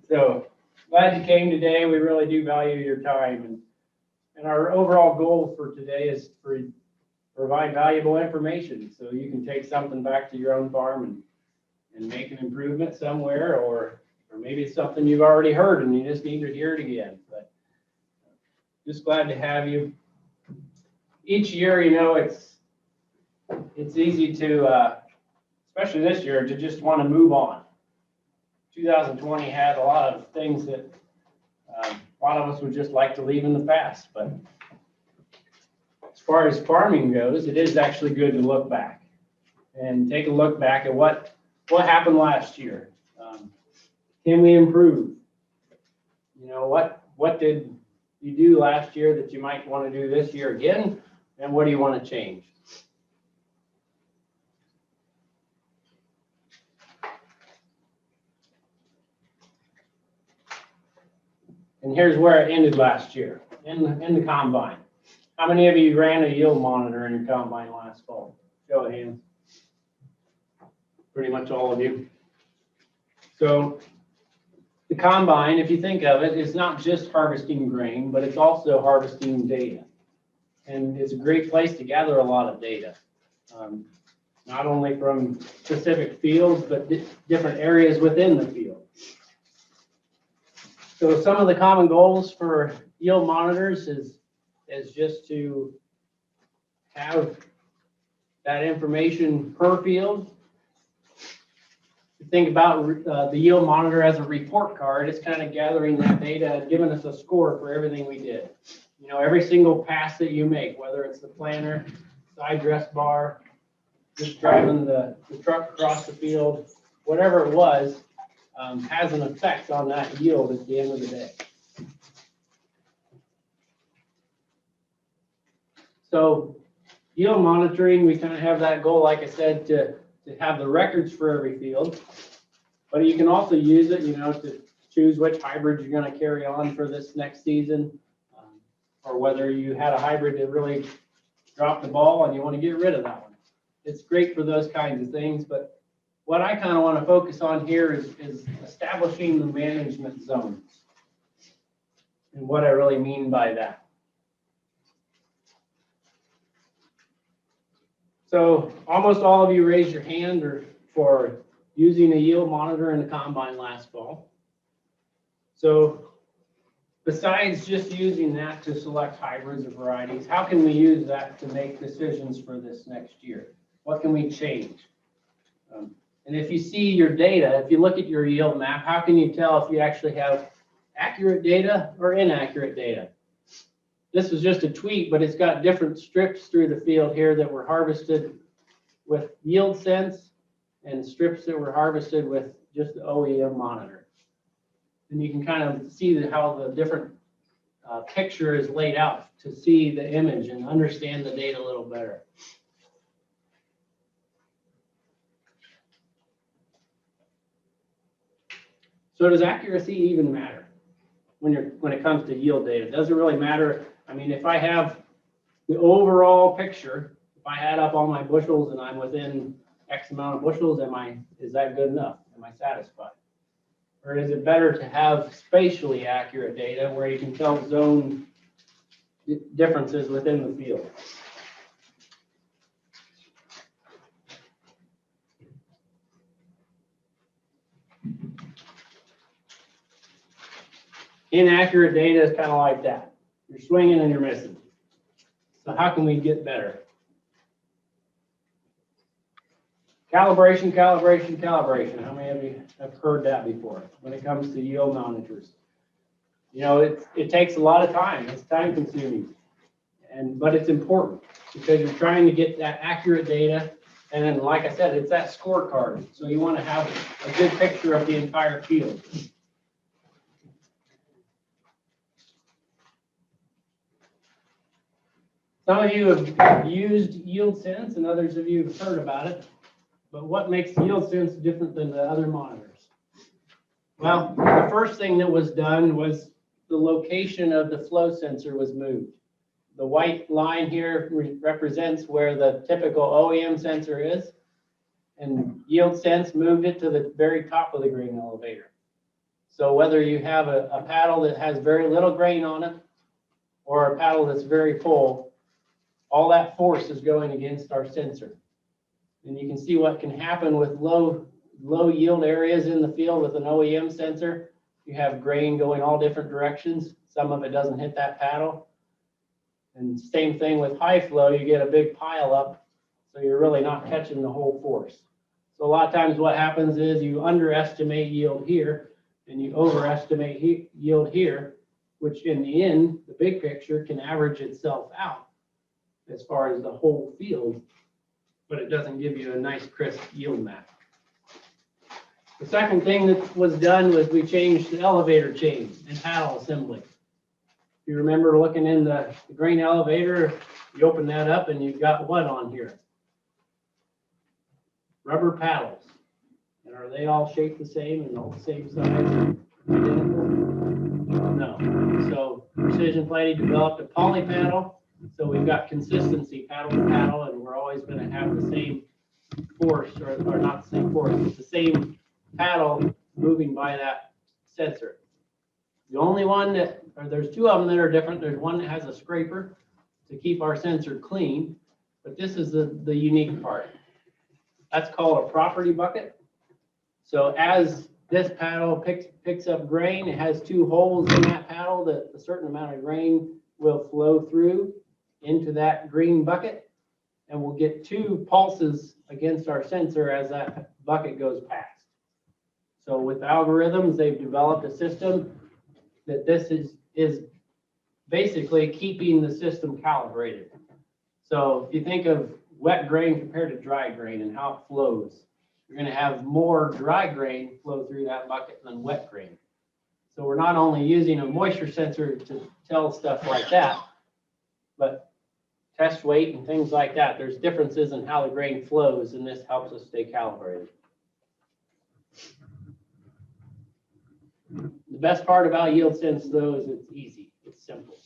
So glad you came today. We really do value your time. And our overall goal for today is to provide valuable information so you can take something back to your own farm and make an improvement somewhere, or maybe it's something you've already heard and you just need to hear it again. But just glad to have you. Each year, you know, it's easy to, especially this year, to just want to move on. 2020 had a lot of things that a lot of us would just like to leave in the past. But as far as farming goes, it is actually good to look back and take a look back at what happened last year. Can we improve? You know, what did you do last year that you might want to do this year again? And what do you want to change? And here's where it ended last year, in the combine. How many of you ran a yield monitor in your combine last fall? Show of hands. Pretty much all of you. So the combine, if you think of it, is not just harvesting grain, but it's also harvesting data. And it's a great place to gather a lot of data, not only from specific fields, but different areas within the field. So some of the common goals for yield monitors is just to have that information per field. Think about the yield monitor as a report card. It's kind of gathering that data and giving us a score for everything we did. You know, every single pass that you make, whether it's the planter, side dress bar, just driving the truck across the field, whatever it was, has an effect on that yield at the end of the day. So yield monitoring, we kind of have that goal, like I said, to have the records for every field, but you can also use it, you know, to choose which hybrids you're going to carry on for this next season, or whether you had a hybrid that really dropped the ball and you want to get rid of that one. It's great for those kinds of things, but what I kind of want to focus on here is establishing the management zones and what I really mean by that. So almost all of you raised your hand for using a yield monitor in the combine last fall. So besides just using that to select hybrids or varieties, how can we use that to make decisions for this next year? What can we change? And if you see your data, if you look at your yield map, how can you tell if you actually have accurate data or inaccurate data? This is just a tweet, but it's got different strips through the field here that were harvested with yield sense and strips that were harvested with just the OEM monitor. And you can kind of see how the different picture is laid out to see the image and understand the data a little better. So does accuracy even matter when it comes to yield data? Does it really matter? I mean, if I have the overall picture, if I add up all my bushels and I'm within X amount of bushels, is that good enough? Am I satisfied? Or is it better to have spatially accurate data where you can tell zone differences within the field? Inaccurate data is kind of like that. You're swinging and you're missing. So how can we get better? Calibration, calibration, calibration. How many of you have heard that before when it comes to yield monitors? You know, it takes a lot of time. It's time consuming, but it's important because you're trying to get that accurate data. And then, like I said, it's that scorecard. So you want to have a good picture of the entire field. Some of you have used yield sense and others of you have heard about it. But what makes yield sense different than the other monitors? Well, the first thing that was done was the location of the flow sensor was moved. The white line here represents where the typical OEM sensor is, and yield sense moved it to the very top of the grain elevator. So whether you have a paddle that has very little grain on it or a paddle that's very full, all that force is going against our sensor. And you can see what can happen with low yield areas in the field with an OEM sensor. You have grain going all different directions. Some of it doesn't hit that paddle. And same thing with high flow, you get a big pile up, so you're really not catching the whole force. So a lot of times what happens is you underestimate yield here and you overestimate yield here, which in the end, the big picture can average itself out as far as the whole field, but it doesn't give you a nice crisp yield map. The second thing that was done was we changed the elevator chain and paddle assembly. If you remember looking in the grain elevator, you open that up and you've got what on here? Rubber paddles. And are they all shaped the same and all the same size? Identical? No. So Precision Plating developed a poly paddle. So we've got consistency paddle to paddle, and we're always going to have the same force, or not the same force, but the same paddle moving by that sensor. The only one that, or there's two of them that are different. There's one that has a scraper to keep our sensor clean, but this is the unique part. That's called a property bucket. So as this paddle picks up grain, it has two holes in that paddle that a certain amount of grain will flow through into that green bucket, and we'll get two pulses against our sensor as that bucket goes past. So with algorithms, they've developed a system that this is basically keeping the system calibrated. So if you think of wet grain compared to dry grain and how it flows, you're going to have more dry grain flow through that bucket than wet grain. So we're not only using a moisture sensor to tell stuff like that, but test weight and things like that. There's differences in how the grain flows, and this helps us stay calibrated. The best part about Yield Sense, though, is it's easy. It's simple.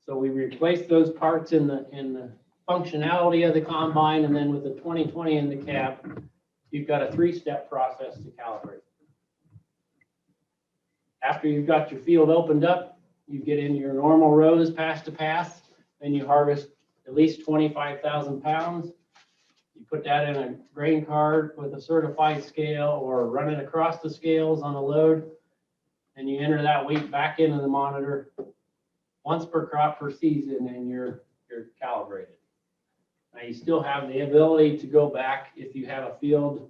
So we replace those parts in the functionality of the combine, and then with the 2020 in the cab, you've got a 3-step process to calibrate. After you've got your field opened up, you get in your normal rows pass to pass, and you harvest at least 25,000 pounds. You put that in a grain cart with a certified scale or run it across the scales on a load, and you enter that weight back into the monitor once per crop per season, and you're calibrated. Now you still have the ability to go back if you have a field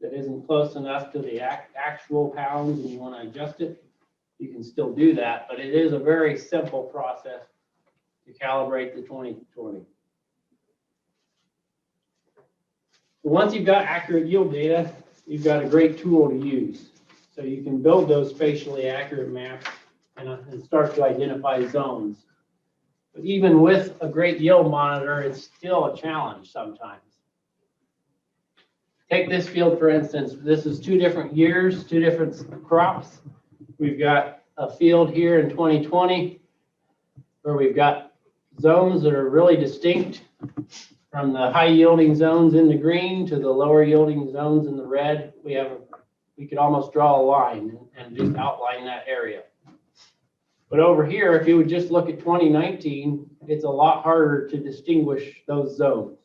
that isn't close enough to the actual pounds and you want to adjust it. You can still do that, but it is a very simple process to calibrate the 2020. Once you've got accurate yield data, you've got a great tool to use. So you can build those spatially accurate maps and start to identify zones. But even with a great yield monitor, it's still a challenge sometimes. Take this field, for instance. This is 2 different years, 2 different crops. We've got a field here in 2020 where we've got zones that are really distinct, from the high yielding zones in the green to the lower yielding zones in the red. We could almost draw a line and just outline that area. But over here, if you would just look at 2019, it's a lot harder to distinguish those zones.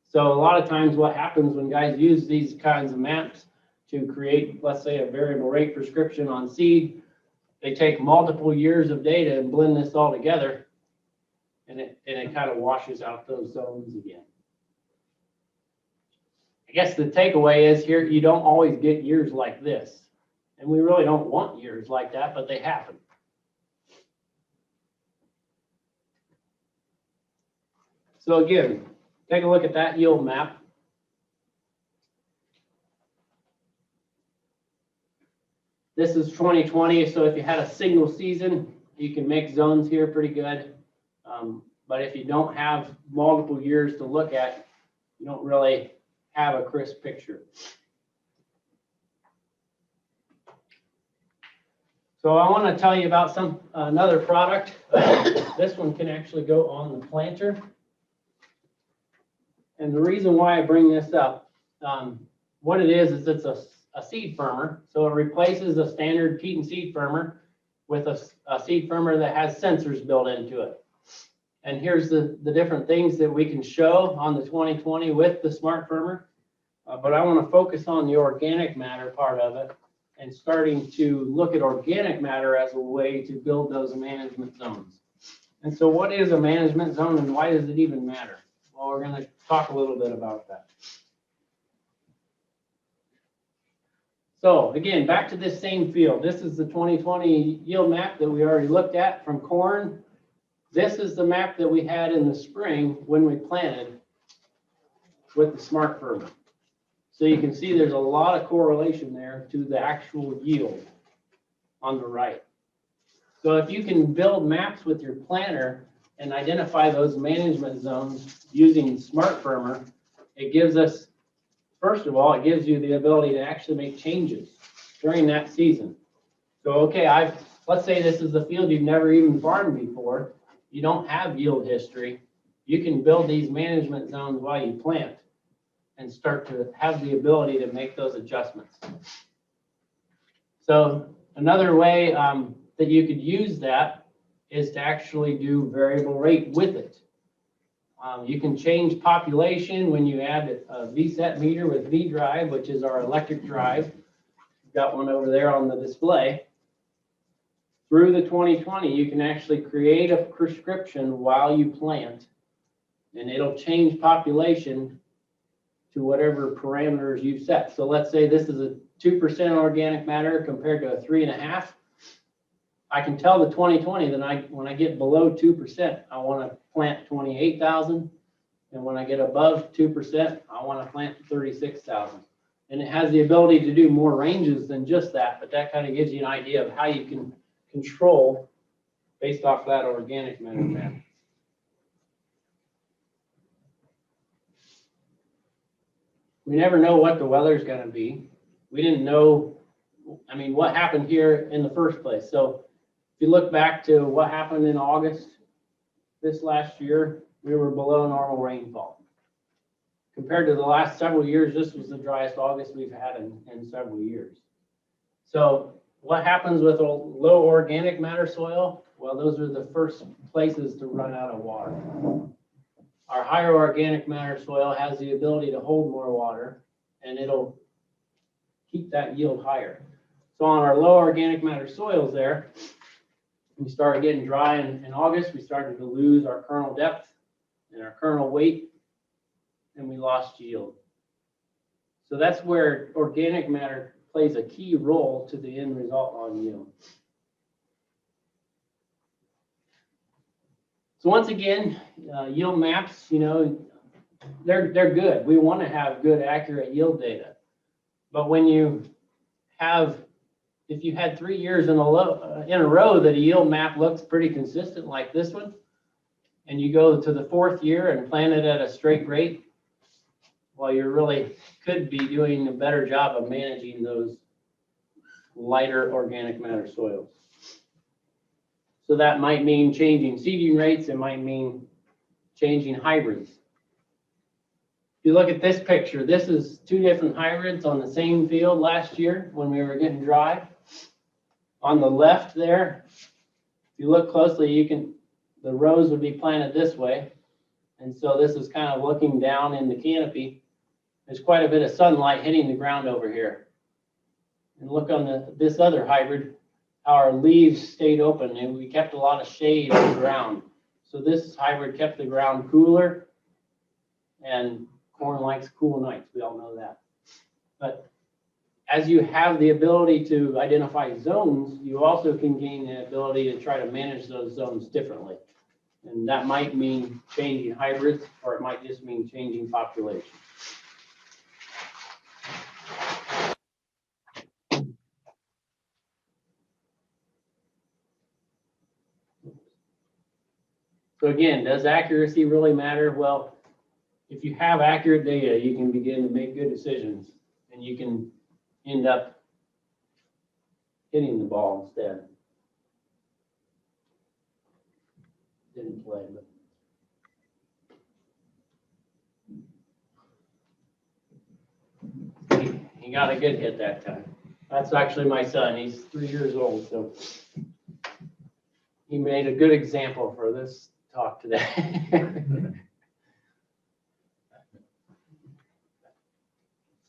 So a lot of times what happens when guys use these kinds of maps to create, let's say, a variable rate prescription on seed, they take multiple years of data and blend this all together, and it kind of washes out those zones again. I guess the takeaway is here, you don't always get years like this. And we really don't want years like that, but they happen. So again, take a look at that yield map. This is 2020, so if you had a single season, you can make zones here pretty good. But if you don't have multiple years to look at, you don't really have a crisp picture. So I want to tell you about another product. This one can actually go on the planter. And the reason why I bring this up, what it is it's a seed firmer. So it replaces a standard peat and seed firmer with a seed firmer that has sensors built into it. And here's the different things that we can show on the 2020 with the smart firmer. But I want to focus on the organic matter part of it and starting to look at organic matter as a way to build those management zones. And so what is a management zone and why does it even matter? Well, we're going to talk a little bit about that. So again, back to this same field. This is the 2020 yield map that we already looked at from corn. This is the map that we had in the spring when we planted with the smart firmer. So you can see there's a lot of correlation there to the actual yield on the right. So if you can build maps with your planner and identify those management zones using smart firmer, it gives us, first of all, it gives you the ability to actually make changes during that season. So, okay, let's say this is a field you've never even farmed before. You don't have yield history. You can build these management zones while you plant and start to have the ability to make those adjustments. So another way that you could use that is to actually do variable rate with it. You can change population when you add a VSET meter with V-drive, which is our electric drive. We've got one over there on the display. Through the 2020, you can actually create a prescription while you plant, and it'll change population to whatever parameters you've set. So let's say this is a 2% organic matter compared to a 3.5. I can tell the 2020 that when I get below 2%, I want to plant 28,000. And when I get above 2%, I want to plant 36,000. And it has the ability to do more ranges than just that, but that kind of gives you an idea of how you can control based off that organic matter map. We never know what the weather's going to be. We didn't know, I mean, what happened here in the first place. So if you look back to what happened in August this last year, we were below normal rainfall. Compared to the last several years, this was the driest August we've had in several years. So what happens with a low organic matter soil? Well, those are the first places to run out of water. Our higher organic matter soil has the ability to hold more water, and it'll keep that yield higher. So on our low organic matter soils there, we started getting dry in August. We started to lose our kernel depth and our kernel weight, and we lost yield. So that's where organic matter plays a key role to the end result on yield. So once again, yield maps, you know, they're good. We want to have good, accurate yield data. But when you have, if you had 3 years in a row that a yield map looks pretty consistent like this one, and you go to the 4th year and plant it at a straight rate, well, you really could be doing a better job of managing those lighter organic matter soils. So that might mean changing seeding rates. It might mean changing hybrids. If you look at this picture, this is 2 different hybrids on the same field last year when we were getting dry. On the left there, if you look closely, the rows would be planted this way. And so this is kind of looking down in the canopy. There's quite a bit of sunlight hitting the ground over here. And look on this other hybrid, how our leaves stayed open and we kept a lot of shade on the ground. So this hybrid kept the ground cooler, and corn likes cool nights. We all know that. But as you have the ability to identify zones, you also can gain the ability to try to manage those zones differently. And that might mean changing hybrids, or it might just mean changing population. So again, does accuracy really matter? Well, if you have accurate data, you can begin to make good decisions, and you can end up hitting the ball instead. Didn't play, but He got a good hit that time. That's actually my son. He's 3 years old, so he made a good example for this talk today.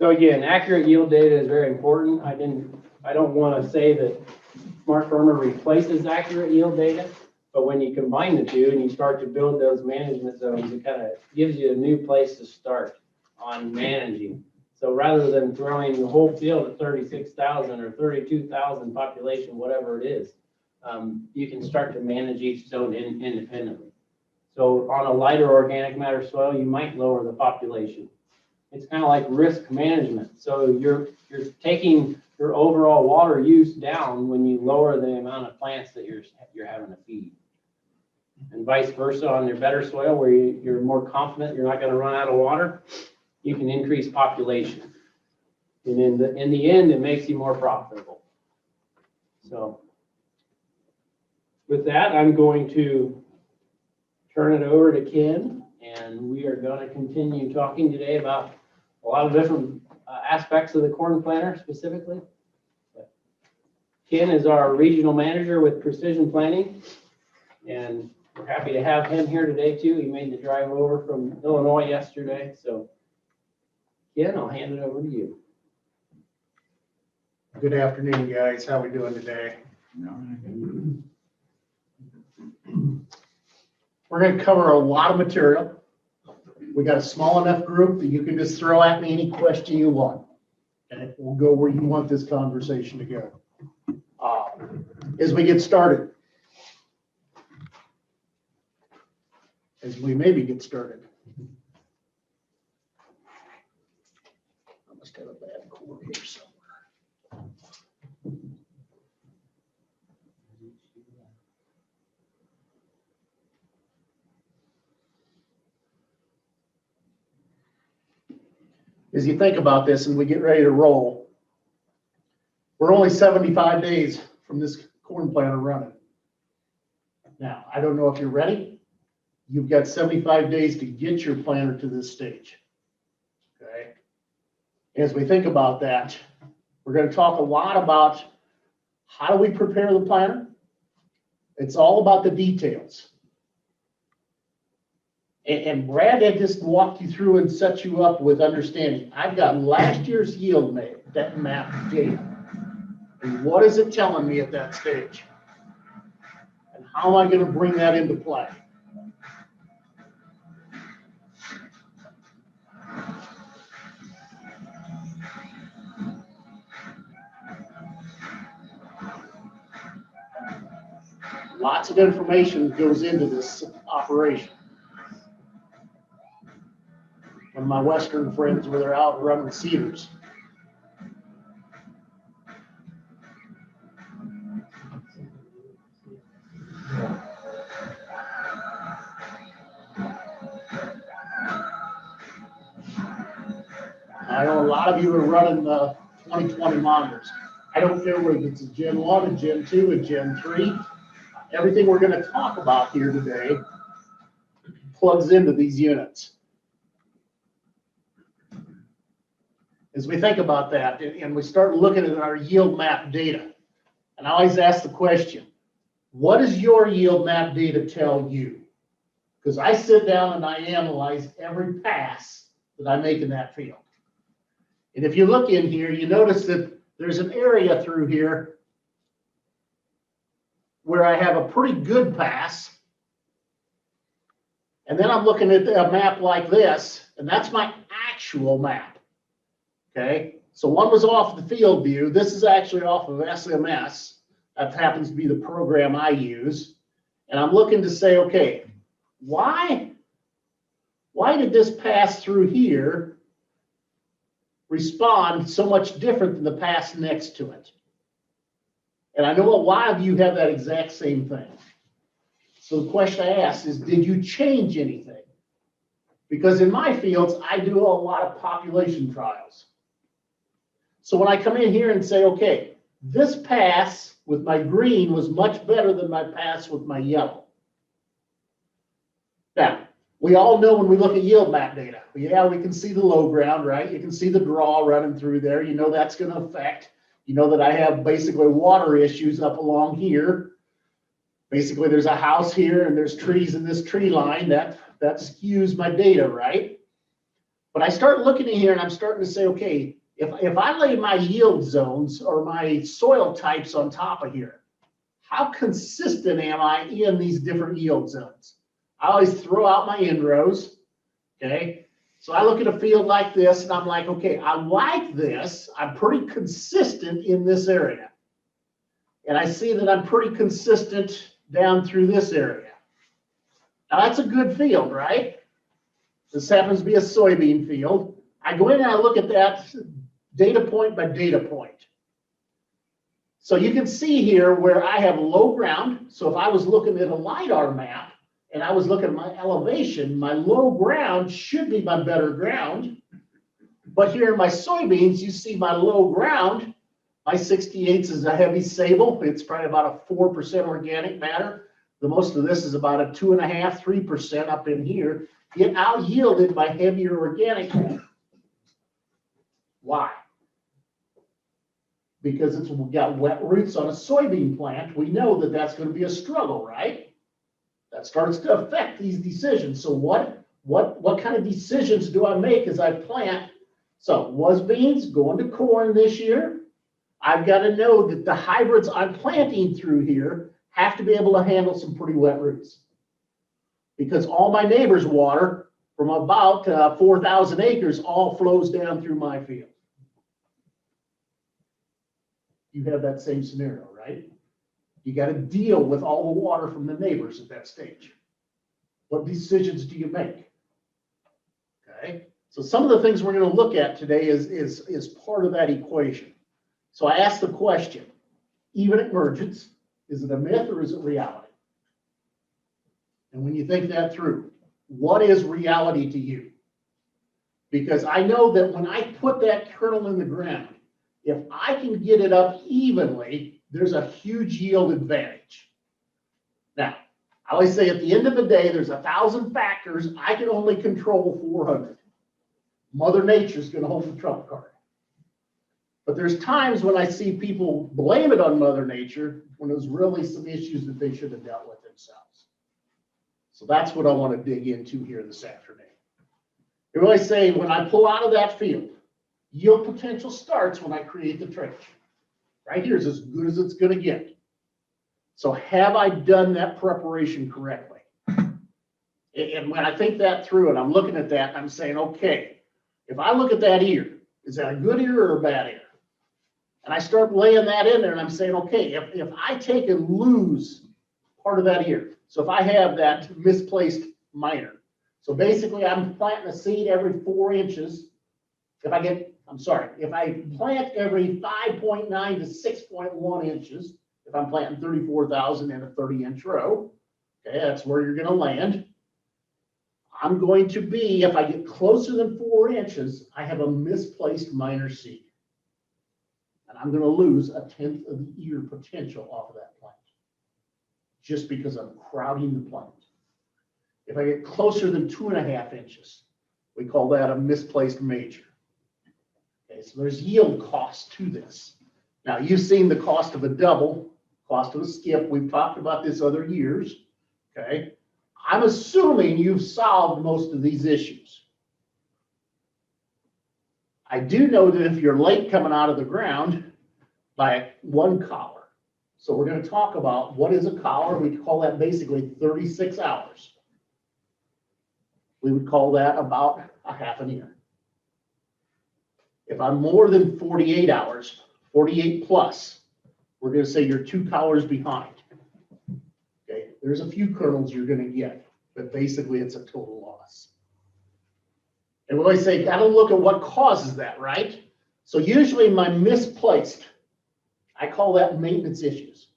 So again, accurate yield data is very important. I don't want to say that Smart Farmer replaces accurate yield data, but when you combine the two and you start to build those management zones, it kind of gives you a new place to start on managing. So rather than throwing the whole field at 36,000 or 32,000 population, whatever it is, you can start to manage each zone independently. So on a lighter organic matter soil, you might lower the population. It's kind of like risk management. So you're taking your overall water use down when you lower the amount of plants that you're having to feed. And vice versa on your better soil where you're more confident you're not going to run out of water, you can increase population. And in the end, it makes you more profitable. So with that, I'm going to turn it over to Ken, and we are going to continue talking today about a lot of different aspects of the corn planter specifically. But Ken is our regional manager with Precision Planting, and we're happy to have him here today too. He made the drive over from Illinois yesterday. So Ken, I'll hand it over to you. Good afternoon, guys. How are we doing today? We're going to cover a lot of material. We got a small enough group that you can just throw at me any question you want. Okay, we'll go where you want this conversation to go. As we get started, as we maybe get started, I must have a bad cord here somewhere. As you think about this and we get ready to roll, we're only 75 days from this corn planter running. Now, I don't know if you're ready. You've got 75 days to get your planter to this stage. Okay. As we think about that, we're going to talk a lot about how do we prepare the planter. It's all about the details. And Brad had just walked you through and set you up with understanding. I've got last year's yield map data. And what is it telling me at that stage? And how am I going to bring that into play? Lots of information goes into this operation. One of my Western friends where they're out running cedars. I know a lot of you are running the 2020 monitors. I don't care whether it's a Gen 1, a Gen 2, a Gen 3. Everything we're going to talk about here today plugs into these units. As we think about that and we start looking at our yield map data, and I always ask the question, what does your yield map data tell you? Because I sit down and I analyze every pass that I make in that field. And if you look in here, you notice that there's an area through here where I have a pretty good pass. And then I'm looking at a map like this, and that's my actual map. Okay, so one was off the field view. This is actually off of SMS. That happens to be the program I use. And I'm looking to say, okay, why did this pass through here respond so much different than the pass next to it? And I know a lot of you have that exact same thing. So the question I ask is, did you change anything? Because in my fields, I do a lot of population trials. So when I come in here and say, okay, this pass with my green was much better than my pass with my yellow. Now, We all know when we look at yield map data, yeah, we can see the low ground, right? You can see the draw running through there. You know that's going to affect. You know that I have basically water issues up along here. Basically, there's a house here and there's trees in this tree line. That skews my data, right? But I start looking in here and I'm starting to say, okay, if I lay my yield zones or my soil types on top of here, how consistent am I in these different yield zones? I always throw out my end rows, okay? So I look at a field like this and I'm like, okay, I like this. I'm pretty consistent in this area. And I see that I'm pretty consistent down through this area. Now that's a good field, right? This happens to be a soybean field. I go in and I look at that data point by data point. So you can see here where I have low ground. So if I was looking at a LiDAR map, and I was looking at my elevation, my low ground should be my better ground. But here in my soybeans, you see my low ground, my 68 is a heavy sable. It's probably about a 4% organic matter. The most of this is about a 2.5%, 3% up in here. Get out yielded by heavier organic matter. Why? Because it's got wet roots on a soybean plant. We know that that's going to be a struggle, right? That starts to affect these decisions. So what kind of decisions do I make as I plant? So was beans going to corn this year? I've got to know that the hybrids I'm planting through here have to be able to handle some pretty wet roots. Because all my neighbors' water from about 4,000 acres all flows down through my field. You have that same scenario, right? You got to deal with all the water from the neighbors at that stage. What decisions do you make? Okay, so some of the things we're going to look at today is part of that equation. So I asked the question, even emergence, is it a myth or is it reality? And when you think that through, what is reality to you? Because I know that when I put that kernel in the ground, if I can get it up evenly, there's a huge yield advantage. Now, I always say at the end of the day, there's 1,000 factors. I can only control 400. Mother Nature's going to hold the trump card. But there's times when I see people blame it on Mother Nature when there's really some issues that they should have dealt with themselves. So that's what I want to dig into here this afternoon. I always say when I pull out of that field, yield potential starts when I create the trench. Right here is as good as it's going to get. So have I done that preparation correctly? And when I think that through and I'm looking at that, I'm saying, okay, if I look at that ear, is that a good ear or a bad ear? And I start laying that in there and I'm saying, okay, if I take and lose part of that ear, so if I have that misplaced minor, so basically I'm planting a seed every 4 inches. If I plant every 5.9 to 6.1 inches, if I'm planting 34,000 in a 30-inch row, okay, that's where you're going to land. I'm going to be, if I get closer than 4 inches, I have a misplaced minor seed. And I'm going to lose 1/10 of the ear potential off of that plant, just because I'm crowding the plant. If I get closer than 2.5 inches, we call that a misplaced major. Okay, so there's yield cost to this. Now, you've seen the cost of a double, cost of a skip. We've talked about this other years. Okay, I'm assuming you've solved most of these issues. I do know that if you're late coming out of the ground by 1 collar, so we're going to talk about what is a collar. We call that basically 36 hours. We would call that about a half an ear. If I'm more than 48 hours, 48 plus, we're going to say you're 2 collars behind. Okay, there's a few kernels you're going to get, but basically it's a total loss. And when I say, got to look at what causes that, right? So usually my misplaced, I call that maintenance issues.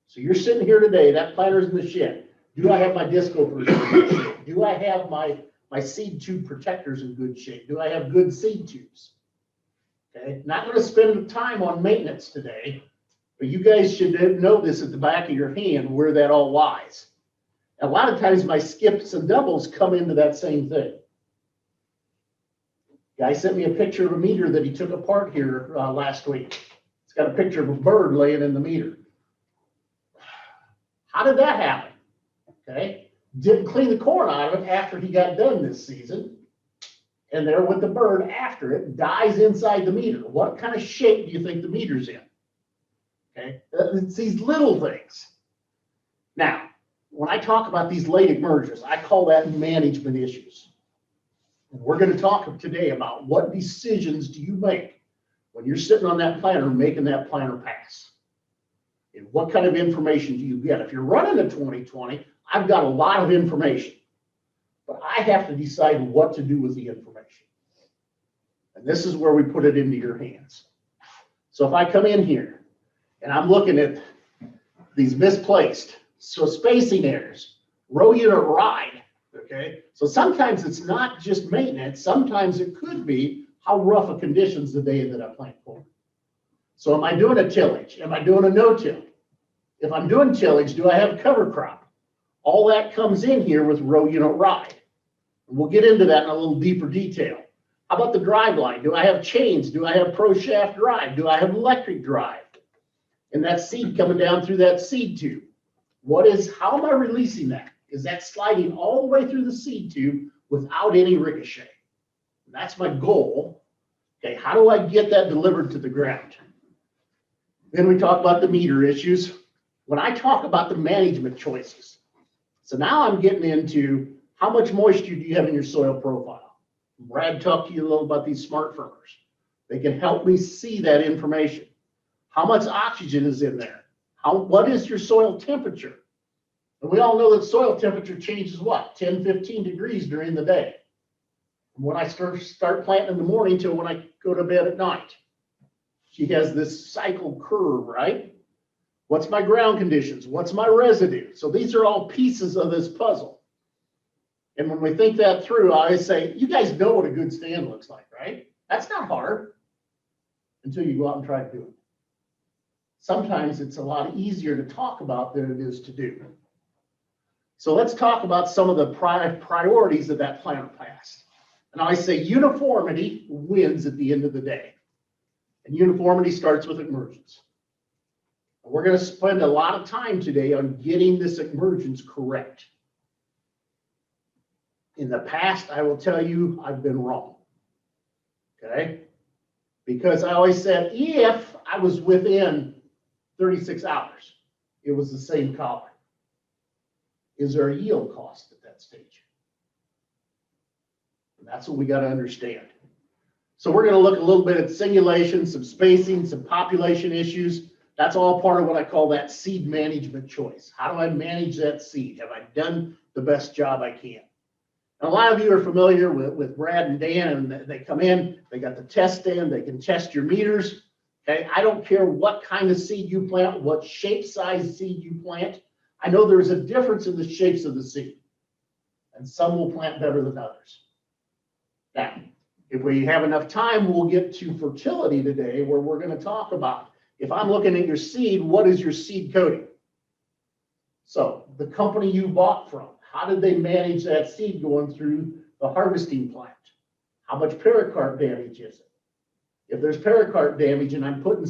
So you're sitting here today, that planter's in the shed. Do I have my disco in good shape? Do I have my seed tube protectors in good shape? Do I have good seed tubes? Okay, not going to spend time on maintenance today, but you guys should know this at the back of your hand where that all lies. A lot of times my skips and doubles come into that same thing. Guy sent me a picture of a meter that he took apart here last week. It's got a picture of a bird laying in the meter. How did that happen? Okay, didn't clean the corn out of it after he got done this season. And there with the bird after it dies inside the meter. What kind of shape do you think the meter's in? Okay, it's these little things. Now, when I talk about these late emergers, I call that management issues. And we're going to talk today about what decisions do you make when you're sitting on that planter making that planter pass. And what kind of information do you get? If you're running a 2020, I've got a lot of information, but I have to decide what to do with the information. And this is where we put it into your hands. So if I come in here and I'm looking at these misplaced, so spacing errors, row unit ride, okay? So sometimes it's not just maintenance. Sometimes it could be how rough a conditions the day that I plant corn. So am I doing a tillage? Am I doing a no-till? If I'm doing tillage, do I have cover crop? All that comes in here with row unit ride. And we'll get into that in a little deeper detail. How about the drive line? Do I have chains? Do I have pro shaft drive? Do I have electric drive? And that seed coming down through that seed tube. How am I releasing that? Is that sliding all the way through the seed tube without any ricochet? That's my goal. Okay, how do I get that delivered to the ground? Then we talk about the meter issues. When I talk about the management choices, so now I'm getting into how much moisture do you have in your soil profile? Brad talked to you a little about these smart firmers. They can help me see that information. How much oxygen is in there? What is your soil temperature? And we all know that soil temperature changes what? 10, 15 degrees during the day. From when I start planting in the morning till when I go to bed at night. She has this cycle curve, right? What's my ground conditions? What's my residue? So these are all pieces of this puzzle. And when we think that through, I always say, you guys know what a good stand looks like, right? That's not hard until you go out and try to do it. Sometimes it's a lot easier to talk about than it is to do. So let's talk about some of the priorities of that planter pass. And I say uniformity wins at the end of the day. And uniformity starts with emergence. And we're going to spend a lot of time today on getting this emergence correct. In the past, I will tell you, I've been wrong. Okay? Because I always said, if I was within 36 hours, it was the same collar. Is there a yield cost at that stage? And that's what we got to understand. So we're going to look a little bit at singulation, some spacing, some population issues. That's all part of what I call that seed management choice. How do I manage that seed? Have I done the best job I can? And a lot of you are familiar with Brad and Dan, and they come in, they got the test stand, they can test your meters. Okay, I don't care what kind of seed you plant, what shape size seed you plant. I know there's a difference in the shapes of the seed, and some will plant better than others. Now, if we have enough time, we'll get to fertility today, where we're going to talk about, if I'm looking at your seed, what is your seed coating? So the company you bought from, how did they manage that seed going through the harvesting plant? How much pericarp damage is it? If there's pericarp damage and I'm putting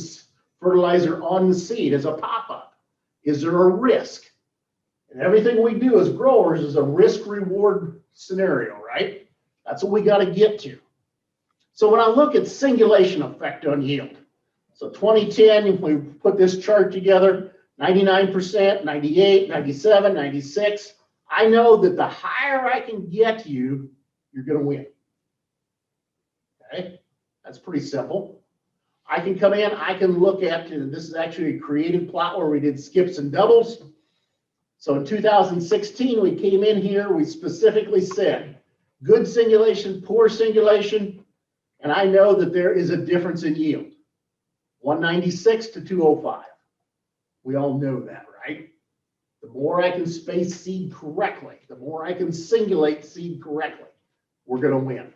fertilizer on the seed as a pop-up, is there a risk? And everything we do as growers is a risk-reward scenario, right? That's what we got to get to. So when I look at singulation effect on yield, so 2010, if we put this chart together, 99%, 98, 97, 96, I know that the higher I can get you, you're going to win. Okay, that's pretty simple. I can come in, I can look at, this is actually a creative plot where we did skips and doubles. So in 2016, we came in here, we specifically said, good singulation, poor singulation, and I know that there is a difference in yield. 196 to 205. We all know that, right? The more I can space seed correctly, the more I can singulate seed correctly, we're going to win.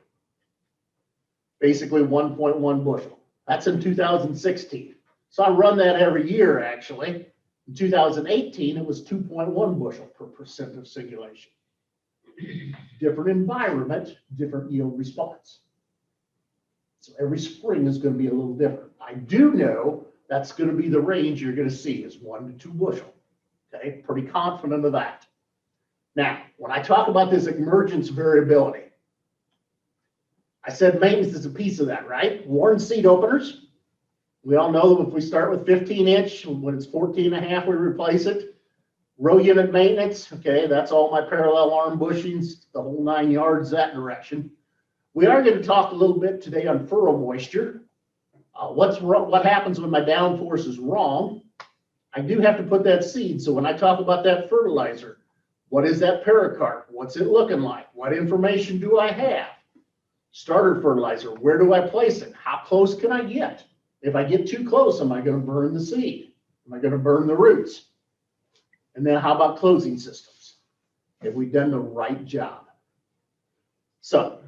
Basically 1.1 bushel. That's in 2016. So I run that every year, actually. In 2018, it was 2.1 bushel per percent of singulation. Different environment, different yield response. So every spring is going to be a little different. I do know that's going to be the range you're going to see is 1 to 2 bushel. Okay, pretty confident of that. Now, when I talk about this emergence variability, I said maintenance is a piece of that, right? Worn seat openers. We all know that if we start with 15-inch, when it's 14.5, we replace it. Row unit maintenance, okay, that's all my parallel arm bushings, the whole 9 yards that direction. We are going to talk a little bit today on furrow moisture. What happens when my downforce is wrong? I do have to put that seed. So when I talk about that fertilizer, what is that pericarp? What's it looking like? What information do I have? Starter fertilizer, where do I place it? How close can I get? If I get too close, am I going to burn the seed? Am I going to burn the roots? And then how about closing systems? Have we done the right job? So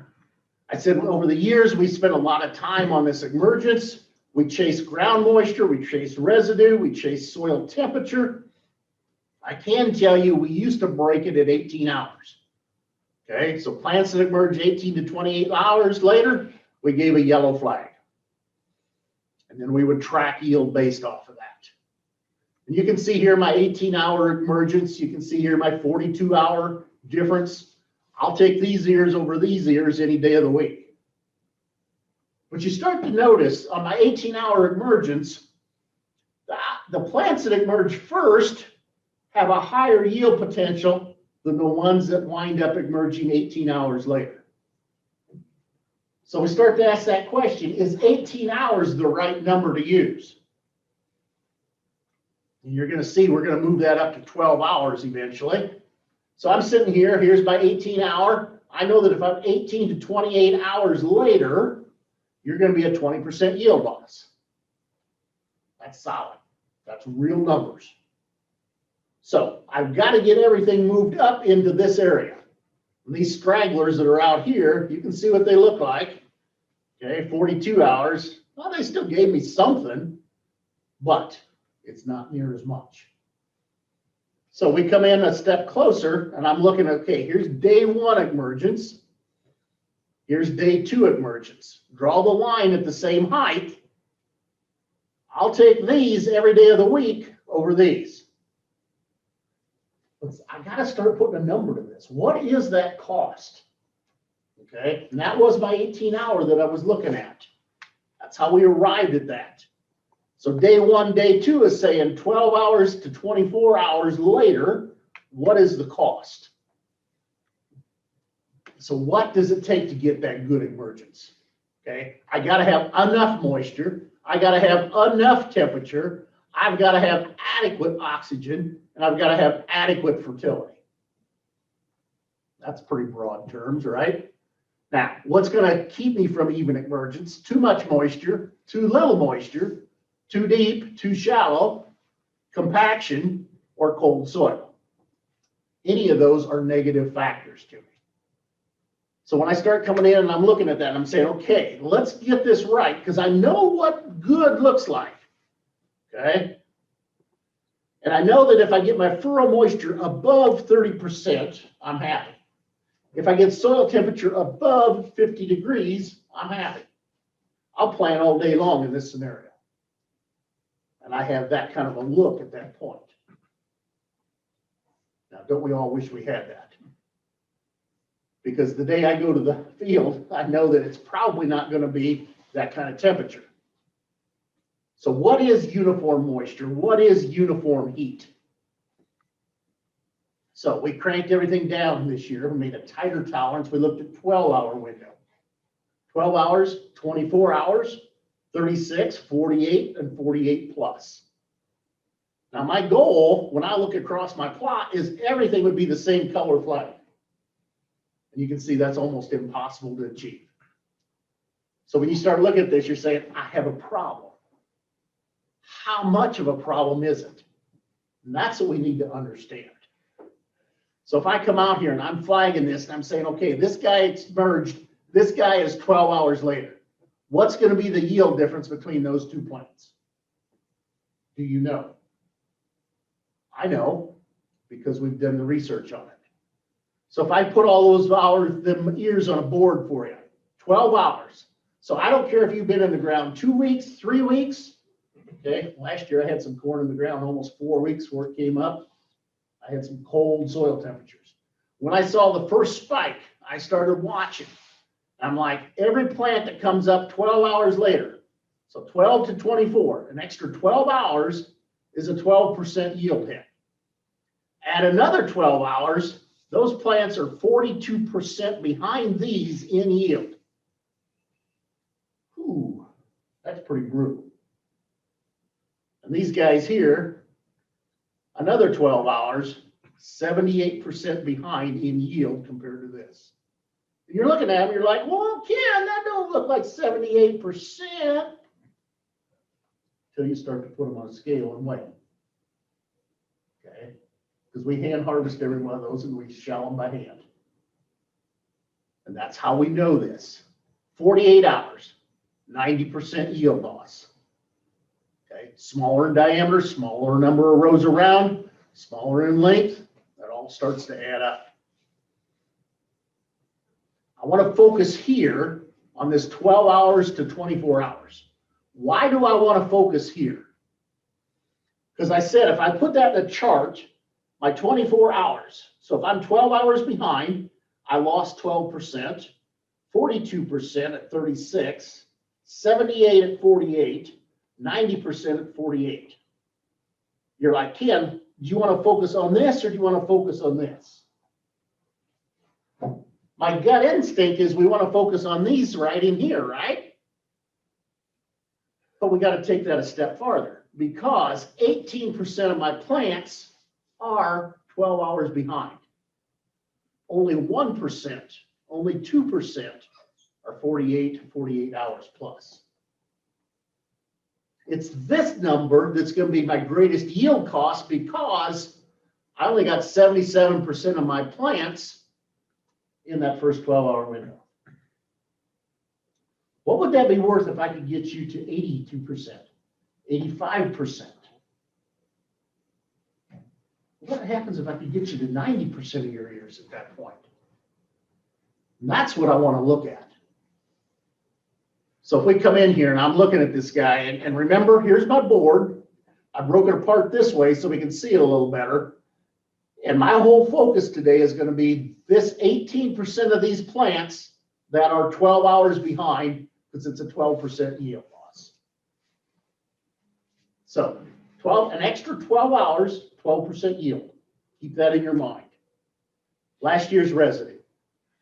I said over the years, we spent a lot of time on this emergence. We chase ground moisture, we chase residue, we chase soil temperature. I can tell you, we used to break it at 18 hours. Okay, so plants that emerge 18 to 28 hours later, we gave a yellow flag. And then we would track yield based off of that. And you can see here my 18-hour emergence. You can see here my 42-hour difference. I'll take these ears over these ears any day of the week. But you start to notice on my 18-hour emergence, the plants that emerge first have a higher yield potential than the ones that wind up emerging 18 hours later. So we start to ask that question, is 18 hours the right number to use? And you're going to see we're going to move that up to 12 hours eventually. So I'm sitting here, here's my 18-hour. I know that if I'm 18 to 28 hours later, you're going to be a 20% yield loss. That's solid. That's real numbers. So I've got to get everything moved up into this area. And these stragglers that are out here, you can see what they look like. Okay, 42 hours. Well, they still gave me something, but it's not near as much. So we come in a step closer, and I'm looking, okay, here's day 1 emergence. Here's day 2 emergence. Draw the line at the same height. I'll take these every day of the week over these. I got to start putting a number to this. What is that cost? Okay, and that was my 18-hour that I was looking at. That's how we arrived at that. So day 1, day 2 is saying 12 hours to 24 hours later, what is the cost? So what does it take to get that good emergence? Okay, I got to have enough moisture. I got to have enough temperature. I've got to have adequate oxygen, and I've got to have adequate fertility. That's pretty broad terms, right? Now, what's going to keep me from even emergence? Too much moisture, too little moisture, too deep, too shallow, compaction, or cold soil. Any of those are negative factors to me. So when I start coming in and I'm looking at that, I'm saying, okay, let's get this right, because I know what good looks like. Okay? And I know that if I get my furrow moisture above 30%, I'm happy. If I get soil temperature above 50 degrees, I'm happy. I'll plant all day long in this scenario. And I have that kind of a look at that point. Now, don't we all wish we had that? Because the day I go to the field, I know that it's probably not going to be that kind of temperature. So what is uniform moisture? What is uniform heat? So we cranked everything down this year. We made a tighter tolerance. We looked at 12-hour window. 12 hours, 24 hours, 36, 48, and 48 plus. Now my goal, when I look across my plot, is everything would be the same color flag. And you can see that's almost impossible to achieve. So when you start looking at this, you're saying, I have a problem. How much of a problem is it? And that's what we need to understand. So if I come out here and I'm flagging this and I'm saying, okay, this guy emerged, this guy is 12 hours later. What's going to be the yield difference between those two plants? Do you know? I know, because we've done the research on it. So if I put all those hours, them years on a board for you, 12 hours. So I don't care if you've been in the ground 2 weeks, 3 weeks. Okay, last year I had some corn in the ground almost 4 weeks before it came up. I had some cold soil temperatures. When I saw the first spike, I started watching. I'm like, every plant that comes up 12 hours later, so 12 to 24, an extra 12 hours is a 12% yield hit. Add another 12 hours, those plants are 42% behind these in yield. Ooh, that's pretty brutal. And these guys here, another 12 hours, 78% behind in yield compared to this. And you're looking at them, you're like, well, Ken, that don't look like 78%. Until you start to put them on a scale and weigh them. Okay? Because we hand harvest every one of those and we shell them by hand. And that's how we know this. 48 hours, 90% yield loss. Okay, smaller in diameter, smaller number of rows around, smaller in length, that all starts to add up. I want to focus here on this 12 hours to 24 hours. Why do I want to focus here? Because I said if I put that in a chart, my 24 hours, so if I'm 12 hours behind, I lost 12%, 42% at 36, 78 at 48, 90% at 48. You're like, Ken, do you want to focus on this or do you want to focus on this? My gut instinct is we want to focus on these right in here, right? But we got to take that a step farther because 18% of my plants are 12 hours behind. Only 1%, only 2% are 48 hours plus. It's this number that's going to be my greatest yield cost because I only got 77% of my plants in that first 12-hour window. What would that be worth if I could get you to 82%, 85%? What happens if I could get you to 90% of your ears at that point? And that's what I want to look at. So if we come in here and I'm looking at this guy, and remember, here's my board. I broke it apart this way so we can see it a little better. And my whole focus today is going to be this 18% of these plants that are 12 hours behind because it's a 12% yield loss. So an extra 12 hours, 12% yield. Keep that in your mind. Last year's residue.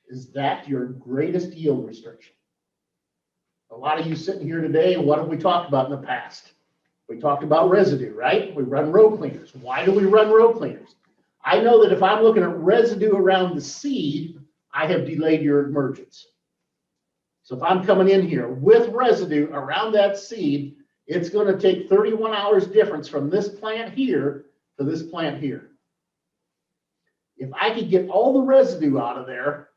Is that your greatest yield restriction? A lot of you sitting here today, what have we talked about in the past? We talked about residue, right? We run row cleaners. Why do we run row cleaners? I know that if I'm looking at residue around the seed, I have delayed your emergence. So if I'm coming in here with residue around that seed, it's going to take 31 hours difference from this plant here to this plant here. If I could get all the residue out of there,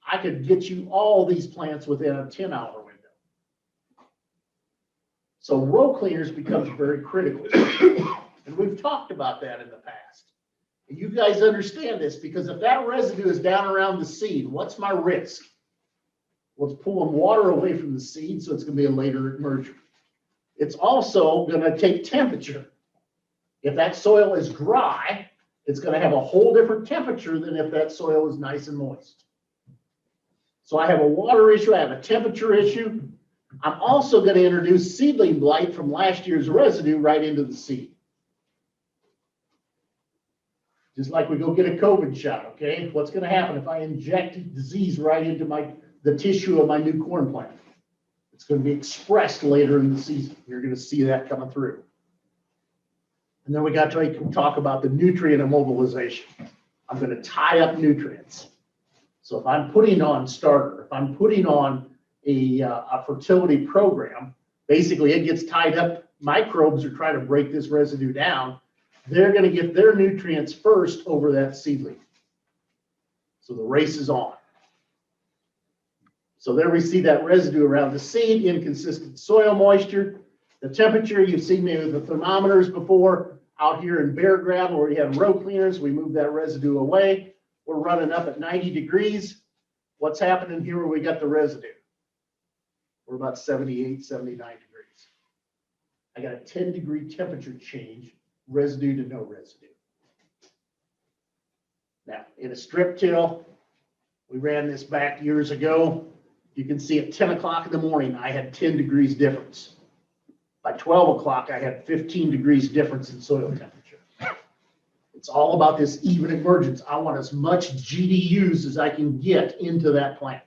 I could get you all these plants within a 10-hour window. So row cleaners becomes very critical. And we've talked about that in the past. And you guys understand this because if that residue is down around the seed, what's my risk? Well, it's pulling water away from the seed, so it's going to be a later emerger. It's also going to take temperature. If that soil is dry, it's going to have a whole different temperature than if that soil is nice and moist. So I have a water issue, I have a temperature issue. I'm also going to introduce seedling blight from last year's residue right into the seed. Just like we go get a COVID shot, okay? What's going to happen if I inject disease right into the tissue of my new corn plant? It's going to be expressed later in the season. You're going to see that coming through. And then we got to talk about the nutrient immobilization. I'm going to tie up nutrients. So if I'm putting on starter, if I'm putting on a fertility program, basically it gets tied up. Microbes are trying to break this residue down. They're going to get their nutrients first over that seedling. So the race is on. So there we see that residue around the seed, inconsistent soil moisture. The temperature, you've seen me with the thermometers before. Out here in bare ground where we have row cleaners, we move that residue away. We're running up at 90 degrees. What's happening here where we got the residue? We're about 78, 79 degrees. I got a 10-degree temperature change, residue to no residue. Now, in a strip till, we ran this back years ago. You can see at 10 o'clock in the morning, I had 10 degrees difference. By 12 o'clock, I had 15 degrees difference in soil temperature. It's all about this even emergence. I want as much GDUs as I can get into that plant.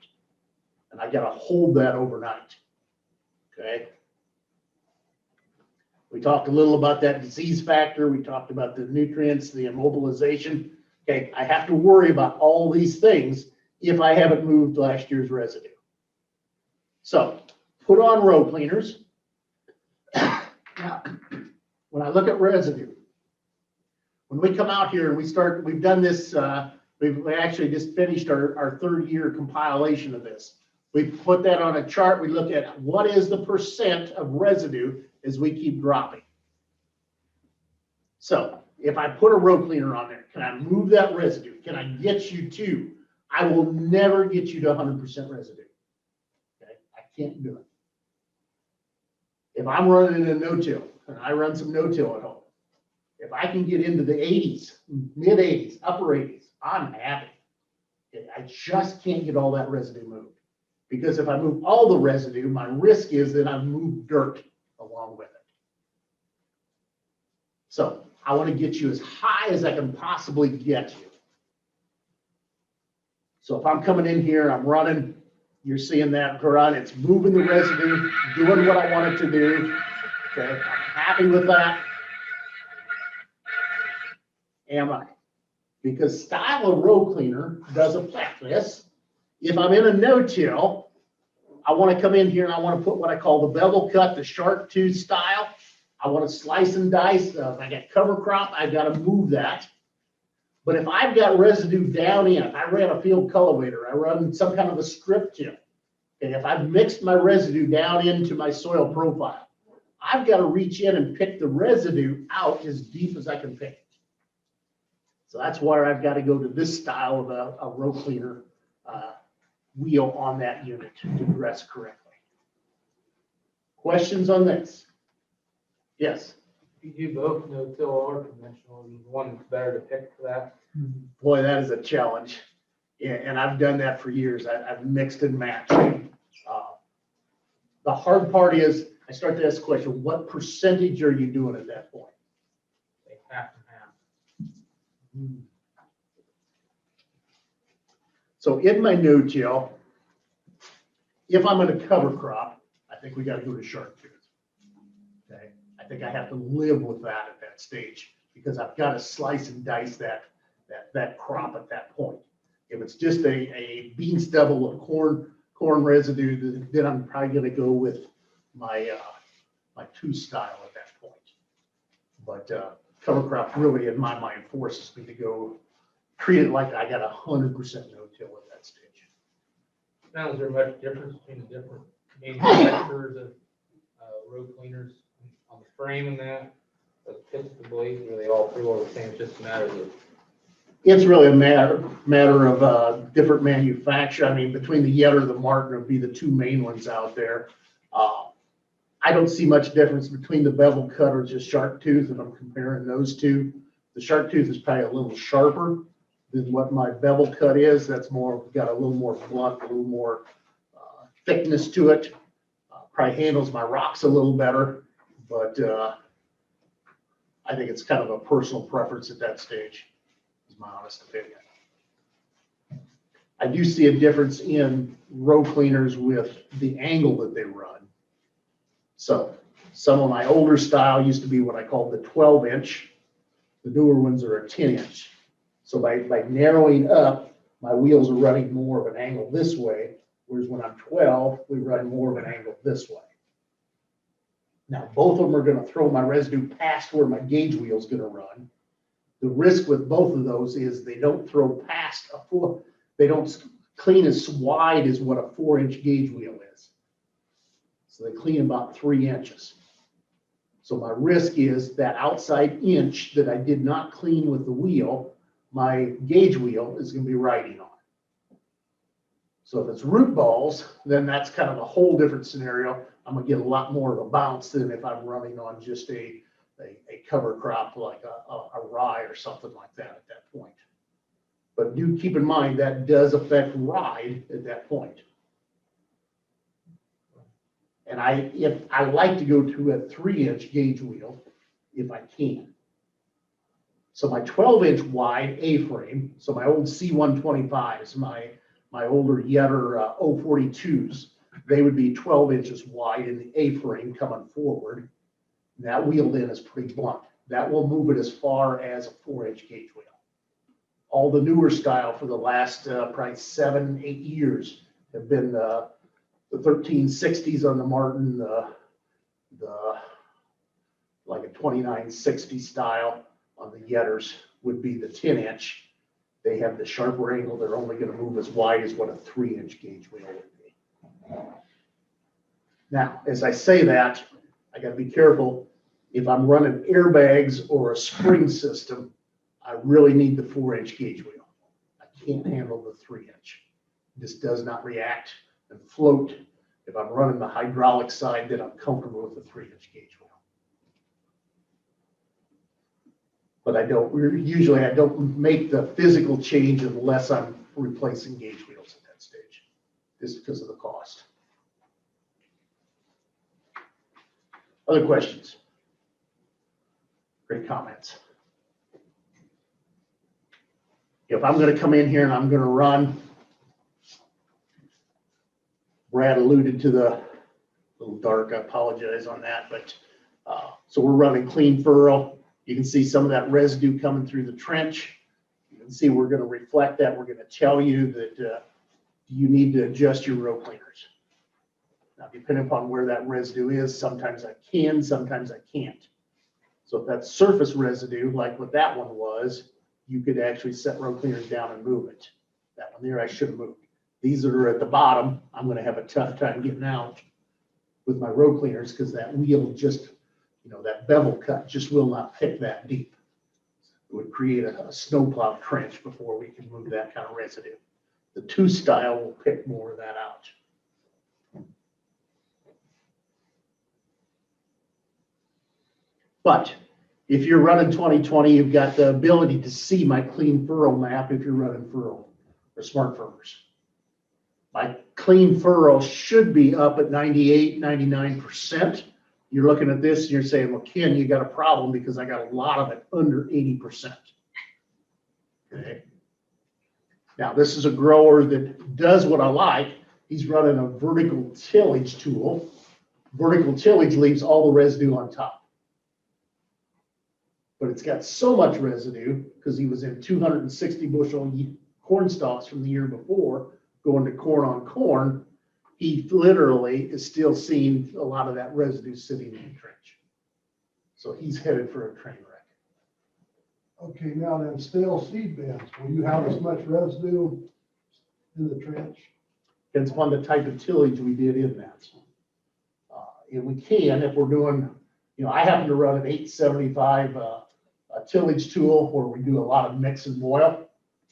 And I got to hold that overnight. Okay. We talked a little about that disease factor. We talked about the nutrients, the immobilization. Okay. I have to worry about all these things if I haven't moved last year's residue. So put on row cleaners. Now, when I look at residue, when we come out here and we've done this, we actually just finished our third year compilation of this. We put that on a chart. We look at what is the percent of residue as we keep dropping. So if I put a row cleaner on there, can I move that residue? Can I get you to? I will never get you to 100% residue. Okay, I can't do it. If I'm running a no-till, and I run some no-till at home, if I can get into the 80s, mid 80s, upper 80s, I'm happy. Okay, I just can't get all that residue moved. Because if I move all the residue, my risk is that I've moved dirt along with it. So I want to get you as high as I can possibly get you. So if I'm coming in here, I'm running, you're seeing that run, it's moving the residue, doing what I want it to do. Okay, I'm happy with that. Am I? Because style of row cleaner does affect this. If I'm in a no-till, I want to come in here and I want to put what I call the bevel cut, the sharp tooth style. I want to slice and dice. If I got cover crop, I've got to move that. But if I've got residue down in, I ran a field cultivator, I run some kind of a strip till, and if I've mixed my residue down into my soil profile, I've got to reach in and pick the residue out as deep as I can pick it. So that's why I've got to go to this style of a row cleaner wheel on that unit to dress correctly. Questions on this? Yes. You do both no-till or conventional, and one better to pick for that. Boy, that is a challenge. Yeah, and I've done that for years. I've mixed and matched. The hard part is I start to ask the question, what percentage are you doing at that point? Say half and half. So in my no-till, if I'm going to cover crop, I think we got to go to sharp tooth. Okay, I think I have to live with that at that stage because I've got to slice and dice that crop at that point. If it's just a bean stubble of corn residue, then I'm probably going to go with my my tooth style at that point. But cover crop really, in my mind, forces me to go treat it like I got 100% no-till at that stage. Now, is there much difference between the different manufacturers of row cleaners on the frame and that? The tips of the blades, are they all pretty well the same? It's just a matter of. It's really a matter of different manufacturer. I mean, between the Yetter and the Martin would be the two main ones out there. I don't see much difference between the bevel cut or just sharp tooth if I'm comparing those two. The sharp tooth is probably a little sharper than what my bevel cut is. That's more, got a little more blunt, a little more thickness to it. Probably handles my rocks a little better, but I think it's kind of a personal preference at that stage, is my honest opinion. I do see a difference in row cleaners with the angle that they run. So some of my older style used to be what I call the 12-inch. The newer ones are a 10-inch. So by narrowing up, my wheels are running more of an angle this way, whereas when I'm 12, we run more of an angle this way. Now, both of them are going to throw my residue past where my gauge wheel is going to run. The risk with both of those is they don't throw past a 4, they don't clean as wide as what a 4-inch gauge wheel is. So they clean about 3 inches. So my risk is that outside inch that I did not clean with the wheel, my gauge wheel is gonna be riding on. So if it's root balls, then that's kind of a whole different scenario. I'm gonna get a lot more of a bounce than if I'm running on just a cover crop like a rye or something like that at that point. But do keep in mind that does affect ride at that point. And if I like to go to a 3-inch gauge wheel, if I can. So my 12-inch wide A-frame, so my old C125s, my older Yetter 042s, they would be 12 inches wide in the A-frame coming forward. That wheel then is pretty blunt. That will move it as far as a 4-inch gauge wheel. All the newer style for the last probably 7-8 years have been the 1360s on the Martin, the like a 2960 style on the Yetters would be the 10-inch. They have the sharper angle. They're only going to move as wide as what a 3-inch gauge wheel would be. Now, as I say that, I got to be careful. If I'm running airbags or a spring system, I really need the 4-inch gauge wheel. I can't handle the 3-inch. This does not react and float. If I'm running the hydraulic side, then I'm comfortable with the 3-inch gauge wheel. But I don't make the physical change unless I'm replacing gauge wheels at that stage, just because of the cost. Other questions? Great comments. If I'm going to come in here and I'm going to run, Brad alluded to the little dark, I apologize on that, but so we're running clean furrow. You can see some of that residue coming through the trench. You can see we're going to reflect that. We're going to tell you that you need to adjust your row cleaners. Now, depending upon where that residue is, sometimes I can, sometimes I can't. So if that's surface residue, like what that one was, you could actually set row cleaners down and move it. That one there, I should have moved. These that are at the bottom, I'm going to have a tough time getting out with my row cleaners because that wheel just, that bevel cut just will not pick that deep. It would create a snowplow trench before we can move that kind of residue. The 2 style will pick more of that out. But if you're running 2020, you've got the ability to see my clean furrow map if you're running furrow or smart furrowers. My clean furrow should be up at 98, 99%. You're looking at this and you're saying, well, Ken, you got a problem because I got a lot of it under 80%. Okay. Now, this is a grower that does what I like. He's running a vertical tillage tool. Vertical tillage leaves all the residue on top. But it's got so much residue because he was in 260 bushel corn stalks from the year before, going to corn on corn. He literally is still seeing a lot of that residue sitting in the trench. So he's headed for a train wreck. Okay, now then, stale seed beds, will you have as much residue in the trench? Depends upon the type of tillage we did in that. And we can, if we're doing, I happen to run an 875 tillage tool where we do a lot of mix and boil.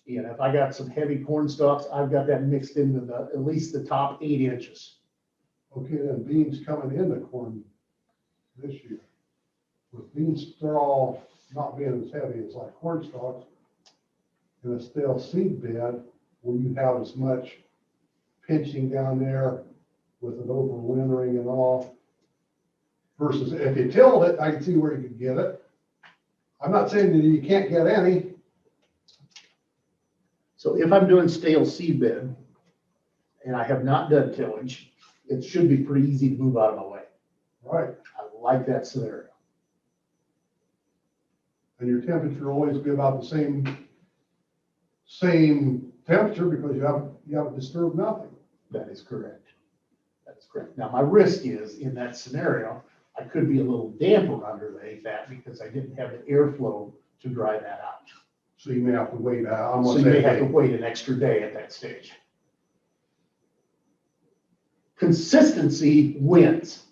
And if I got some heavy corn stalks, I've got that mixed into at least the top 8 inches. Okay, then beans coming into corn this year. With bean straw not being as heavy as like corn stalks, in a stale seed bed, will you have as much pinching down there with an overwintering and all? Versus if you tilled it, I can see where you could get it. I'm not saying that you can't get any. So if I'm doing stale seed bed and I have not done tillage, it should be pretty easy to move out of my way. Right. I like that scenario. And your temperature will always be about the same temperature because you haven't disturbed nothing. That is correct. That is correct. Now my risk is in that scenario, I could be a little damper under the AFAT because I didn't have the airflow to dry that out. So you may have to wait. So you may have to wait an extra day at that stage. Consistency wins.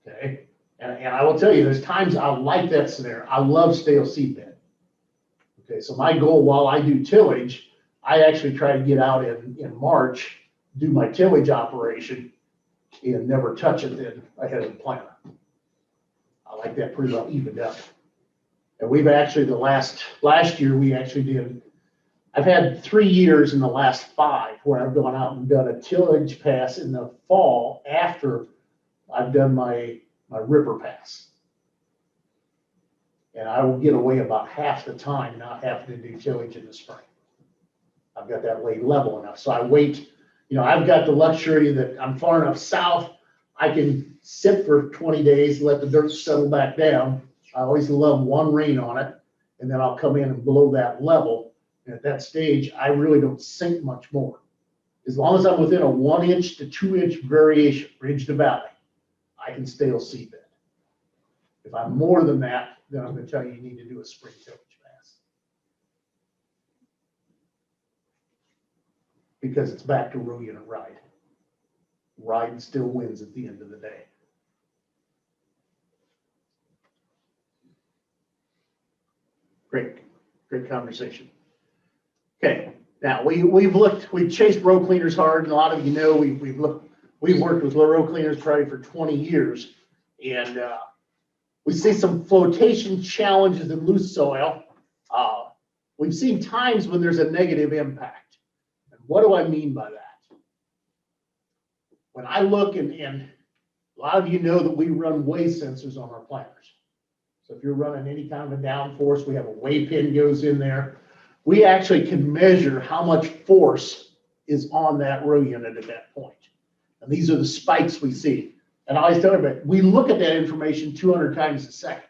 Okay. And I will tell you, there's times I like that scenario. I love stale seedbed. Okay, so my goal while I do tillage, I actually try to get out in March, do my tillage operation and never touch it then ahead of the planter. I like that pretty well evened up. And we've actually, last year, we actually did, I've had 3 years in the last 5 where I've gone out and done a tillage pass in the fall after I've done my ripper pass. And I will get away about half the time not having to do tillage in the spring. I've got that laid level enough. So I wait, I've got the luxury that I'm far enough south, I can sit for 20 days, let the dirt settle back down. I always love one rain on it, and then I'll come in and blow that level. And at that stage, I really don't sink much more. As long as I'm within a 1 inch to 2 inch variation, ridge to valley, I can stale seedbed. If I'm more than that, then I'm gonna tell you, you need to do a spring tillage pass. Because it's back to row unit ride. Ride still wins at the end of the day. Great conversation. Okay, now we've chased row cleaners hard, and a lot of you know we've worked with row cleaners probably for 20 years, and we see some flotation challenges in loose soil. We've seen times when there's a negative impact. And what do I mean by that? When I look, and a lot of you know that we run weigh sensors on our planters. So if you're running any kind of a downforce, we have a weigh pin goes in there. We actually can measure how much force is on that row unit at that point. And these are the spikes we see. And I always tell everybody, we look at that information 200 times a second.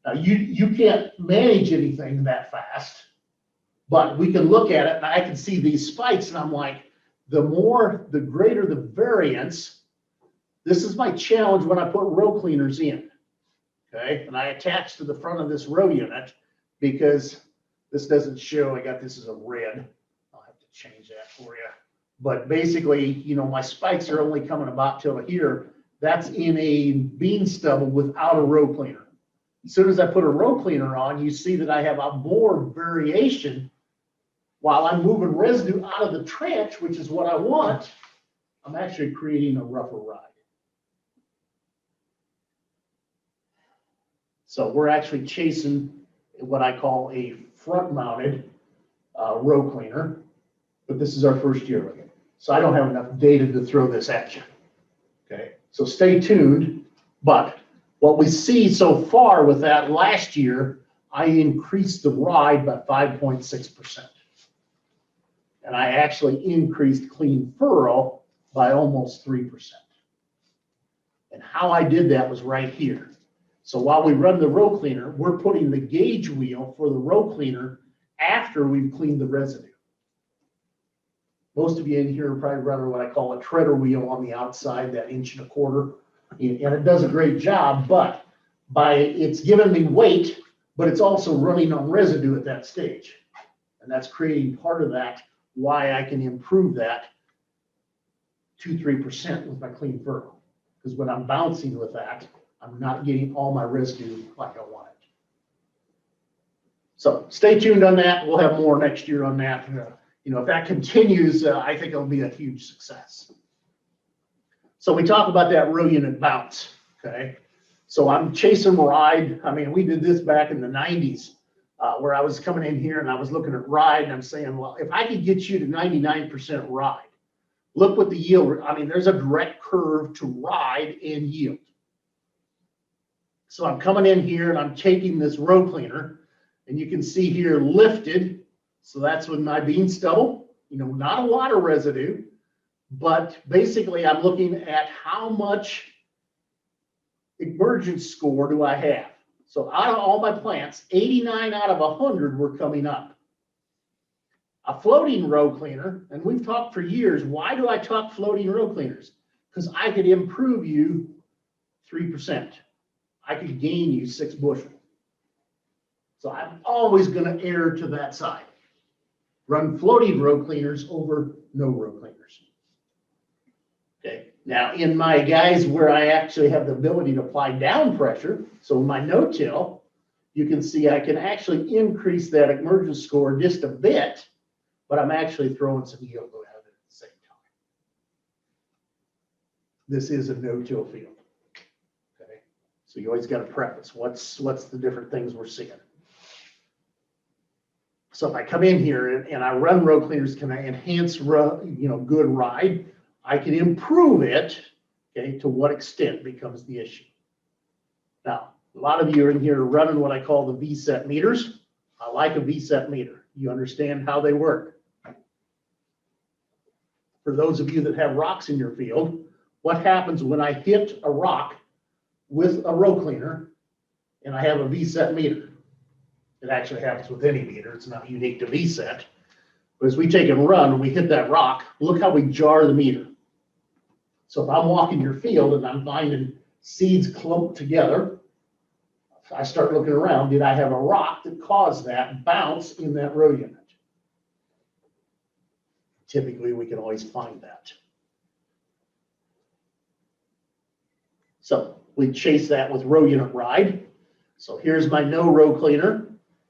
Now, you can't manage anything that fast, but we can look at it and I can see these spikes and I'm like, the greater the variance. This is my challenge when I put row cleaners in, okay? And I attach to the front of this row unit because this doesn't show, I got this as a red. I'll have to change that for you. But basically, my spikes are only coming about till here. That's in a bean stubble without a row cleaner. As soon as I put a row cleaner on, you see that I have a more variation while I'm moving residue out of the trench, which is what I want. I'm actually creating a rougher ride. So we're actually chasing what I call a front-mounted row cleaner, but this is our first year with it. So I don't have enough data to throw this at you. Okay, so stay tuned. But what we see so far with that last year, I increased the ride by 5.6%. And I actually increased clean furrow by almost 3%. And how I did that was right here. So while we run the row cleaner, we're putting the gauge wheel for the row cleaner after we've cleaned the residue. Most of you in here are probably running what I call a treader wheel on the outside, that 1.25 inches. And it does a great job, but it's giving me weight, but it's also running on residue at that stage. And that's creating part of that, why I can improve that 2-3% with my clean furrow. Because when I'm bouncing with that, I'm not getting all my residue like I want it. So stay tuned on that. We'll have more next year on that. If that continues, I think it'll be a huge success. So we talk about that row unit bounce, okay? So I'm chasing ride. I mean, we did this back in the 90s where I was coming in here and I was looking at ride and I'm saying, well, if I could get you to 99% ride, look what the yield, I mean, there's a direct curve to ride and yield. So I'm coming in here and I'm taking this row cleaner and you can see here lifted. So that's with my bean stubble, not a lot of residue, but basically I'm looking at how much emergence score do I have. So out of all my plants, 89 out of 100 were coming up. A floating row cleaner, and we've talked for years, why do I talk floating row cleaners? Because I could improve you 3%. I could gain you 6 bushel. So I'm always going to err to that side. Run floating row cleaners over no row cleaners. Okay, Now, in my guys where I actually have the ability to apply down pressure, so in my no-till, you can see I can actually increase that emergence score just a bit, but I'm actually throwing some yield out at the same time. This is a no-till field. Okay, so you always got to preface what's the different things we're seeing. So if I come in here and I run row cleaners, can I enhance good ride? I can improve it. Okay, to what extent becomes the issue. Now, a lot of you are in here running what I call the VSET meters. I like a VSET meter. You understand how they work. For those of you that have rocks in your field, what happens when I hit a rock with a row cleaner and I have a VSET meter? It actually happens with any meter. It's not unique to VSET. But as we take and run, when we hit that rock, look how we jar the meter. So if I'm walking your field and I'm finding seeds clumped together, I start looking around, did I have a rock that caused that bounce in that row unit? Typically, we can always find that. So we chase that with row unit ride. So here's my no row cleaner.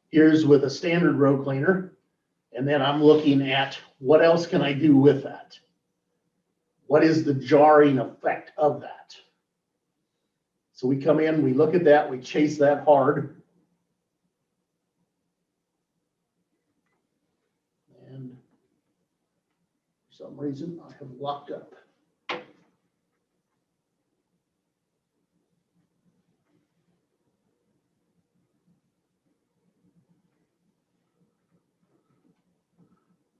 Here's with a standard row cleaner. And then I'm looking at what else can I do with that? What is the jarring effect of that? So we come in, we look at that, we chase that hard. And for some reason, I have locked up.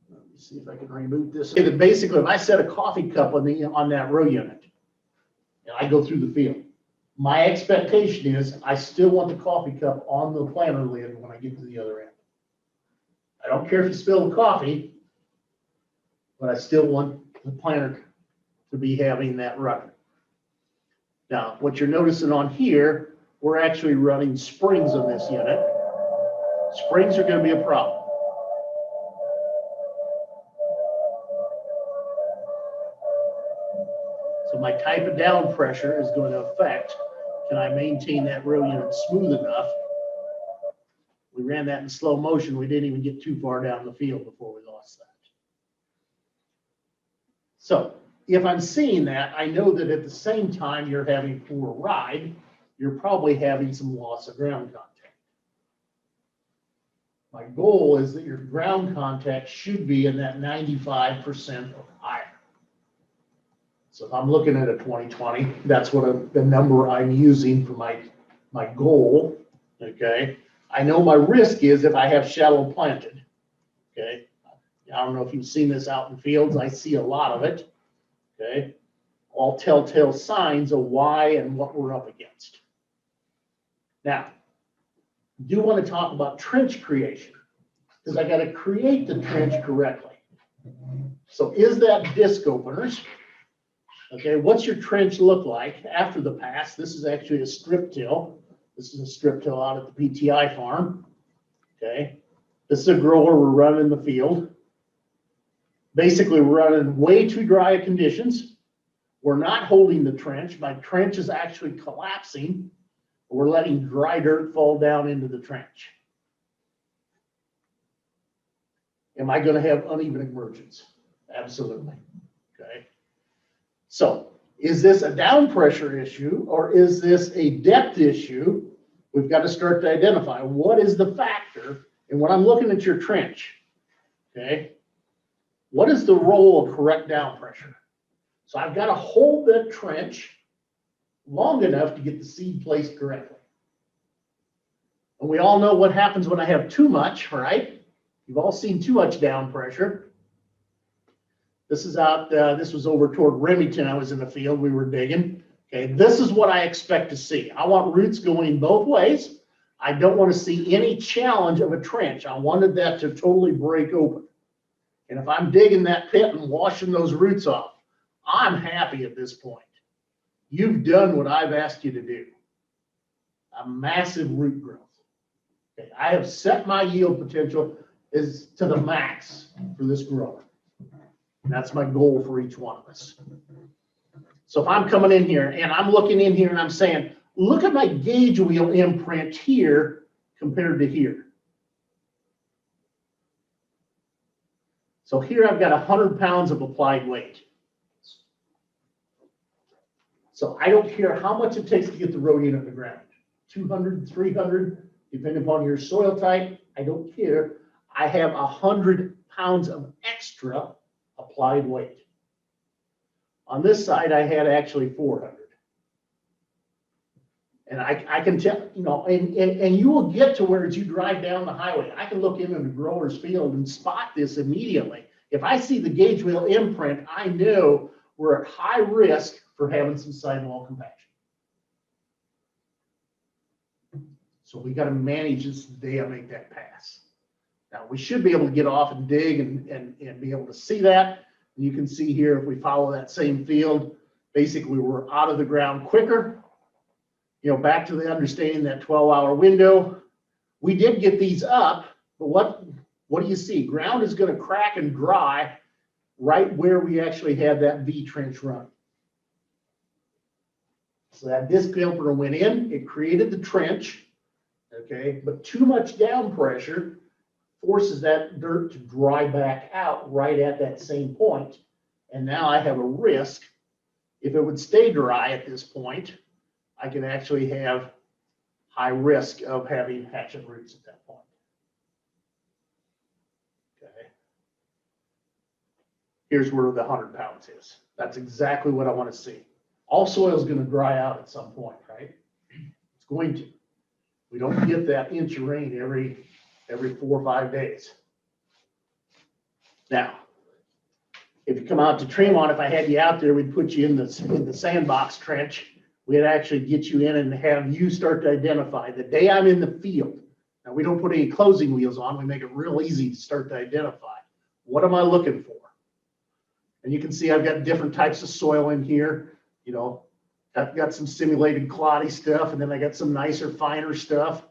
Let me see if I can reboot this. Okay, then basically, if I set a coffee cup on that row unit, and I go through the field, my expectation is I still want the coffee cup on the planter lid when I get to the other end. I don't care if you spill the coffee, but I still want the planter to be having that run. Now, what you're noticing on here, we're actually running springs on this unit. Springs are going to be a problem. So my type of down pressure is going to affect, can I maintain that row unit smooth enough? We ran that in slow motion. We didn't even get too far down the field before we lost that. So if I'm seeing that, I know that at the same time you're having poor ride, you're probably having some loss of ground contact. My goal is that your ground contact should be in that 95% or higher. So if I'm looking at a 2020, that's what the number I'm using for my goal, okay? I know my risk is if I have shallow planted, okay? I don't know if you've seen this out in fields. I see a lot of it, okay? All telltale signs of why and what we're up against. Now, I do want to talk about trench creation because I got to create the trench correctly. So is that disc openers? Okay, what's your trench look like after the pass? This is actually a strip till. This is a strip till out at the PTI farm. Okay, this is a grower we're running in the field. Basically, we're running way too dry conditions. We're not holding the trench. My trench is actually collapsing. We're letting dry dirt fall down into the trench. Am I going to have uneven emergence? Absolutely. Okay. So is this a down pressure issue or is this a depth issue? We've got to start to identify what is the factor. And when I'm looking at your trench, okay, what is the role of correct down pressure? So I've got to hold that trench long enough to get the seed placed correctly. And we all know what happens when I have too much, right? You've all seen too much down pressure. This is out, this was over toward Remington. I was in the field, we were digging. Okay, this is what I expect to see. I want roots going both ways. I don't want to see any challenge of a trench. I wanted that to totally break open. And if I'm digging that pit and washing those roots off, I'm happy at this point. You've done what I've asked you to do. A massive root growth. Okay, I have set my yield potential is to the max for this grower. And that's my goal for each one of us. So if I'm coming in here and I'm looking in here and I'm saying, look at my gauge wheel imprint here compared to here. So here I've got 100 pounds of applied weight. So I don't care how much it takes to get the row unit in the ground, 200, 300, depending upon your soil type, I don't care. I have 100 pounds of extra applied weight. On this side, I had actually 400. And I can tell, you know, and you will get to where as you drive down the highway, I can look into the grower's field and spot this immediately. If I see the gauge wheel imprint, I know we're at high risk for having some sidewall compaction. So we got to manage this the day I make that pass. Now we should be able to get off and dig and be able to see that. You can see here, if we follow that same field, basically we're out of the ground quicker. You know, back to the understanding that 12-hour window. We did get these up, but what do you see? Ground is going to crack and dry right where we actually had that V trench run. So that disc filter went in, it created the trench, okay, but too much down pressure forces that dirt to dry back out right at that same point. And now I have a risk. If it would stay dry at this point, I can actually have high risk of having hatchet roots at that point. Okay. Here's where the 100 pounds is. That's exactly what I want to see. All soil is going to dry out at some point, right? It's going to. We don't get that inch of rain every 4 or 5 days. Now, if you come out to Tremont, if I had you out there, we'd put you in the sandbox trench. We'd actually get you in and have you start to identify the day I'm in the field. Now, we don't put any closing wheels on. We make it real easy to start to identify. What am I looking for? And you can see I've got different types of soil in here. You know, I've got some simulated cloddy stuff, and then I got some nicer, finer stuff.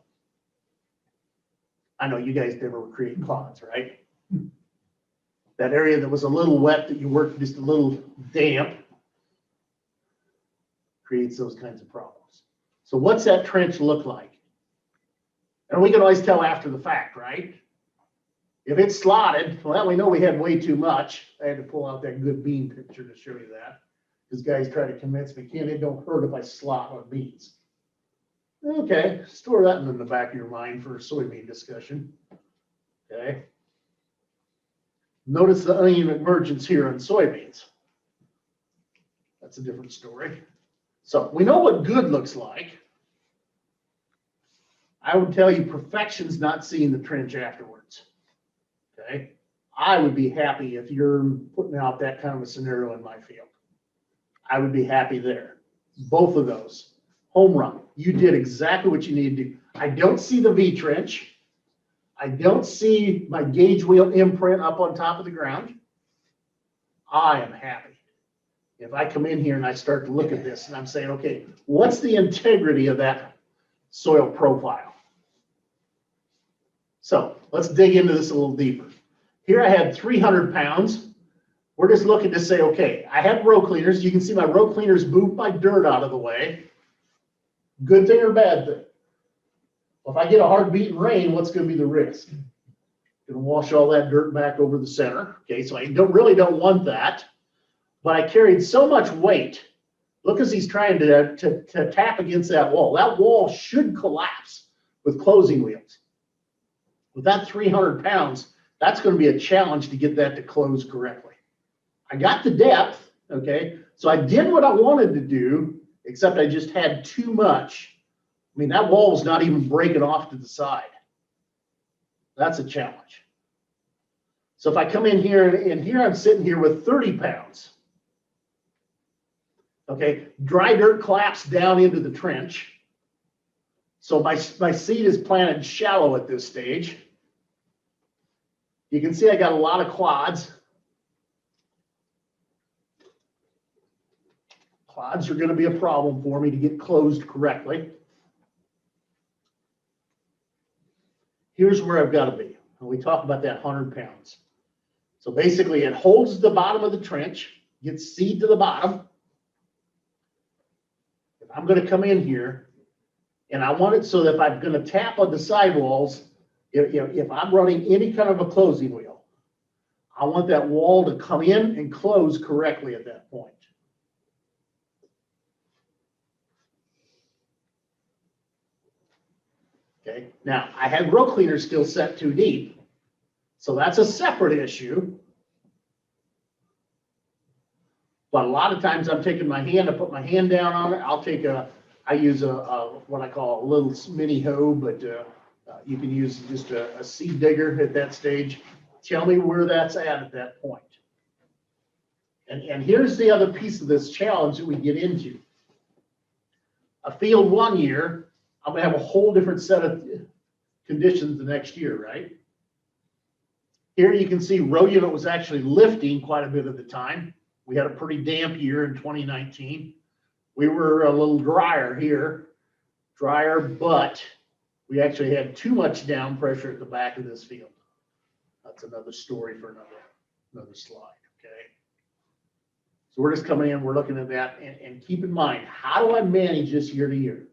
I know you guys never create clods, right? That area that was a little wet that you worked just a little damp creates those kinds of problems. So what's that trench look like? And we can always tell after the fact, right? If it's slotted, well, we know we had way too much. I had to pull out that good bean picture to show you that. Because guys try to convince me, Ken, it don't hurt if I slot on beans. Okay, store that in the back of your mind for a soybean discussion. Okay. Notice the uneven emergence here on soybeans. That's a different story. So we know what good looks like. I would tell you perfection's not seeing the trench afterwards. Okay. I would be happy if you're putting out that kind of a scenario in my field. I would be happy there. Both of those. Home run. You did exactly what you needed to do. I don't see the V trench. I don't see my gauge wheel imprint up on top of the ground. I am happy. If I come in here and I start to look at this and I'm saying, okay, what's the integrity of that soil profile? So let's dig into this a little deeper. Here I had 300 pounds. We're just looking to say, okay, I have row cleaners. You can see my row cleaners moved my dirt out of the way. Good thing or bad thing? Well, if I get a hard beating rain, what's going to be the risk? Going to wash all that dirt back over the center. Okay, so I really don't want that. But I carried so much weight. Look as he's trying to tap against that wall. That wall should collapse with closing wheels. With that 300 pounds, that's going to be a challenge to get that to close correctly. I got the depth, okay? So I did what I wanted to do, except I just had too much. I mean, that wall was not even breaking off to the side. That's a challenge. So if I come in here, and here I'm sitting here with 30 pounds. Okay, dry dirt collapsed down into the trench. So my seed is planted shallow at this stage. You can see I got a lot of clods. Clods are going to be a problem for me to get closed correctly. Here's where I've got to be. When we talk about that 100 pounds. So basically it holds the bottom of the trench, gets seed to the bottom. I'm gonna come in here and I want it so that if I'm gonna tap on the sidewalls, if I'm running any kind of a closing wheel, I want that wall to come in and close correctly at that point. Okay, now I have row cleaner still set too deep, so that's a separate issue. But a lot of times I'm taking my hand, I put my hand down on it. I use what I call a little mini hoe, but you can use just a seed digger at that stage. Tell me where that's at that point. And here's the other piece of this challenge that we get into. A field one year, I'm gonna have a whole different set of conditions the next year, right? Here you can see row unit was actually lifting quite a bit of the time. We had a pretty damp year in 2019. We were a little drier here, but we actually had too much down pressure at the back of this field. That's another story for another slide, okay? So we're just coming in, we're looking at that, and keep in mind, how do I manage this year to year?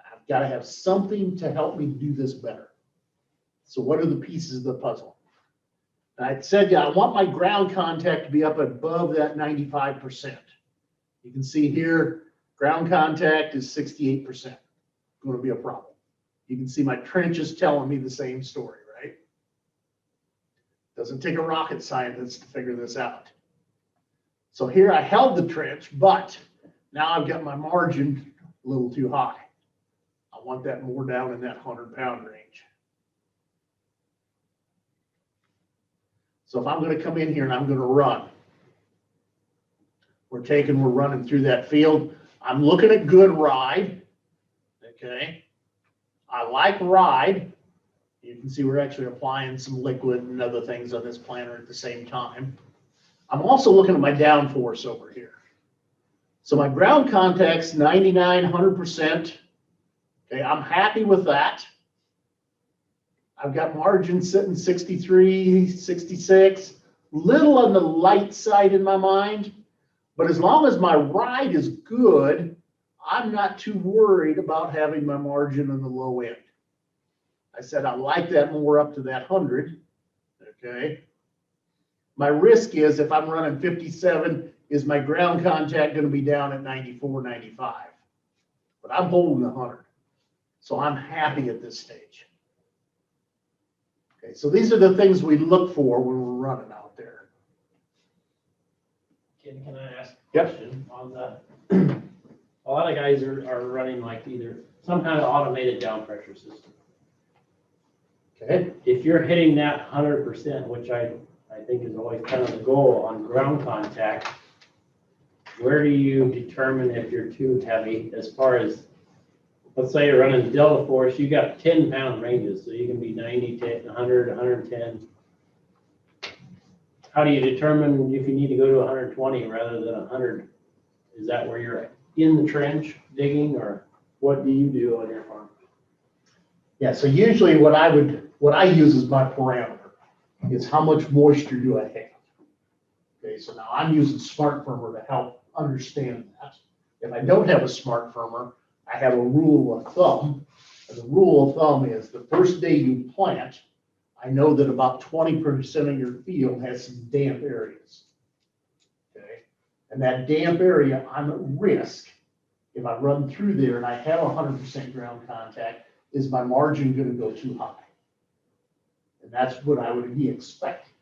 I've got to have something to help me do this better. So what are the pieces of the puzzle? I said, yeah, I want my ground contact to be up above that 95%. You can see here, ground contact is 68%. Going to be a problem. You can see my trench is telling me the same story, right? Doesn't take a rocket scientist to figure this out. So here I held the trench, but now I've got my margin a little too high. I want that more down in that 100-pound range. So if I'm going to come in here and I'm going to run, we're running through that field. I'm looking at good ride. Okay. I like ride. You can see we're actually applying some liquid and other things on this planter at the same time. I'm also looking at my downforce over here. So my ground contact's 99, 100%. Okay, I'm happy with that. I've got margin sitting 63, 66, little on the light side in my mind, but as long as my ride is good, I'm not too worried about having my margin on the low end. I said I like that more up to that 100, okay? My risk is if I'm running 57, is my ground contact going to be down at 94, 95? But I'm holding 100, so I'm happy at this stage. Okay, so these are the things we look for when we're running out there. Can I ask a Yep. question on that? A lot of guys are running like either some kind of automated down pressure system. Okay. If you're hitting that 100%, which I think is always kind of the goal on ground contact, where do you determine if you're too heavy as far as, let's say you're running Delta Force, you got 10-pound ranges, so you can be 90, 10, 100, 110. How do you determine if you need to go to 120 rather than 100? Is that where you're in the trench digging, or what do you do on your farm? Yeah, so usually what I use as my parameter is how much moisture do I have? Okay, so now I'm using Smart Firmer to help understand that. If I don't have a Smart Firmer, I have a rule of thumb. And the rule of thumb is the first day you plant, I know that about 20% of your field has some damp areas. Okay, and that damp area, I'm at risk. If I run through there and I have 100% ground contact, is my margin going to go too high? And that's what I would be expecting.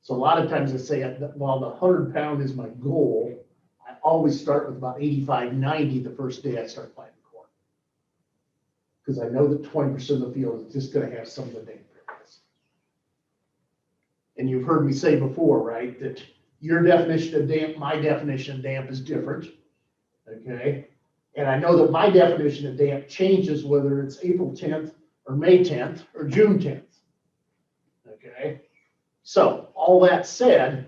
So a lot of times I say, while the 100-pound is my goal, I always start with about 85, 90 the first day I start planting corn. Because I know that 20% of the field is just going to have some of the damp areas. And you've heard me say before, right, that your definition of damp, my definition of damp is different. Okay. And I know that my definition of damp changes whether it's April 10th or May 10th or June 10th. Okay. So all that said,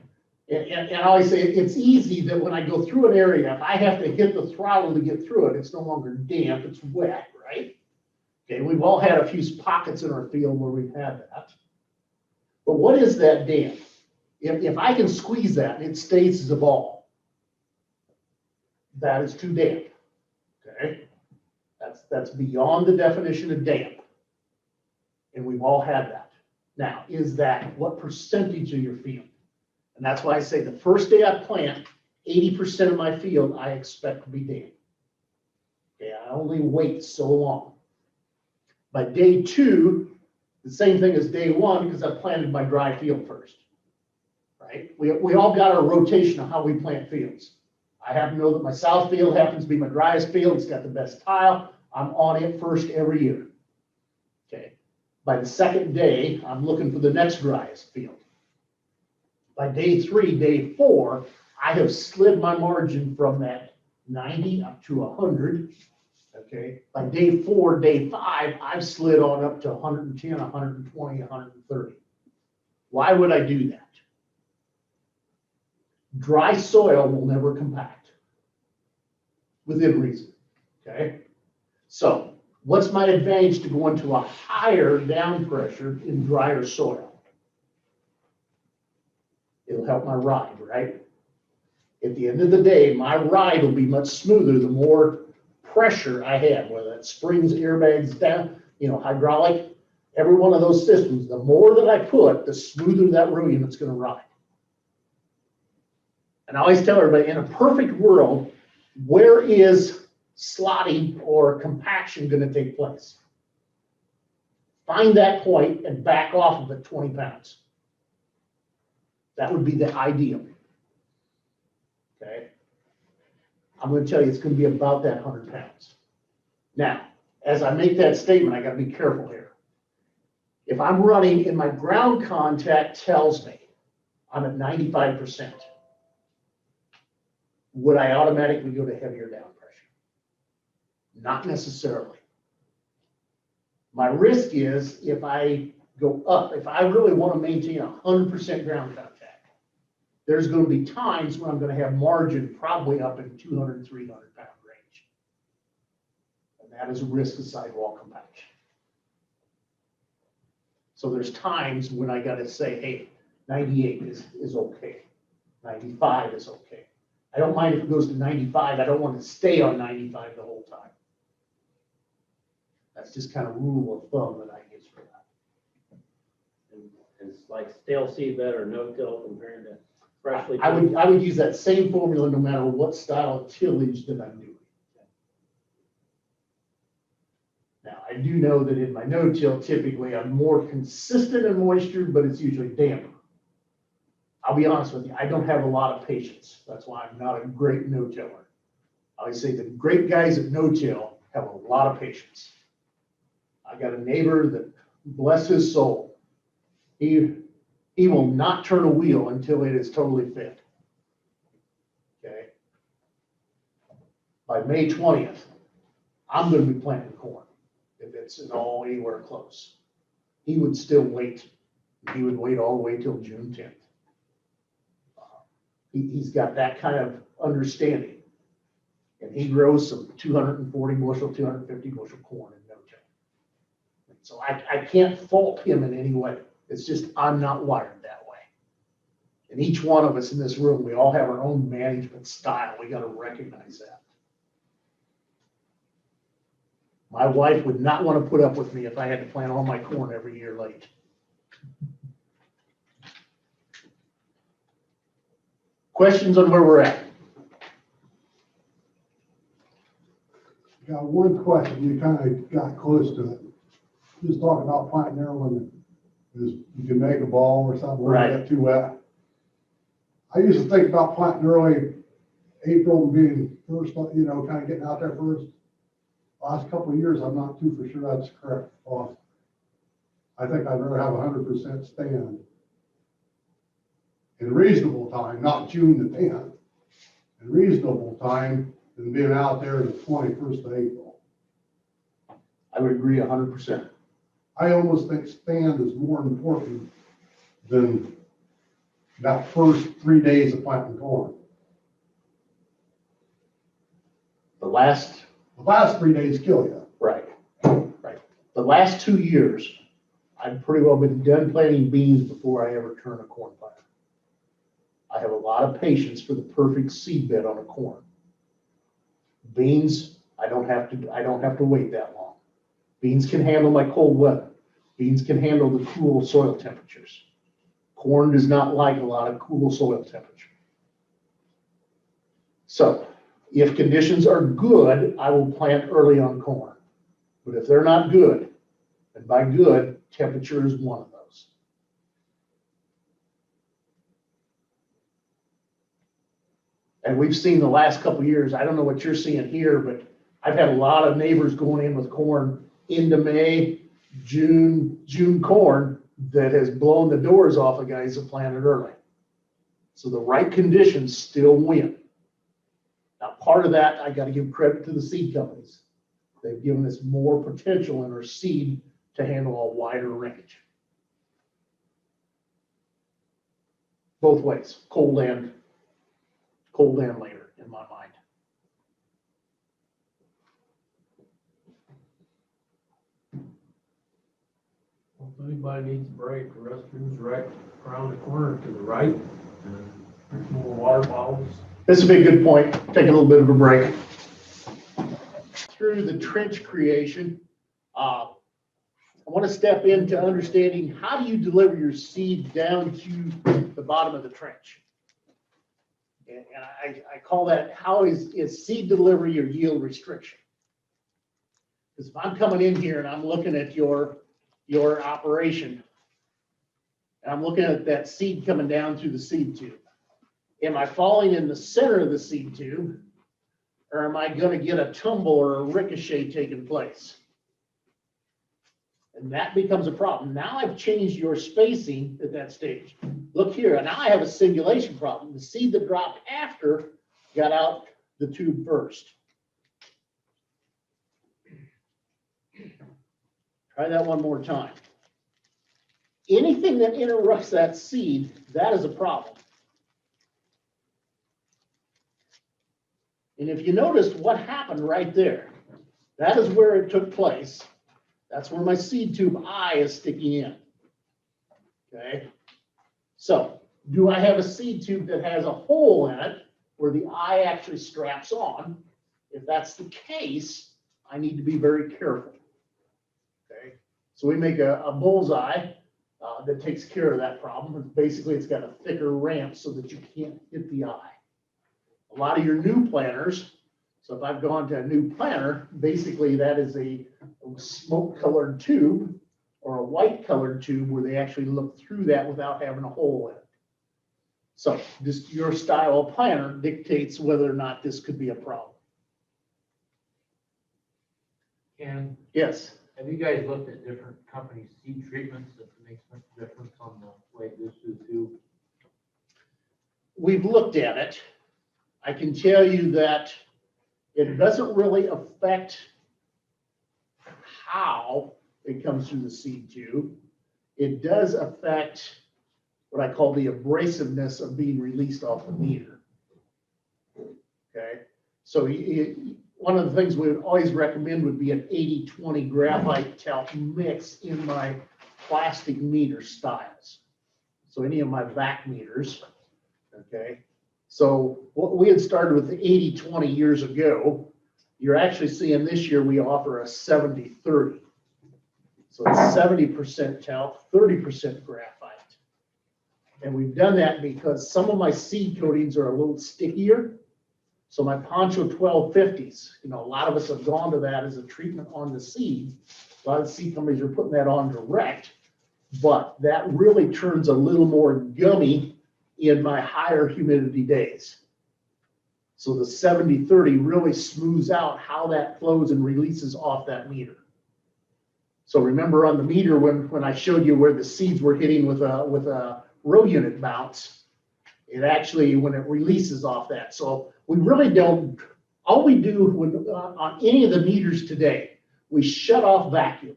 and I always say it's easy that when I go through an area, if I have to hit the throttle to get through it, it's no longer damp, it's wet, right? Okay, we've all had a few pockets in our field where we've had that. But what is that damp? If I can squeeze that and it stays as a ball, that is too damp. That's beyond the definition of damp. And we've all had that. Now, is that what percentage of your field? And that's why I say the first day I plant, 80% of my field I expect to be damp. Okay, I only wait so long. By day 2, the same thing as day 1 because I planted my dry field first. Right? We all got our rotation of how we plant fields. I happen to know that my south field happens to be my driest field. It's got the best tile. I'm on it first every year. Okay. By the second day, I'm looking for the next driest field. By day 3, day 4, I have slid my margin from that 90 up to 100. Okay. By day 4, day 5, I've slid on up to 110, 120, 130. Why would I do that? Dry soil will never compact within reason. Okay. So what's my advantage to go into a higher down pressure in drier soil? It'll help my ride, right? At the end of the day, my ride will be much smoother the more pressure I have, whether that's springs, airbags, down, hydraulic, every one of those systems. The more that I put, the smoother that row unit's going to ride. And I always tell everybody, in a perfect world, where is slotting or compaction going to take place? Find that point and back off of it 20 pounds. That would be the ideal. Okay. I'm going to tell you it's going to be about that 100 pounds. Now, as I make that statement, I got to be careful here. If I'm running and my ground contact tells me I'm at 95%, would I automatically go to heavier down pressure? Not necessarily. My risk is if I go up, if I really want to maintain 100% ground contact, there's going to be times when I'm going to have margin probably up in 200, 300 pound range. And that is a risk of sidewall compaction. So there's times when I got to say, hey, 98 is okay. 95 is okay. I don't mind if it goes to 95. I don't want to stay on 95 the whole time. That's just kind of rule of thumb that I use for that. And it's like stale seed bed or no-till compared to freshly. I would use that same formula no matter what style of tillage that I'm doing. Now, I do know that in my no-till, typically I'm more consistent in moisture, but it's usually damper. I'll be honest with you, I don't have a lot of patience. That's why I'm not a great no-tiller. I always say the great guys at no-till have a lot of patience. I got a neighbor that, bless his soul, he will not turn a wheel until it is totally fit. Okay. By May 20th, I'm going to be planting corn if it's at all anywhere close. He would still wait. He would wait all the way till June 10th. He's got that kind of understanding. And he grows some 240 bushel, 250 bushel corn in no-till. So I can't fault him in any way. It's just I'm not wired that way. And each one of us in this room, we all have our own management style. We got to recognize that. My wife would not want to put up with me if I had to plant all my corn every year late. Questions on where we're at? Got one question, you kind of got close to it. Just talking about planting there when you can make a ball or something, when it get too wet. I used to think about planting early April and being first, kind of getting out there first. Last couple of years, I'm not too for sure that's correct. I think I'd rather have 100% stand in reasonable time, not June the 10th, in reasonable time than being out there the 21st of April. I would agree 100%. I almost think stand is more important than that first 3 days of planting corn. The last 3 days kill you. Right. The last 2 years, I've pretty well been done planting beans before I ever turn a corn plant. I have a lot of patience for the perfect seed bed on a corn. Beans, I don't have to wait that long. Beans can handle my cold weather. Beans can handle the cool soil temperatures. Corn does not like a lot of cool soil temperature. So if conditions are good, I will plant early on corn. But if they're not good, and by good, temperature is one of those. And we've seen the last couple of years, I don't know what you're seeing here, but I've had a lot of neighbors going in with corn into May, June corn that has blown the doors off of guys that planted early. So the right conditions still win. Now, part of that, I got to give credit to the seed companies. They've given us more potential in our seed to handle a wider range. Both ways, cold and later, in my mind. Well, if anybody needs a break, the restroom's right around the corner to the right. And there's more water bottles. This would be a good point. Take a little bit of a break. Through the trench creation, I want to step into understanding how do you deliver your seed down to the bottom of the trench. And I call that, how is seed delivery or yield restriction? Because if I'm coming in here and I'm looking at your operation, and I'm looking at that seed coming down through the seed tube, am I falling in the center of the seed tube, or am I going to get a tumble or a ricochet taking place? And that becomes a problem. Now I've changed your spacing at that stage. Look here, now I have a singulation problem. The seed that dropped after got out the tube first. Try that one more time. Anything that interrupts that seed, that is a problem. And if you noticed what happened right there, that is where it took place. That's where my seed tube eye is sticking in. Okay. So do I have a seed tube that has a hole in it where the eye actually straps on? If that's the case, I need to be very careful. Okay. So we make a bullseye that takes care of that problem. Basically, it's got a thicker ramp so that you can't hit the eye. A lot of your new planters, so if I've gone to a new planter, basically that is a smoke colored tube or a white colored tube where they actually look through that without having a hole in it. So just your style of planter dictates whether or not this could be a problem. Ken, Yes. have you guys looked at different companies' seed treatments that makes much difference on the way this is too? We've looked at it. I can tell you that it doesn't really affect how it comes through the seed tube. It does affect what I call the abrasiveness of being released off the meter. Okay, so one of the things we would always recommend would be an 80-20 graphite talc mix in my plastic meter styles. So any of my vac meters, okay. So what we had started with the 80-20 years ago, you're actually seeing this year we offer a 70-30. So it's 70% talc, 30% graphite. And we've done that because some of my seed coatings are a little stickier. So my Poncho 1250s, a lot of us have gone to that as a treatment on the seed. A lot of seed companies are putting that on direct, but that really turns a little more gummy in my higher humidity days. So the 70-30 really smooths out how that flows and releases off that meter. So remember on the meter when I showed you where the seeds were hitting with a row unit bounce, it actually, when it releases off that. So we really don't, all we do when, on any of the meters today, we shut off vacuum.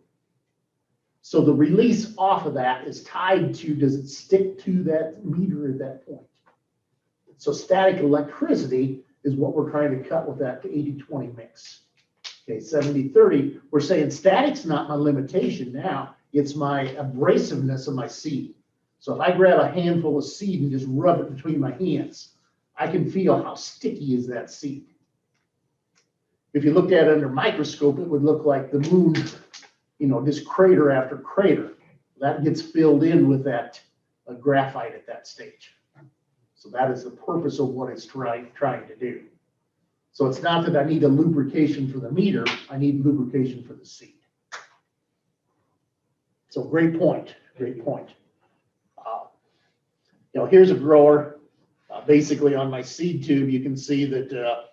So the release off of that is tied to, does it stick to that meter at that point? So static electricity is what we're trying to cut with that 80-20 mix. Okay, 70-30, we're saying static's not my limitation now, it's my abrasiveness of my seed. So if I grab a handful of seed and just rub it between my hands, I can feel how sticky is that seed. if you looked at it under microscope, it would look like the moon, just crater after crater. That gets filled in with that graphite at that stage. So that is the purpose of what it's trying to do. So it's not that I need a lubrication for the meter, I need lubrication for the seed. So great point, great point. Here's a grower. Basically on my seed tube, you can see that,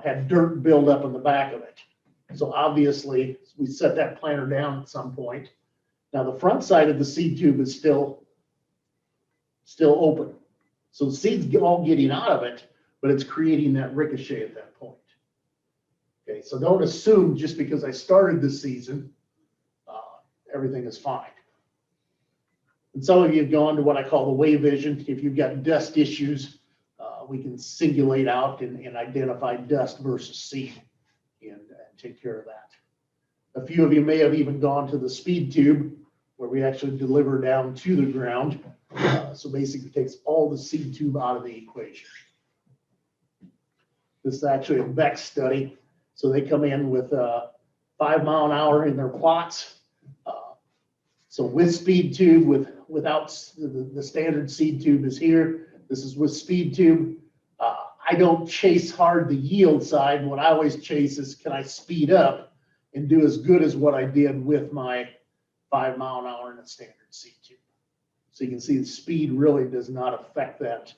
had dirt build up on the back of it. So obviously we set that planter down at some point. Now the front side of the seed tube is still open. So the seed's all getting out of it, but it's creating that ricochet at that point. Okay, so don't assume just because I started this season, everything is fine. And some of you have gone to what I call the wave vision. If you've got dust issues, we can singulate out and identify dust versus seed and take care of that. A few of you may have even gone to the speed tube where we actually deliver down to the ground. So basically takes all the seed tube out of the equation. This is actually a Beck study. So they come in with 5 mile an hour in their plots. So with speed tube, without the standard seed tube is here. This is with speed tube. I don't chase hard the yield side. What I always chase is, can I speed up and do as good as what I did with my 5 mile an hour in a standard seed tube. So you can see the speed really does not affect that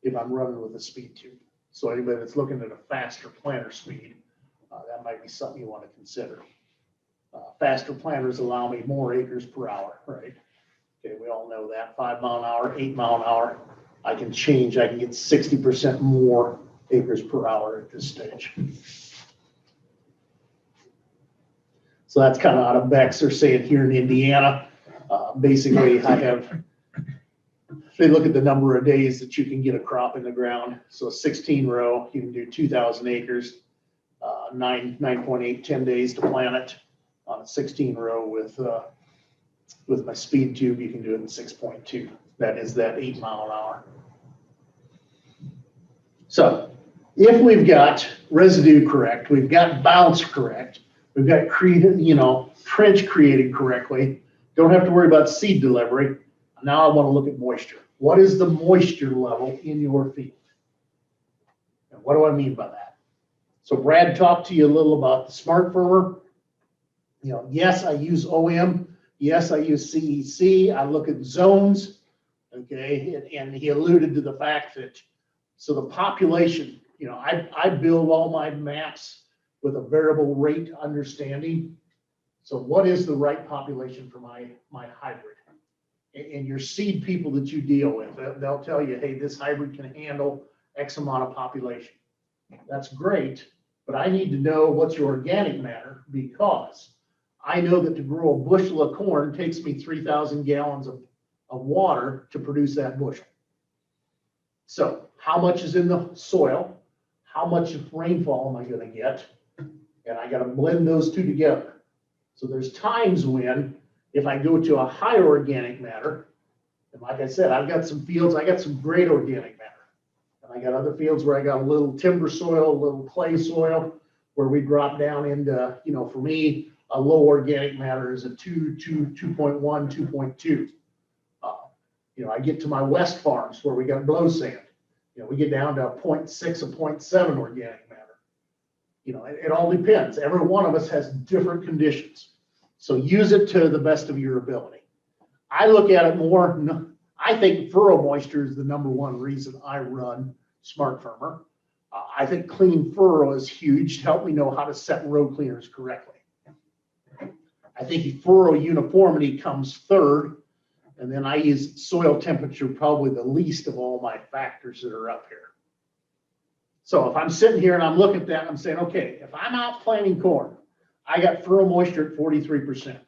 if I'm running with a speed tube. So anybody that's looking at a faster planter speed, that might be something you want to consider. Faster planters allow me more acres per hour, right? Okay, we all know that. 5 mile an hour, 8 mile an hour, I can get 60% more acres per hour at this stage. So that's kind of out of Beck's. They're saying here in Indiana, basically I have, they look at the number of days that you can get a crop in the ground. So 16 row, you can do 2,000 acres, 9.8, 10 days to plant it. On a 16 row with my speed tube, you can do it in 6.2. That is that 8 mile an hour. So if we've got residue correct, we've got bounce correct, we've got trench created correctly, don't have to worry about seed delivery. Now I want to look at moisture. What is the moisture level in your field? And what do I mean by that? So Brad talked to you a little about the smart firmer. Yes, I use OM. Yes, I use CEC. I look at zones, okay? And he alluded to the fact that, so the population, I build all my maps with a variable rate understanding. So what is the right population for my hybrid? And your seed people that you deal with, they'll tell you, hey, this hybrid can handle X amount of population. That's great, but I need to know what's your organic matter, because I know that to grow a bushel of corn takes me 3,000 gallons of water to produce that bushel. So how much is in the soil? How much rainfall am I going to get? And I got to blend those two together. So there's times when, if I go to a higher organic matter, and like I said, I've got some fields, I got some great organic matter. And I got other fields where I got a little timber soil, a little clay soil, where we drop down into, for me, a low organic matter is a 2.1, 2.2. I get to my west farms where we got blow sand. We get down to a 0.6, a 0.7 organic matter. It all depends. Every one of us has different conditions. So use it to the best of your ability. I look at it more, I think furrow moisture is the #1 reason I run Smart Firmer. I think clean furrow is huge to help me know how to set row cleaners correctly. I think furrow uniformity comes third, and then I use soil temperature probably the least of all my factors that are up here. So if I'm sitting here and I'm looking at that, I'm saying, okay, if I'm out planting corn, I got furrow moisture at 43%.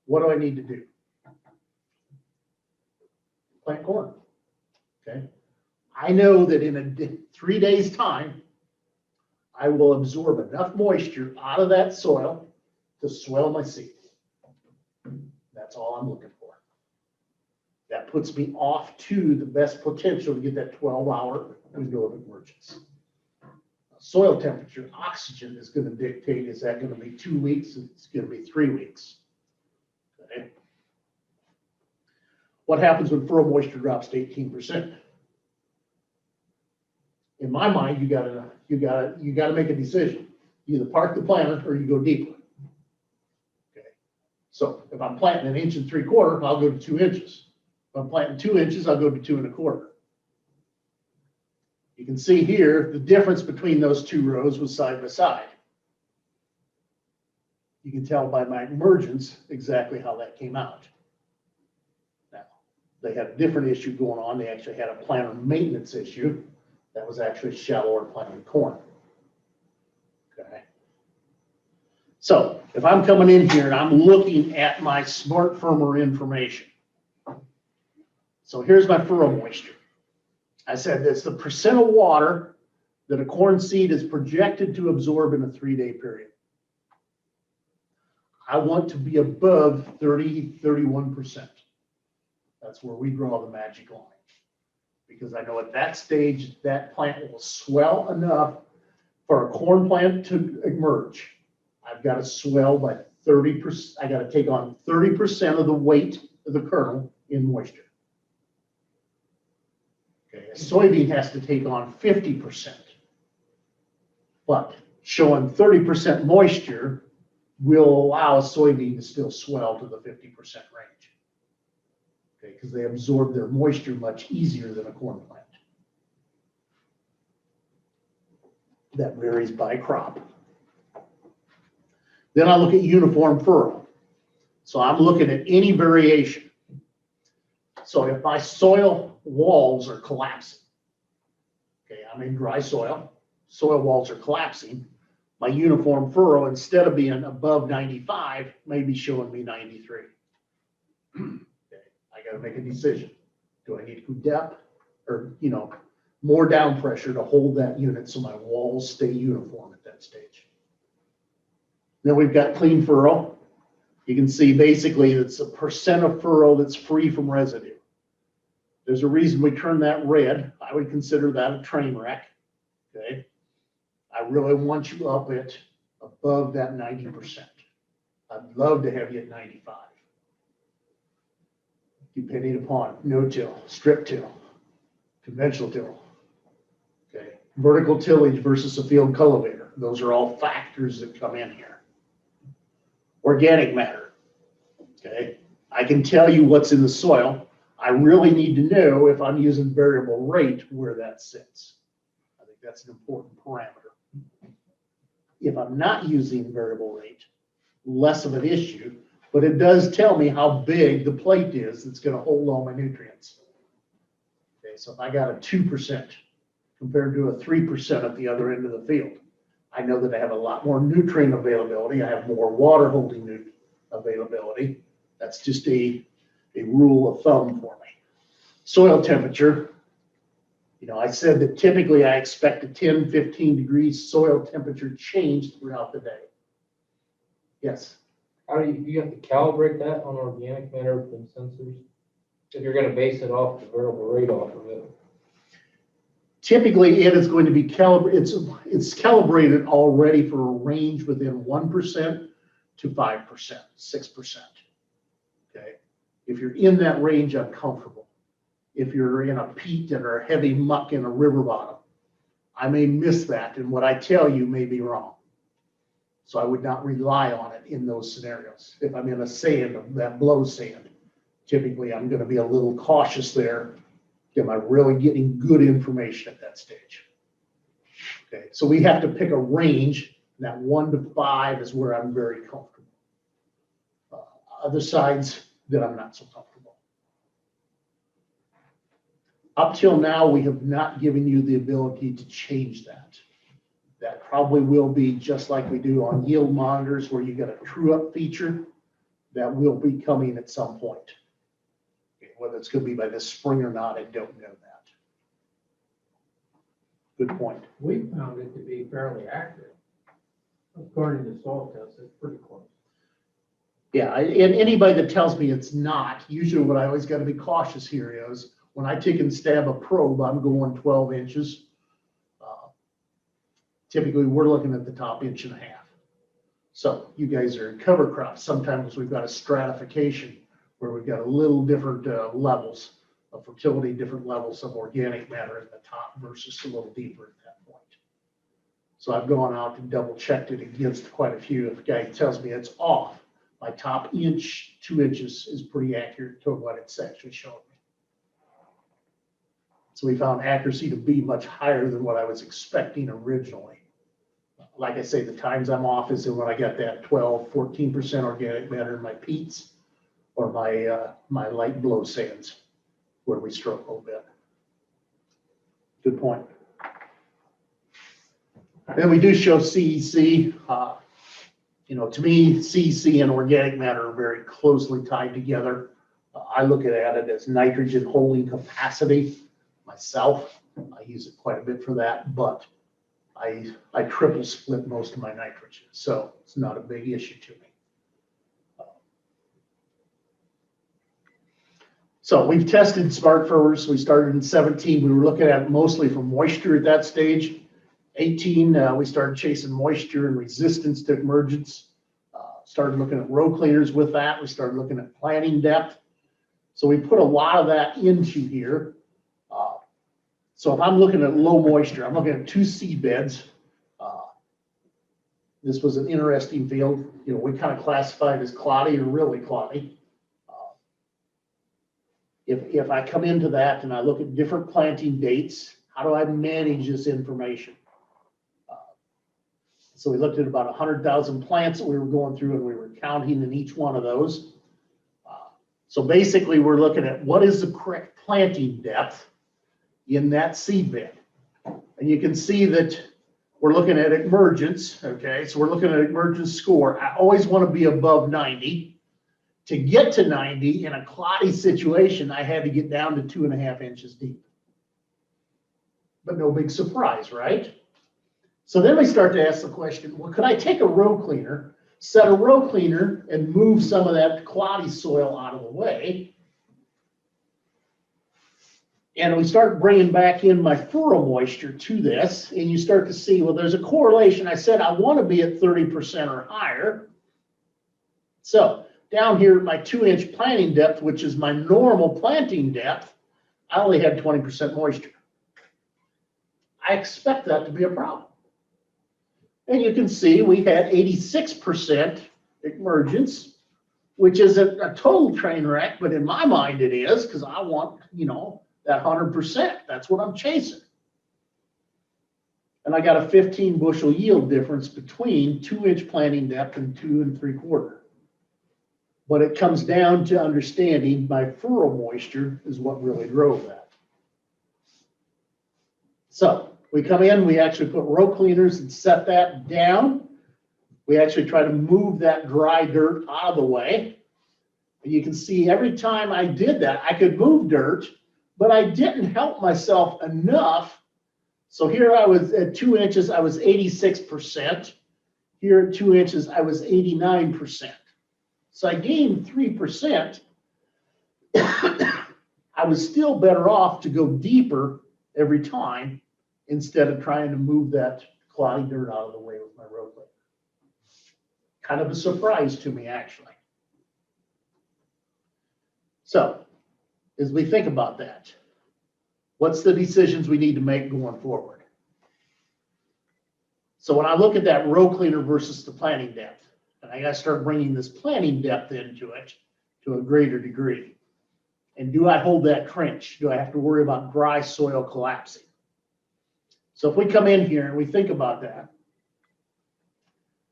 What do I need to do? Plant corn. Okay. I know that in 3 days' time, I will absorb enough moisture out of that soil to swell my seed. That's all I'm looking for. That puts me off to the best potential to get that 12-hour window of emergence. soil temperature, oxygen is gonna dictate, is that gonna be 2 weeks? It's gonna be 3 weeks. Okay. What happens when furrow moisture drops to 18%? In my mind, you gotta make a decision. You either park the planter or you go deeper. Okay. So if I'm planting 1 3/4 inches, I'll go to 2 inches. If I'm planting 2 inches, I'll go to 2 1/4. You can see here, the difference between those two rows was side by side. You can tell by my emergence exactly how that came out. Now, they had a different issue going on. They actually had a planter maintenance issue that was actually shallower planting corn. Okay. So if I'm coming in here and I'm looking at my smart firmer information. So here's my furrow moisture. I said that's the percent of water that a corn seed is projected to absorb in a 3-day period. I want to be above 31%. That's where we draw the magic line. Because I know at that stage, that plant will swell enough for a corn plant to emerge. I've got to swell by 30%. I got to take on 30% of the weight of the kernel in moisture. Okay, a soybean has to take on 50%. But showing 30% moisture will allow a soybean to still swell to the 50% range. Okay, because they absorb their moisture much easier than a corn plant. That varies by crop. Then I look at uniform furrow. So I'm looking at any variation. So if my soil walls are collapsing, okay, I'm in dry soil, soil walls are collapsing, my uniform furrow, instead of being above 95, may be showing me 93. Okay, I got to make a decision. Do I need to go depth or, more down pressure to hold that unit so my walls stay uniform at that stage? Then we've got clean furrow. You can see basically it's a percent of furrow that's free from residue. There's a reason we turn that red. I would consider that a train wreck. Okay. I really want you up at above that 90%. I'd love to have you at 95. Depending upon no-till, strip-till, conventional till. Okay. Vertical tillage versus a field cultivator. Those are all factors that come in here. Organic matter. Okay. I can tell you what's in the soil. I really need to know if I'm using variable rate where that sits. I think that's an important parameter. If I'm not using variable rate, less of an issue, but it does tell me how big the plate is that's going to hold all my nutrients. Okay, so if I got a 2% compared to a 3% at the other end of the field, I know that I have a lot more nutrient availability. I have more water holding availability. That's just a rule of thumb for me. Soil temperature. I said that typically I expect a 10, 15 degrees soil temperature change throughout the day. Yes. How do you have to calibrate that on organic matter from sensors? If you're going to base it off the variable rate off of it. Typically, it is going to be calibrated. It's calibrated already for a range within 1% to 5%, 6%. Okay. If you're in that range, I'm comfortable. If you're in a peat or heavy muck in a river bottom, I may miss that, and what I tell you may be wrong. So I would not rely on it in those scenarios. If I'm in a sand, that blow sand, typically I'm going to be a little cautious there. Am I really getting good information at that stage? Okay, so we have to pick a range. That 1 to 5 is where I'm very comfortable. Other sides that I'm not so comfortable. Up till now, we have not given you the ability to change that. That probably will be just like we do on yield monitors where you get a true up feature that will be coming at some point. Okay, whether it's going to be by this spring or not, I don't know that. Good point. We found it to be fairly accurate. According to soil tests, it's pretty close. Yeah, and anybody that tells me it's not, usually what I always got to be cautious here is when I take and stab a probe, I'm going 12 inches. typically we're looking at the top 1.5 inches. So you guys are in cover crops. Sometimes we've got a stratification where we've got a little different levels of fertility, different levels of organic matter in the top versus a little deeper at that point. So I've gone out and double checked it against quite a few. If a guy tells me it's off, my top 1 inch, 2 inches is pretty accurate to what it's actually showing me. So we found accuracy to be much higher than what I was expecting originally. Like I say, the times I'm off is when I got that 12, 14% organic matter in my peats or my light blow sands where we stroke a little bit. Good point. Then we do show CEC. To me, CEC and organic matter are very closely tied together. I look at it as nitrogen holding capacity myself. I use it quite a bit for that, but I triple split most of my nitrogen, so it's not a big issue to me. So we've tested smart furrows. We started in 17. We were looking at it mostly for moisture at that stage. 18, we started chasing moisture and resistance to emergence. Started looking at row cleaners with that. We started looking at planting depth. So we put a lot of that into here. So if I'm looking at low moisture, I'm looking at 2 seed beds. This was an interesting field. We kind of classified as cloddy or really cloddy. If I come into that and I look at different planting dates, how do I manage this information? So we looked at about 100,000 plants that we were going through and we were counting in each one of those. So basically we're looking at what is the correct planting depth in that seed bed. And you can see that we're looking at emergence, okay? So we're looking at emergence score. I always want to be above 90. To get to 90 in a cloddy situation, I had to get down to 2.5 inches deep. But no big surprise, right? So then we start to ask the question, well, could I take a row cleaner, set a row cleaner and move some of that cloddy soil out of the way? And we start bringing back in my furrow moisture to this, and you start to see, well, there's a correlation. I said I want to be at 30% or higher. So down here at my 2-inch planting depth, which is my normal planting depth, I only had 20% moisture. I expect that to be a problem. And you can see we had 86% emergence, which isn't a total train wreck, but in my mind it is, because I want, that 100%. That's what I'm chasing. And I got a 15 bushel yield difference between 2-inch planting depth and 2 3/4. But it comes down to understanding my furrow moisture is what really drove that. So we come in, we actually put row cleaners and set that down. We actually try to move that dry dirt out of the way. And you can see every time I did that, I could move dirt, but I didn't help myself enough. So here I was at 2 inches, I was 86%. Here at 2 inches, I was 89%. So I gained 3%. I was still better off to go deeper every time instead of trying to move that cloddy dirt out of the way with my row cleaner. Kind of a surprise to me, actually. So as we think about that, what's the decisions we need to make going forward? So when I look at that row cleaner versus the planting depth, and I got to start bringing this planting depth into it to a greater degree. And do I hold that trench? Do I have to worry about dry soil collapsing? So if we come in here and we think about that,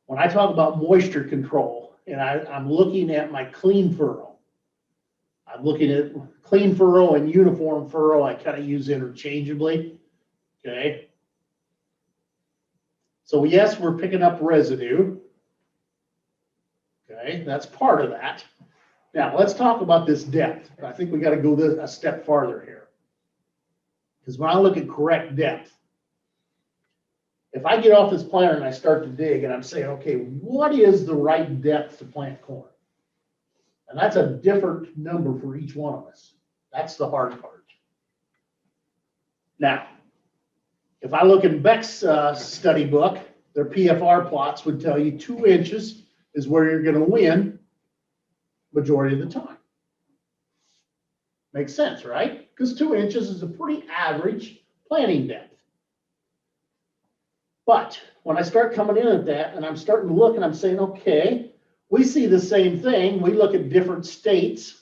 when I talk about moisture control, and I'm looking at my clean furrow, I'm looking at clean furrow and uniform furrow, I kind of use interchangeably, okay? So yes, we're picking up residue. Okay, that's part of that. Now, let's talk about this depth. I think we got to go a step farther here. Because when I look at correct depth, if I get off this planter and I start to dig and I'm saying, okay, what is the right depth to plant corn? And that's a different number for each one of us. That's the hard part. Now, If I look in Beck's study book, their PFR plots would tell you 2 inches is where you're gonna win majority of the time. Makes sense, right? Because 2 inches is a pretty average planting depth. But when I start coming in at that and I'm starting to look and I'm saying, okay, we see the same thing. We look at different states.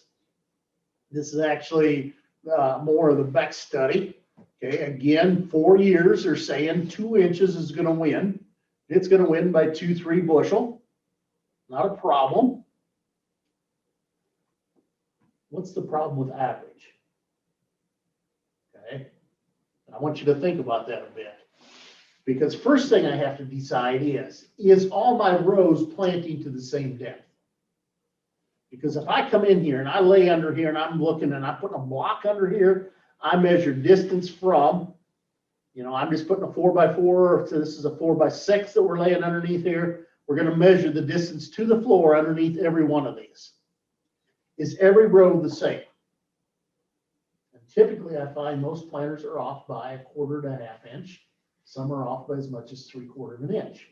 This is actually more of the Beck study. Okay, again, 4 years are saying 2 inches is going to win. It's going to win by 2-3 bushel. Not a problem. What's the problem with average? Okay, I want you to think about that a bit. Because first thing I have to decide is all my rows planting to the same depth? Because if I come in here and I lay under here and I'm looking and I'm putting a block under here, I measure distance from, I'm just putting a 4x4, so this is a 4x6 that we're laying underneath here. We're going to measure the distance to the floor underneath every one of these. Is every row the same? And typically I find most planters are off by 1/4 to 1/2 inch. Some are off by as much as 3/4 of an inch.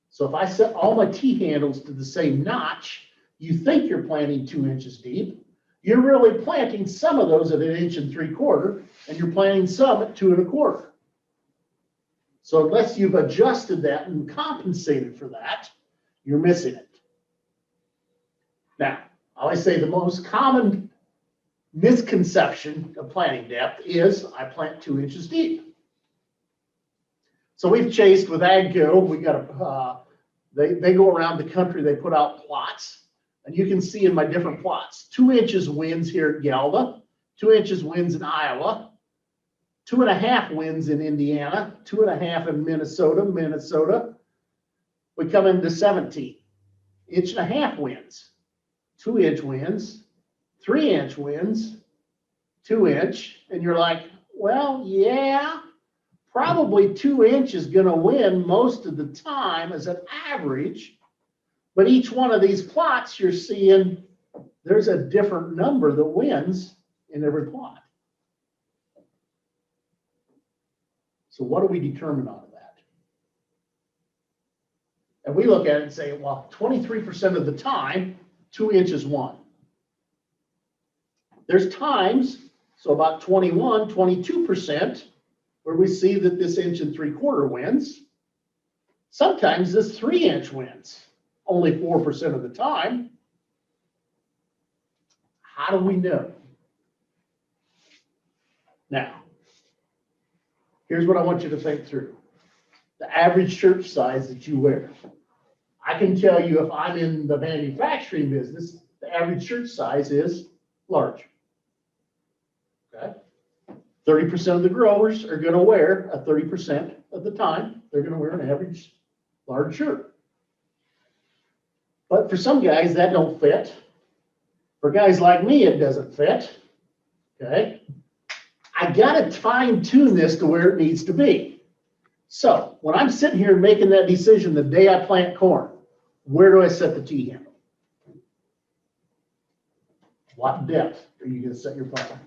So if I set all my T-handles to the same notch, you think you're planting 2 inches deep. You're really planting some of those at 1 3/4 inches, and you're planting some at 2 1/4. So unless you've adjusted that and compensated for that, you're missing it. Now, I always say the most common misconception of planting depth is I plant 2 inches deep. So we've chased with AGCO. We got they go around the country. They put out plots, and you can see in my different plots, 2 inches wins here at Galva, 2 inches wins in Iowa, 2.5 wins in Indiana, 2.5 in Minnesota. We come into 17, 1.5 wins, 2 inch wins, 3 inch wins, 2 inch, and you're like, well, yeah. Probably 2 inch is going to win most of the time as an average, but each one of these plots you're seeing, there's a different number that wins in every plot. So what do we determine out of that? And we look at it and say, well, 23% of the time, 2 inches won. There's times, so about 22%, where we see that this 1 3/4 inch wins. Sometimes this 3 inch wins, only 4% of the time. How do we know? Now, here's what I want you to think through. The average shirt size that you wear. I can tell you if I'm in the manufacturing business, the average shirt size is large. Okay? 30% of the growers are going to wear 30% of the time, they're going to wear an average large shirt. But for some guys, that don't fit. For guys like me, it doesn't fit. Okay? I got to fine tune this to where it needs to be. So when I'm sitting here making that decision the day I plant corn, where do I set the T-handle? What depth are you going to set your plant?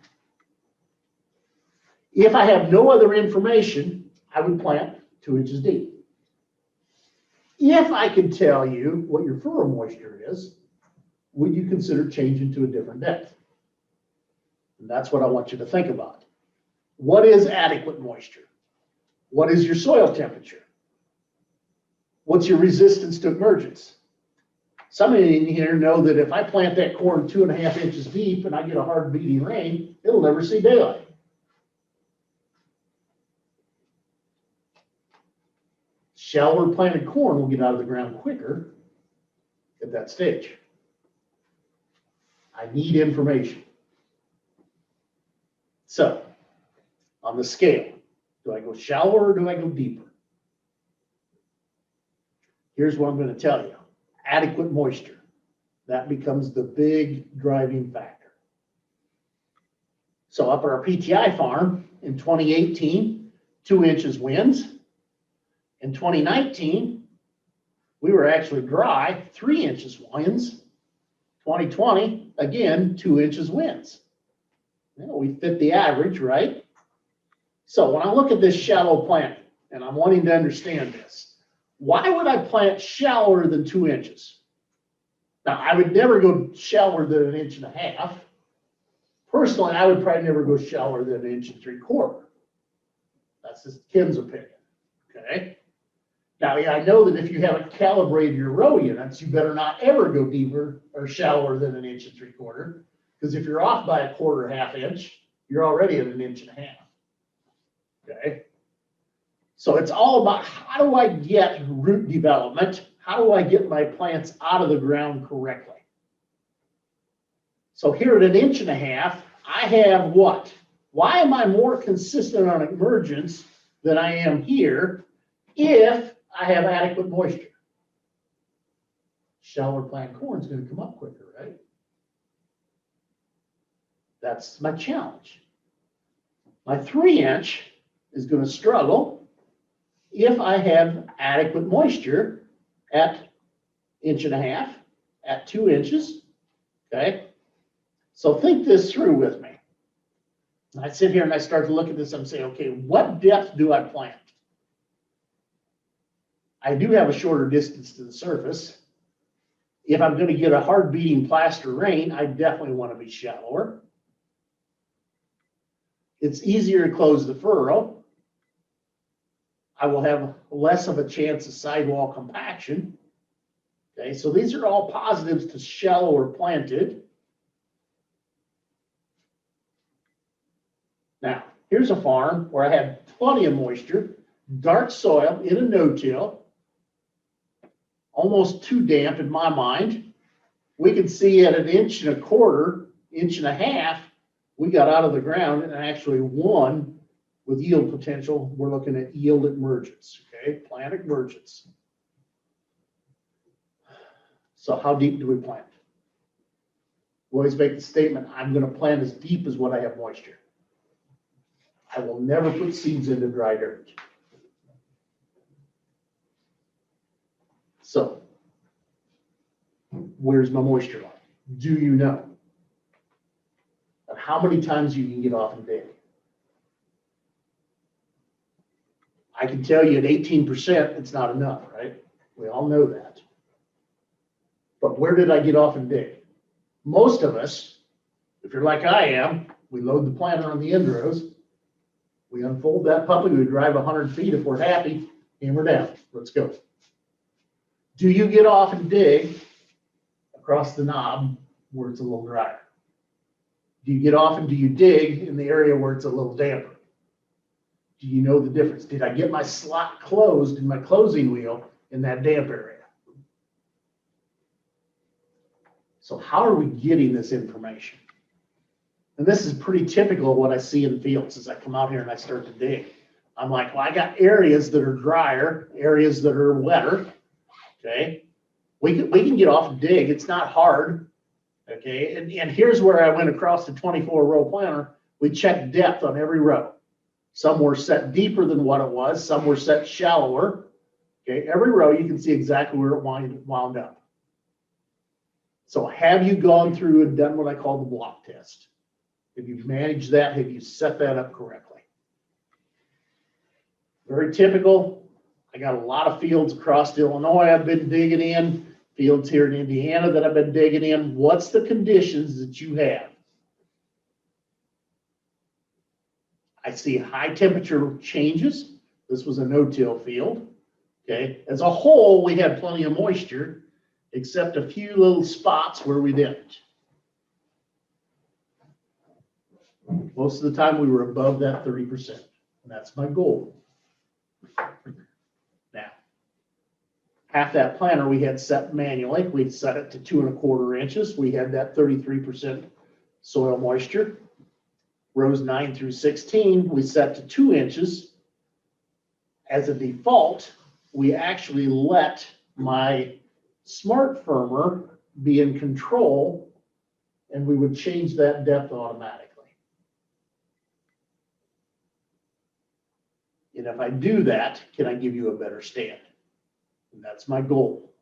If I have no other information, I would plant 2 inches deep. If I could tell you what your furrow moisture is, would you consider changing to a different depth? And that's what I want you to think about. What is adequate moisture? What is your soil temperature? What's your resistance to emergence? Some of you in here know that if I plant that corn 2.5 inches deep and I get a hard beating rain, it'll never see daylight. Shallower planted corn will get out of the ground quicker at that stage. I need information. So, on the scale, do I go shallower or do I go deeper? Here's what I'm going to tell you. Adequate moisture. That becomes the big driving factor. So up at our PTI farm in 2018, 2 inches wins. In 2019, we were actually dry, 3 inches wins. 2020, again, 2 inches wins. You know, we fit the average, right? So when I look at this shallow planting, and I'm wanting to understand this, why would I plant shallower than 2 inches? Now, I would never go shallower than 1.5 inches. Personally, I would probably never go shallower than 1.75 inches. That's just Ken's opinion, okay? Now, yeah, I know that if you haven't calibrated your row units, you better not ever go deeper or shallower than 1.75 inches, because if you're off by 1/4 inch, you're already at 1.5 inches. Okay? So it's all about how do I get root development? How do I get my plants out of the ground correctly? So here at 1.5 inches, I have what? Why am I more consistent on emergence than I am here if I have adequate moisture? Shallower plant corn is going to come up quicker, right? That's my challenge. My 3-inch is going to struggle if I have adequate moisture at 1.5 inches, at 2 inches, okay? So think this through with me. I sit here and I start to look at this and say, okay, what depth do I plant? I do have a shorter distance to the surface. If I'm going to get a hard beating plaster rain, I definitely want to be shallower. It's easier to close the furrow. I will have less of a chance of sidewall compaction. Okay, so these are all positives to shallower planted. Now, here's a farm where I have plenty of moisture, dark soil in a no-till, almost too damp in my mind. We can see at 1.25 inches, 1.5 inches, we got out of the ground and actually won with yield potential. We're looking at yield emergence, okay, plant emergence. So how deep do we plant? We always make the statement, I'm going to plant as deep as what I have moisture. I will never put seeds into dry dirt. So, where's my moisture line? Do you know? And how many times you can get off and dig? I can tell you at 18%, it's not enough, right? We all know that. But where did I get off and dig? Most of us, if you're like I am, we load the planter on the end rows. We unfold that puppy, we drive 100 feet. If we're happy, hammer down. Let's go. Do you get off and dig across the knob where it's a little drier? Do you get off and do you dig in the area where it's a little damper? Do you know the difference? Did I get my slot closed in my closing wheel in that damp area? So how are we getting this information? And this is pretty typical of what I see in fields as I come out here and I start to dig. I'm like, well, I got areas that are drier, areas that are wetter, okay? We can get off and dig. It's not hard, okay? And here's where I went across the 24-row planter. We checked depth on every row. Some were set deeper than what it was. Some were set shallower, okay? Every row, you can see exactly where it wound up. So have you gone through and done what I call the block test? Have you managed that? Have you set that up correctly? Very typical. I got a lot of fields across Illinois I've been digging in, fields here in Indiana that I've been digging in. What's the conditions that you have? I see high temperature changes. This was a no-till field. Okay. As a whole, we had plenty of moisture, except a few little spots where we didn't. Most of the time we were above that 30%, and that's my goal. Now, half that planter we had set manually. We set it to 2.25 inches. We had that 33% soil moisture. Rows 9 through 16, we set to 2 inches. As a default, we actually let my smart firmer be in control, and we would change that depth automatically. And if I do that, can I give you a better stand? And that's my goal.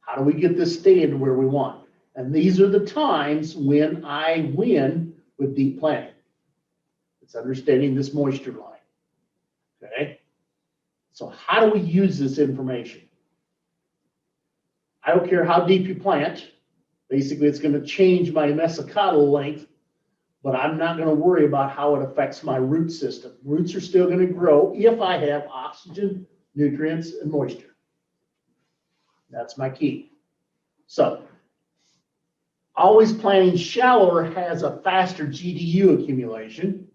How do we get this stand where we want? And these are the times when I win with deep planting. It's understanding this moisture line. Okay? So how do we use this information? I don't care how deep you plant. Basically, it's going to change my mesocotyle length, but I'm not going to worry about how it affects my root system. Roots are still going to grow if I have oxygen, nutrients, and moisture. That's my key. So, always planting shallower has a faster GDU accumulation.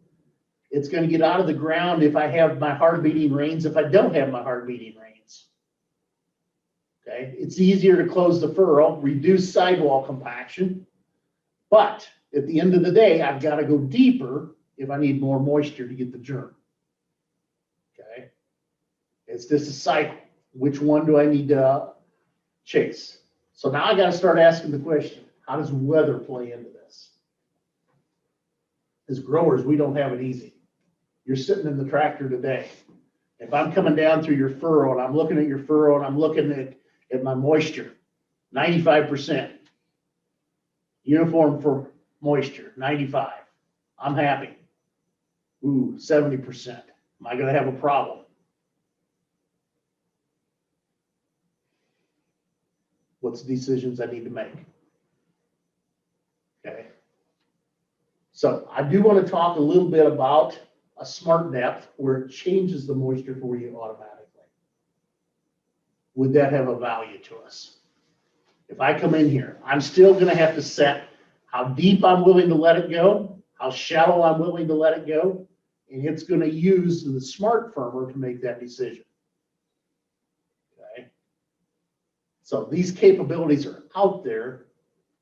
It's going to get out of the ground if I have my hard beating rains, if I don't have my hard beating rains. Okay, it's easier to close the furrow, reduce sidewall compaction, but at the end of the day, I've got to go deeper if I need more moisture to get the germ. Okay, it's just a cycle. Which one do I need to chase? So now I got to start asking the question, how does weather play into this? As growers, we don't have it easy. You're sitting in the tractor today. If I'm coming down through your furrow and I'm looking at your furrow and I'm looking at my moisture, 95%. Uniform for moisture, 95. I'm happy. Ooh, 70%. Am I going to have a problem? What's the decisions I need to make? Okay. So I do want to talk a little bit about a smart depth where it changes the moisture for you automatically. Would that have a value to us? If I come in here, I'm still going to have to set how deep I'm willing to let it go, how shallow I'm willing to let it go, and it's going to use the smart firmer to make that decision. Okay. So these capabilities are out there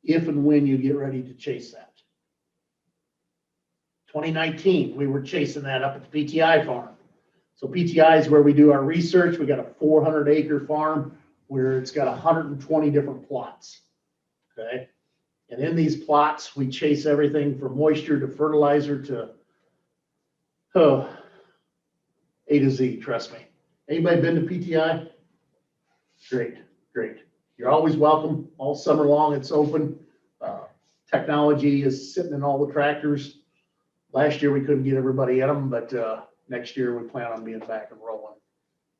if and when you get ready to chase that. 2019, we were chasing that up at the PTI farm. So PTI is where we do our research. We got a 400-acre farm where it's got 120 different plots. Okay. And in these plots, we chase everything from moisture to fertilizer to A to Z, trust me. Anybody been to PTI? Great, great. You're always welcome. All summer long, it's open. Technology is sitting in all the tractors. Last year, we couldn't get everybody in them, but next year, we plan on being back and rolling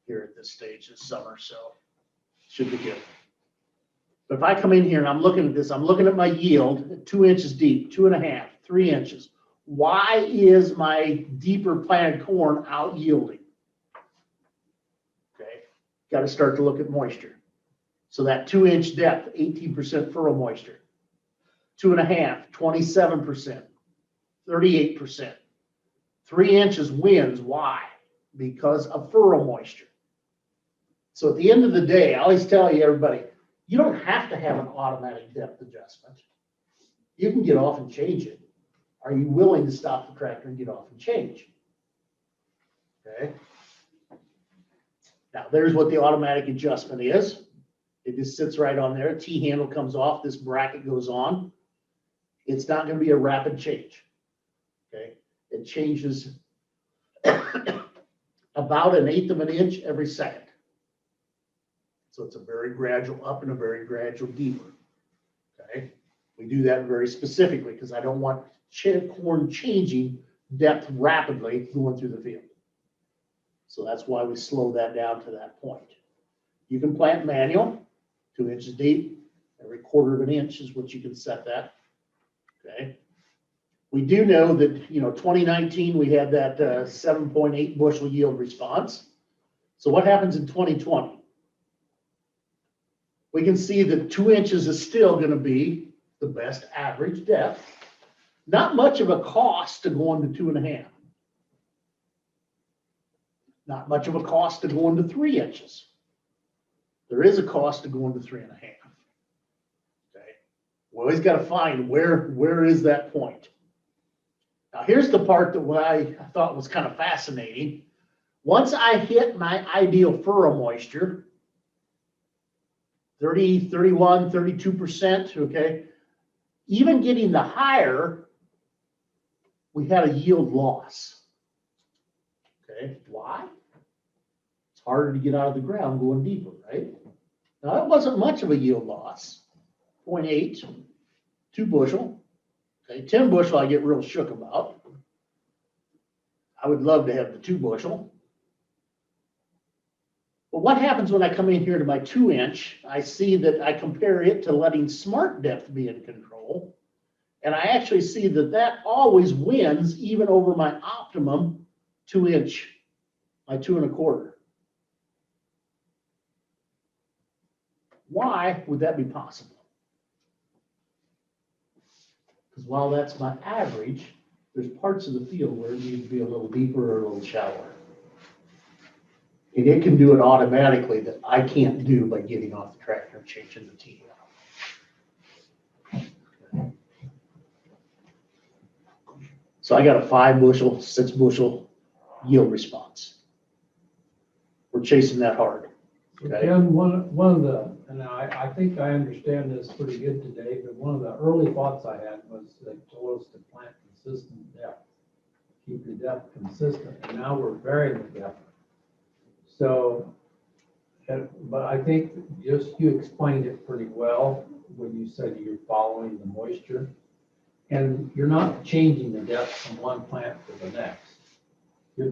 here at this stage this summer, so should be good. But if I come in here and I'm looking at this, I'm looking at my yield at 2 inches deep, 2.5, 3 inches. Why is my deeper planted corn out yielding? Okay, got to start to look at moisture. So that 2-inch depth, 18% furrow moisture. 2.5, 27%, 38%. 3 inches wins. Why? Because of furrow moisture. So at the end of the day, I always tell you, everybody, you don't have to have an automatic depth adjustment. You can get off and change it. Are you willing to stop the tractor and get off and change? Okay. Now, there's what the automatic adjustment is. It just sits right on there. T-handle comes off. This bracket goes on. It's not going to be a rapid change. Okay. It changes about 1/8 of an inch every second. So it's a very gradual up and a very gradual deeper. Okay. We do that very specifically because I don't want corn changing depth rapidly going through the field. So that's why we slow that down to that point. You can plant manual, 2 inches deep, every 1/4 of an inch is what you can set that. Okay. We do know that, 2019, we had that 7.8 bushel yield response. So what happens in 2020? We can see that 2 inches is still going to be the best average depth. Not much of a cost to go into 2.5. Not much of a cost to go into 3 inches. There is a cost to go into 3.5. Okay. We always got to find where is that point. Now here's the part that what I thought was kind of fascinating. Once I hit my ideal furrow moisture, 30, 31, 32%, okay, even getting the higher, we had a yield loss. Okay, why? It's harder to get out of the ground going deeper, right? Now, that wasn't much of a yield loss. 0.8, 2 bushel. Okay, 10 bushel I get real shook about. I would love to have the 2 bushel. But what happens when I come in here to my 2-inch? I see that I compare it to letting smart depth be in control. And I actually see that that always wins even over my optimum 2-inch, my 2 1/4. Why would that be possible? Because while that's my average, there's parts of the field where it needs to be a little deeper or a little shallower. And it can do it automatically that I can't do by getting off the tractor and changing the T. So I got a 5 bushel, 6 bushel yield response. We're chasing that hard. Okay. Ken, one of the, and I think I understand this pretty good today, but one of the early thoughts I had was they told us to plant consistent depth. Keep your depth consistent, and now we're varying the depth. So, but I think just you explained it pretty well when you said you're following the moisture. And you're not changing the depth from one plant to the next. You're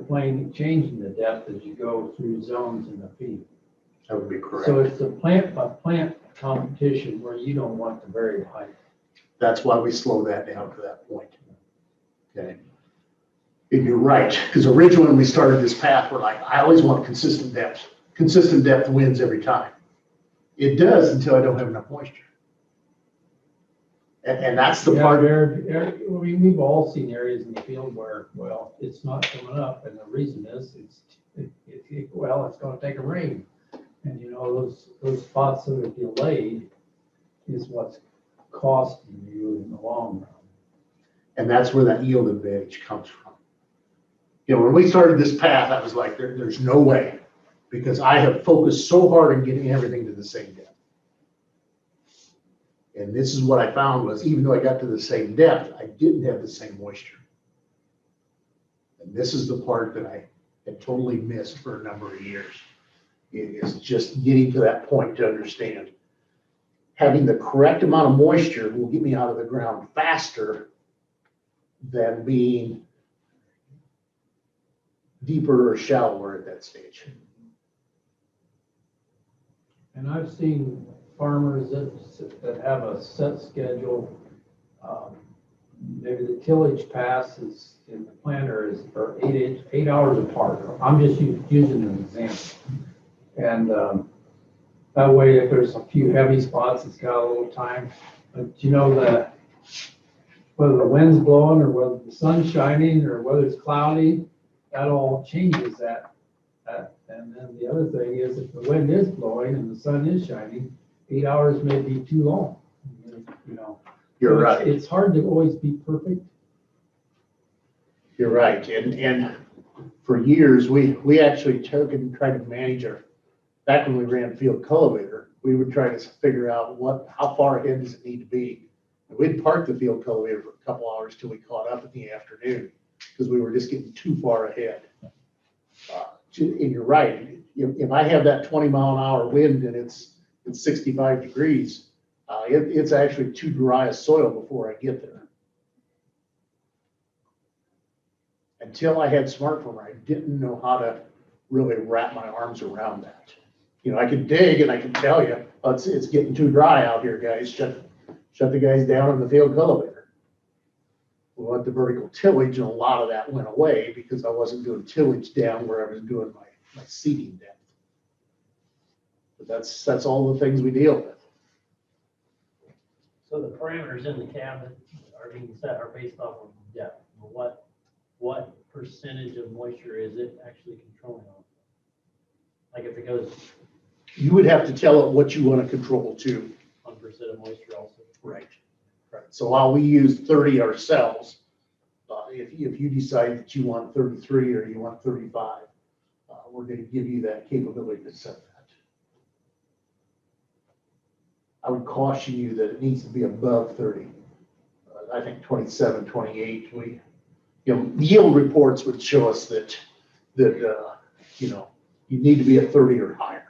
changing the depth as you go through zones in the field. That would be correct. So it's a plant by plant competition where you don't want to vary height. That's why we slow that down to that point. Okay. And you're right, because originally when we started this path, we're like, I always want consistent depth. Consistent depth wins every time. It does until I don't have enough moisture. And that's the Yeah, part. we've all seen areas in the field where, well, it's not coming up, and the reason is it's gonna take a rain. And you know, those spots that are delayed is what's costing you in the long run. And that's where that yield advantage comes from. You know, when we started this path, I was like, there's no way, because I have focused so hard on getting everything to the same depth. And this is what I found was, even though I got to the same depth, I didn't have the same moisture. And this is the part that I had totally missed for a number of years. It is just getting to that point to understand. Having the correct amount of moisture will get me out of the ground faster than being deeper or shallower at that stage. And I've seen farmers that have a set schedule. Maybe the tillage passes in the planter are 8 hours apart. I'm just using an example. And that way, if there's a few heavy spots, it's got a little time. But you know that whether the wind's blowing or whether the sun's shining or whether it's cloudy, that all changes that. And then the other thing is, if the wind is blowing and the sun is shining, 8 hours may be too long. You know, You're so right. It's hard to always be perfect. You're right. And for years, we actually took and tried to manage back when we ran field cultivator, we would try to figure out how far ahead does it need to be. And we'd park the field cultivator for a couple hours till we caught up in the afternoon, because we were just getting too far ahead. And you're right. If I have that 20-mile-an-hour wind and it's 65 degrees, it's actually too dry a soil before I get there. Until I had smartphone, I didn't know how to really wrap my arms around that. You know, I could dig and I can tell you, oh, it's getting too dry out here, guys. Shut the guys down in the field cultivator. We went to vertical tillage, and a lot of that went away because I wasn't doing tillage down where I was doing my seeding depth. But that's all the things we deal with. So the parameters in the cabinet are being set are based off of depth. What percentage of moisture is it actually controlling on? Like if it goes You would have to tell it what you want to control too. 1% of moisture also. Right. So while we use 30 ourselves, if you decide that you want 33 or you want 35, we're going to give you that capability to set that. I would caution you that it needs to be above 30. I think 27, 28, yield reports would show us that you need to be at 30 or higher.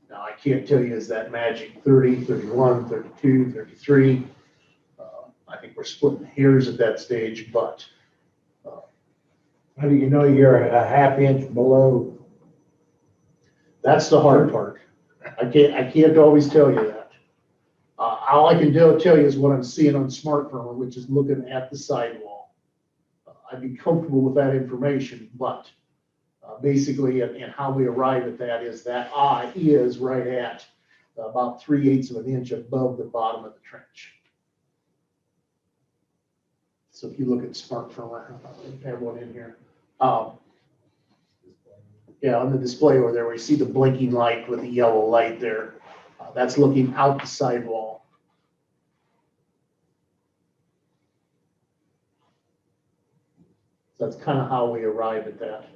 Now, I can't tell you is that magic 30, 31, 32, 33. I think we're splitting hairs at that stage, but How do you know you're a half inch below? That's the hard part. I can't always tell you that. All I can tell you is what I'm seeing on smartphone, which is looking at the sidewall. I'd be comfortable with that information, but basically, and how we arrive at that is that eye is right at about 3/8 of an inch above the bottom of the trench. So if you look at smartphone, I have one in here. Yeah, on the display over there, where you see the blinking light with the yellow light there, that's looking out the sidewall. So that's kind of how we arrive at that.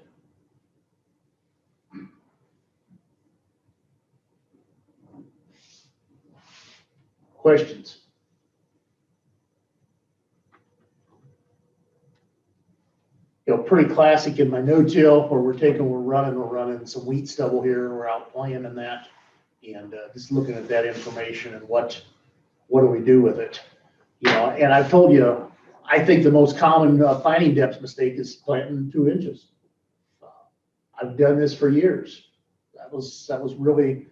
Questions? Pretty classic in my no-till, where we're running some wheat stubble here, we're out playing in that, and just looking at that information and what do we do with it? And I've told you, I think the most common planting depth mistake is planting 2 inches. I've done this for years. That was really,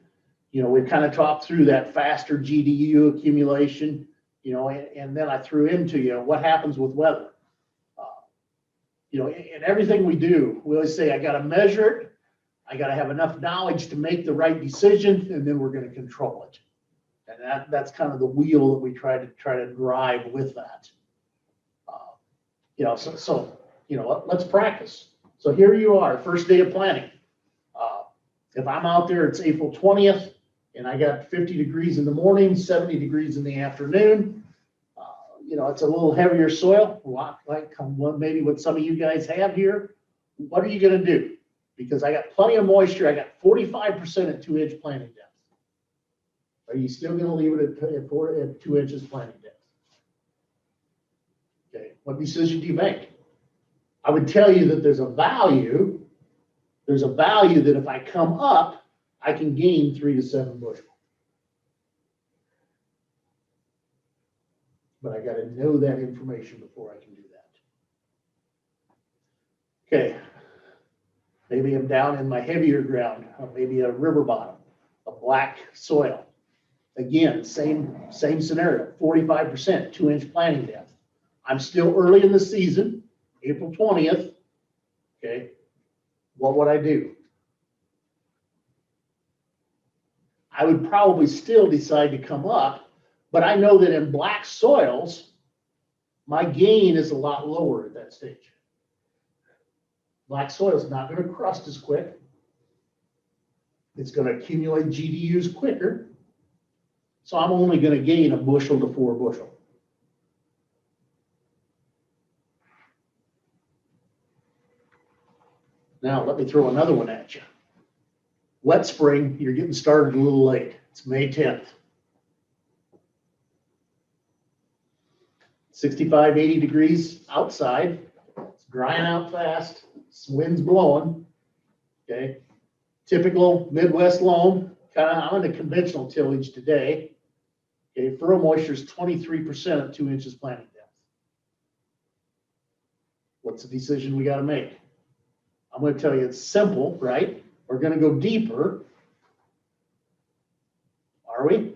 we've kind of talked through that faster GDU accumulation, and then I threw into what happens with weather. In everything we do, we always say, I got to measure it. I got to have enough knowledge to make the right decision, and then we're going to control it. And that's kind of the wheel that we try to drive with that. Let's practice. So here you are, first day of planting. If I'm out there, it's April 20th, and I got 50 degrees in the morning, 70 degrees in the afternoon. It's a little heavier soil, like maybe what some of you guys have here. What are you going to do? Because I got plenty of moisture. I got 45% at 2-inch planting depth. Are you still going to leave it at 2 inches planting depth? Okay, what decision do you make? I would tell you that there's a value that if I come up, I can gain 3 to 7 bushel. But I got to know that information before I can do that. Okay, maybe I'm down in my heavier ground, maybe a river bottom, a black soil. Again, same scenario, 45%, 2-inch planting depth. I'm still early in the season, April 20th. Okay, what would I do? I would probably still decide to come up, but I know that in black soils, my gain is a lot lower at that stage. Black soil is not going to crust as quick. It's going to accumulate GDUs quicker. So I'm only going to gain 1 bushel to 4 bushel. Now, let me throw another one at you. Wet spring, you're getting started a little late. It's May 10th. 65, 80 degrees outside. It's drying out fast. Wind's blowing. Okay. Typical Midwest loam. I'm in a conventional tillage today. Okay. Furrow moisture is 23% at 2 inches planting depth. What's the decision we got to make? I'm going to tell you it's simple, right? We're going to go deeper. Are we?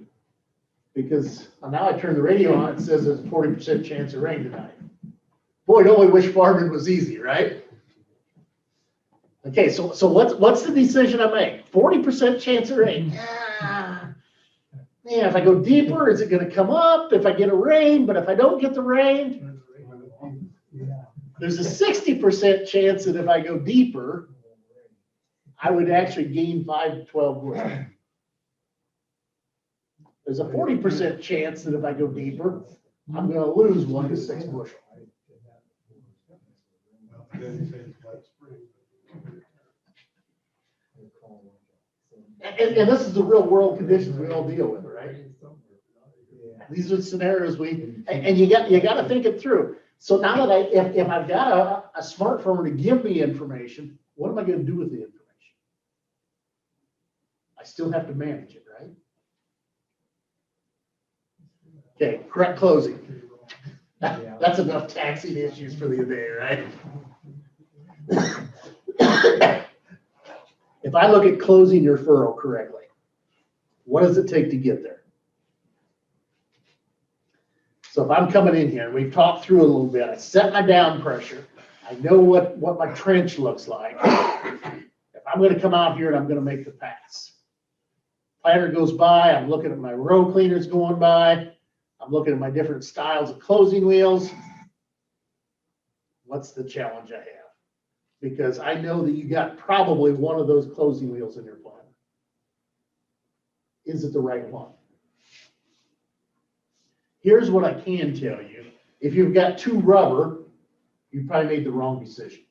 Because now I turn the radio on, it says there's a 40% chance of rain tonight. Boy, don't we wish farming was easy, right? Okay, so what's the decision I make? 40% chance of rain. Man, if I go deeper, is it going to come up? If I get a rain, but if I don't get the rain, there's a 60% chance that if I go deeper, I would actually gain 5 to 12 bushel. There's a 40% chance that if I go deeper, I'm going to lose 1 to 6 bushel. And this is the real world conditions we all deal with, right? These are scenarios and you got to think it through. So now that if I've got a smartphone to give me information, what am I going to do with the information? I still have to manage it, right? Okay, correct closing. That's enough taxing issues for the day, right? If I look at closing your furrow correctly, what does it take to get there? So if I'm coming in here, and we've talked through a little bit, I set my down pressure, I know what my trench looks like. If I'm gonna come out here and I'm gonna make the pass, planter goes by, I'm looking at my row cleaners going by, I'm looking at my different styles of closing wheels. What's the challenge I have? Because I know that you got probably one of those closing wheels in your planter. Is it the right one? Here's what I can tell you. If you've got two rubber, you probably made the wrong decision.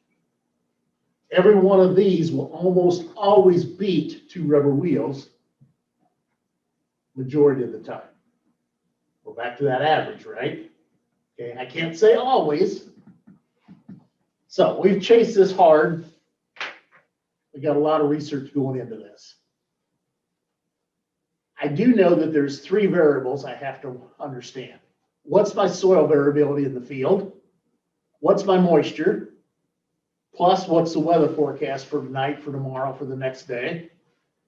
Every one of these will almost always beat two rubber wheels majority of the time. We're back to that average, right? Okay, I can't say always. So we've chased this hard. We got a lot of research going into this. I do know that there's three variables I have to understand. What's my soil variability in the field? What's my moisture? Plus, what's the weather forecast for tonight, for tomorrow, for the next day?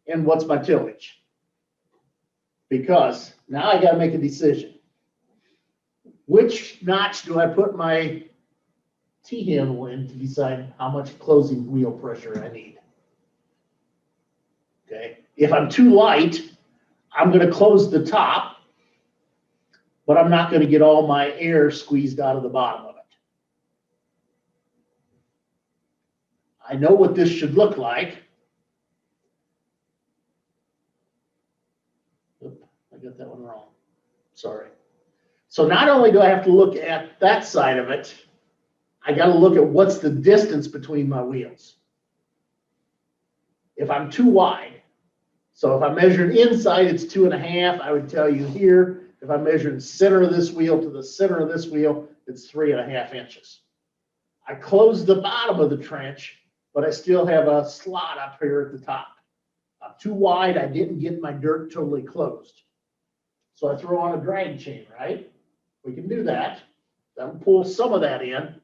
And what's my tillage? Because now I got to make a decision. Which notch do I put my T-handle in to decide how much closing wheel pressure I need? Okay, if I'm too light, I'm going to close the top, but I'm not going to get all my air squeezed out of the bottom of it. I know what this should look like. Oop, I got that one wrong. Sorry. So not only do I have to look at that side of it, I got to look at what's the distance between my wheels. If I'm too wide, so if I'm measuring inside, it's 2.5. I would tell you here, if I'm measuring center of this wheel to the center of this wheel, it's 3.5 inches. I closed the bottom of the trench, but I still have a slot up here at the top. I'm too wide. I didn't get my dirt totally closed. So I throw on a drag chain, right? We can do that. That'll pull some of that in.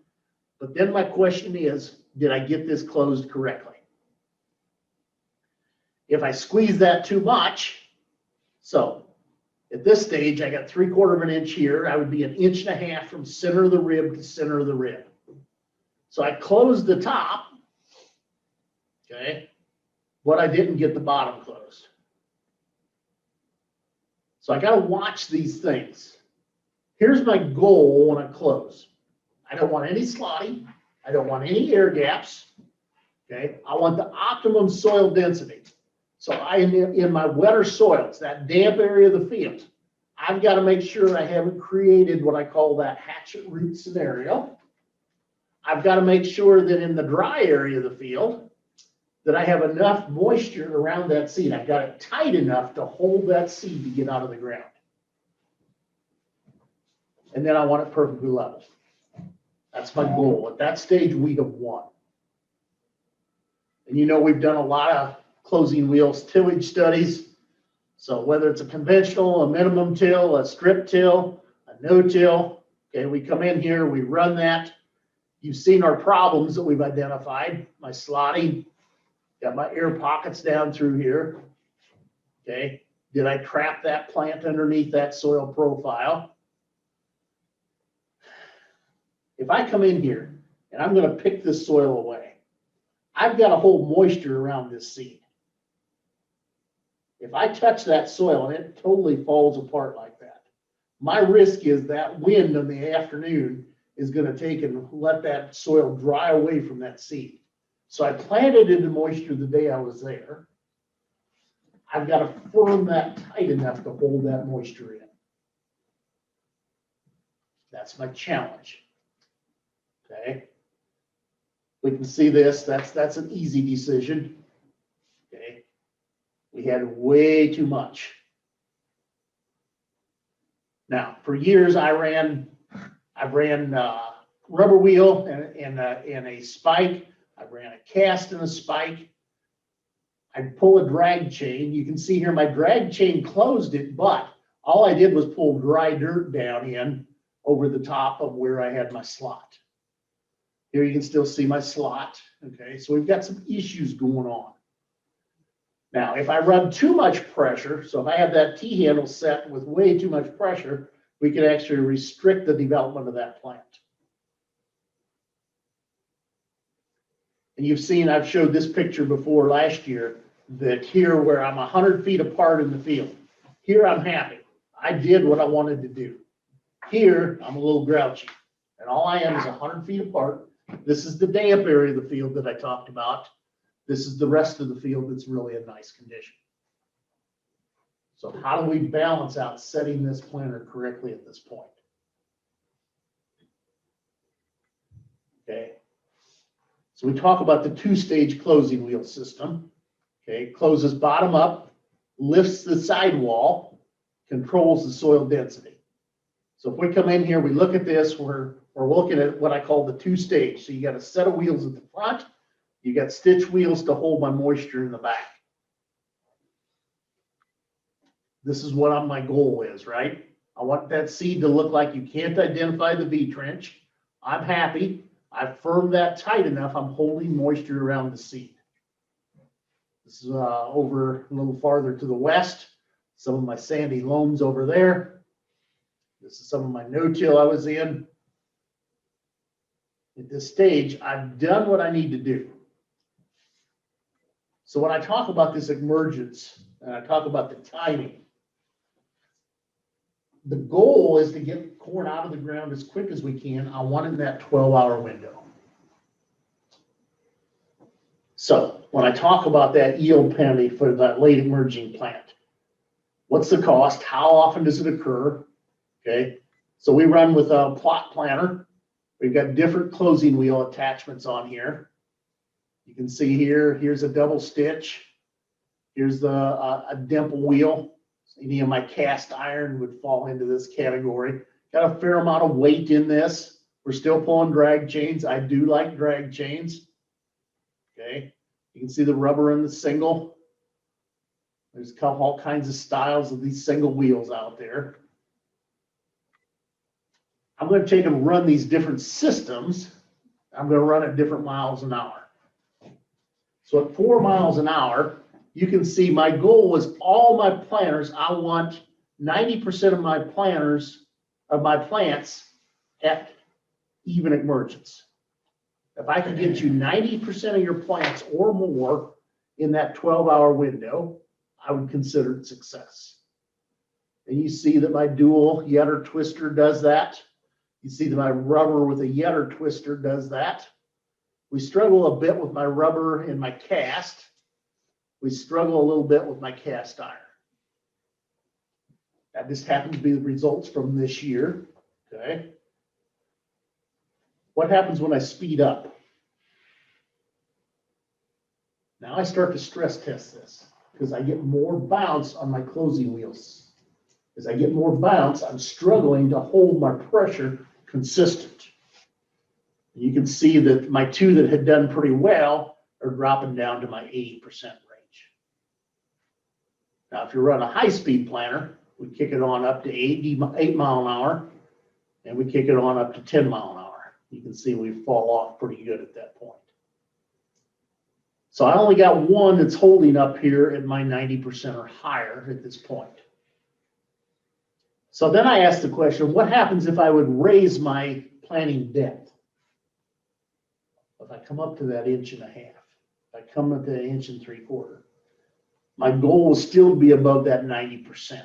But then my question is, did I get this closed correctly? If I squeeze that too much, so at this stage, I got 3/4 of an inch here. I would be 1.5 inches from center of the rib to center of the rib. So I closed the top, okay, but I didn't get the bottom closed. So I got to watch these things. Here's my goal when I close. I don't want any slotty. I don't want any air gaps. Okay, I want the optimum soil density. So in my wetter soils, that damp area of the field, I've got to make sure I haven't created what I call that hatchet root scenario. I've got to make sure that in the dry area of the field, that I have enough moisture around that seed. I've got it tight enough to hold that seed to get out of the ground. And then I want it perfectly level. That's my goal. At that stage, we have won. And you know, we've done a lot of closing wheels tillage studies. So whether it's a conventional, a minimum till, a strip till, a no-till, okay, we come in here, we run that. You've seen our problems that we've identified. My slotting, got my air pockets down through here. Okay, did I trap that plant underneath that soil profile? If I come in here and I'm going to pick this soil away, I've got to hold moisture around this seed. If I touch that soil and it totally falls apart like that, my risk is that wind in the afternoon is going to take and let that soil dry away from that seed. So I planted it in moisture the day I was there. I've got to firm that tight enough to hold that moisture in. That's my challenge. Okay. We can see this. That's an easy decision. Okay. We had way too much. Now, for years, I've ran rubber wheel and a spike. I ran a cast and a spike. I'd pull a drag chain. You can see here my drag chain closed it, but all I did was pull dry dirt down in over the top of where I had my slot. Here you can still see my slot, okay? So we've got some issues going on. Now, if I run too much pressure, so if I have that T-handle set with way too much pressure, we can actually restrict the development of that plant. And you've seen, I've showed this picture before last year, that here where I'm 100 feet apart in the field, here I'm happy. I did what I wanted to do. Here, I'm a little grouchy. And all I am is 100 feet apart. This is the damp area of the field that I talked about. This is the rest of the field that's really in nice condition. So how do we balance out setting this planter correctly at this point? Okay. So we talk about the two-stage closing wheel system. Okay, closes bottom up, lifts the sidewall, controls the soil density. So if we come in here, we look at this, we're looking at what I call the two-stage. So you got a set of wheels at the front, you got stitch wheels to hold my moisture in the back. This is what my goal is, right? I want that seed to look like you can't identify the V-trench. I'm happy. I've firmed that tight enough. I'm holding moisture around the seed. This is over a little farther to the west. Some of my sandy loams over there. This is some of my no-till I was in. At this stage, I've done what I need to do. So when I talk about this emergence, and I talk about the timing, the goal is to get corn out of the ground as quick as we can. I want it in that 12-hour window. So when I talk about that yield penalty for that late emerging plant, what's the cost? How often does it occur? Okay, so we run with a plot planter. We've got different closing wheel attachments on here. You can see here, here's a double stitch. Here's a dimple wheel. Any of my cast iron would fall into this category. Got a fair amount of weight in this. We're still pulling drag chains. I do like drag chains. Okay, you can see the rubber in the single. There's all kinds of styles of these single wheels out there. I'm going to take and run these different systems. I'm going to run at different miles an hour. So at 4 miles an hour, you can see my goal was all my planters. I want 90% of my planters, of my plants at even emergence. If I can get you 90% of your plants or more in that 12-hour window, I would consider it success. And you see that my dual yetter twister does that. You see that my rubber with a yetter twister does that. We struggle a bit with my rubber and my cast. We struggle a little bit with my cast iron. That just happens to be the results from this year, okay? What happens when I speed up? Now I start to stress test this because I get more bounce on my closing wheels. As I get more bounce, I'm struggling to hold my pressure consistent. You can see that my two that had done pretty well are dropping down to my 80% range. Now, if you run a high-speed planter, we kick it on up to 8 mile an hour, and we kick it on up to 10 mile an hour. You can see we fall off pretty good at that point. So I only got one that's holding up here at my 90% or higher at this point. So then I asked the question, what happens if I would raise my planting depth? If I come up to that 1.5 inches, if I come up to 1 3/4 inches, my goal will still be above that 90%.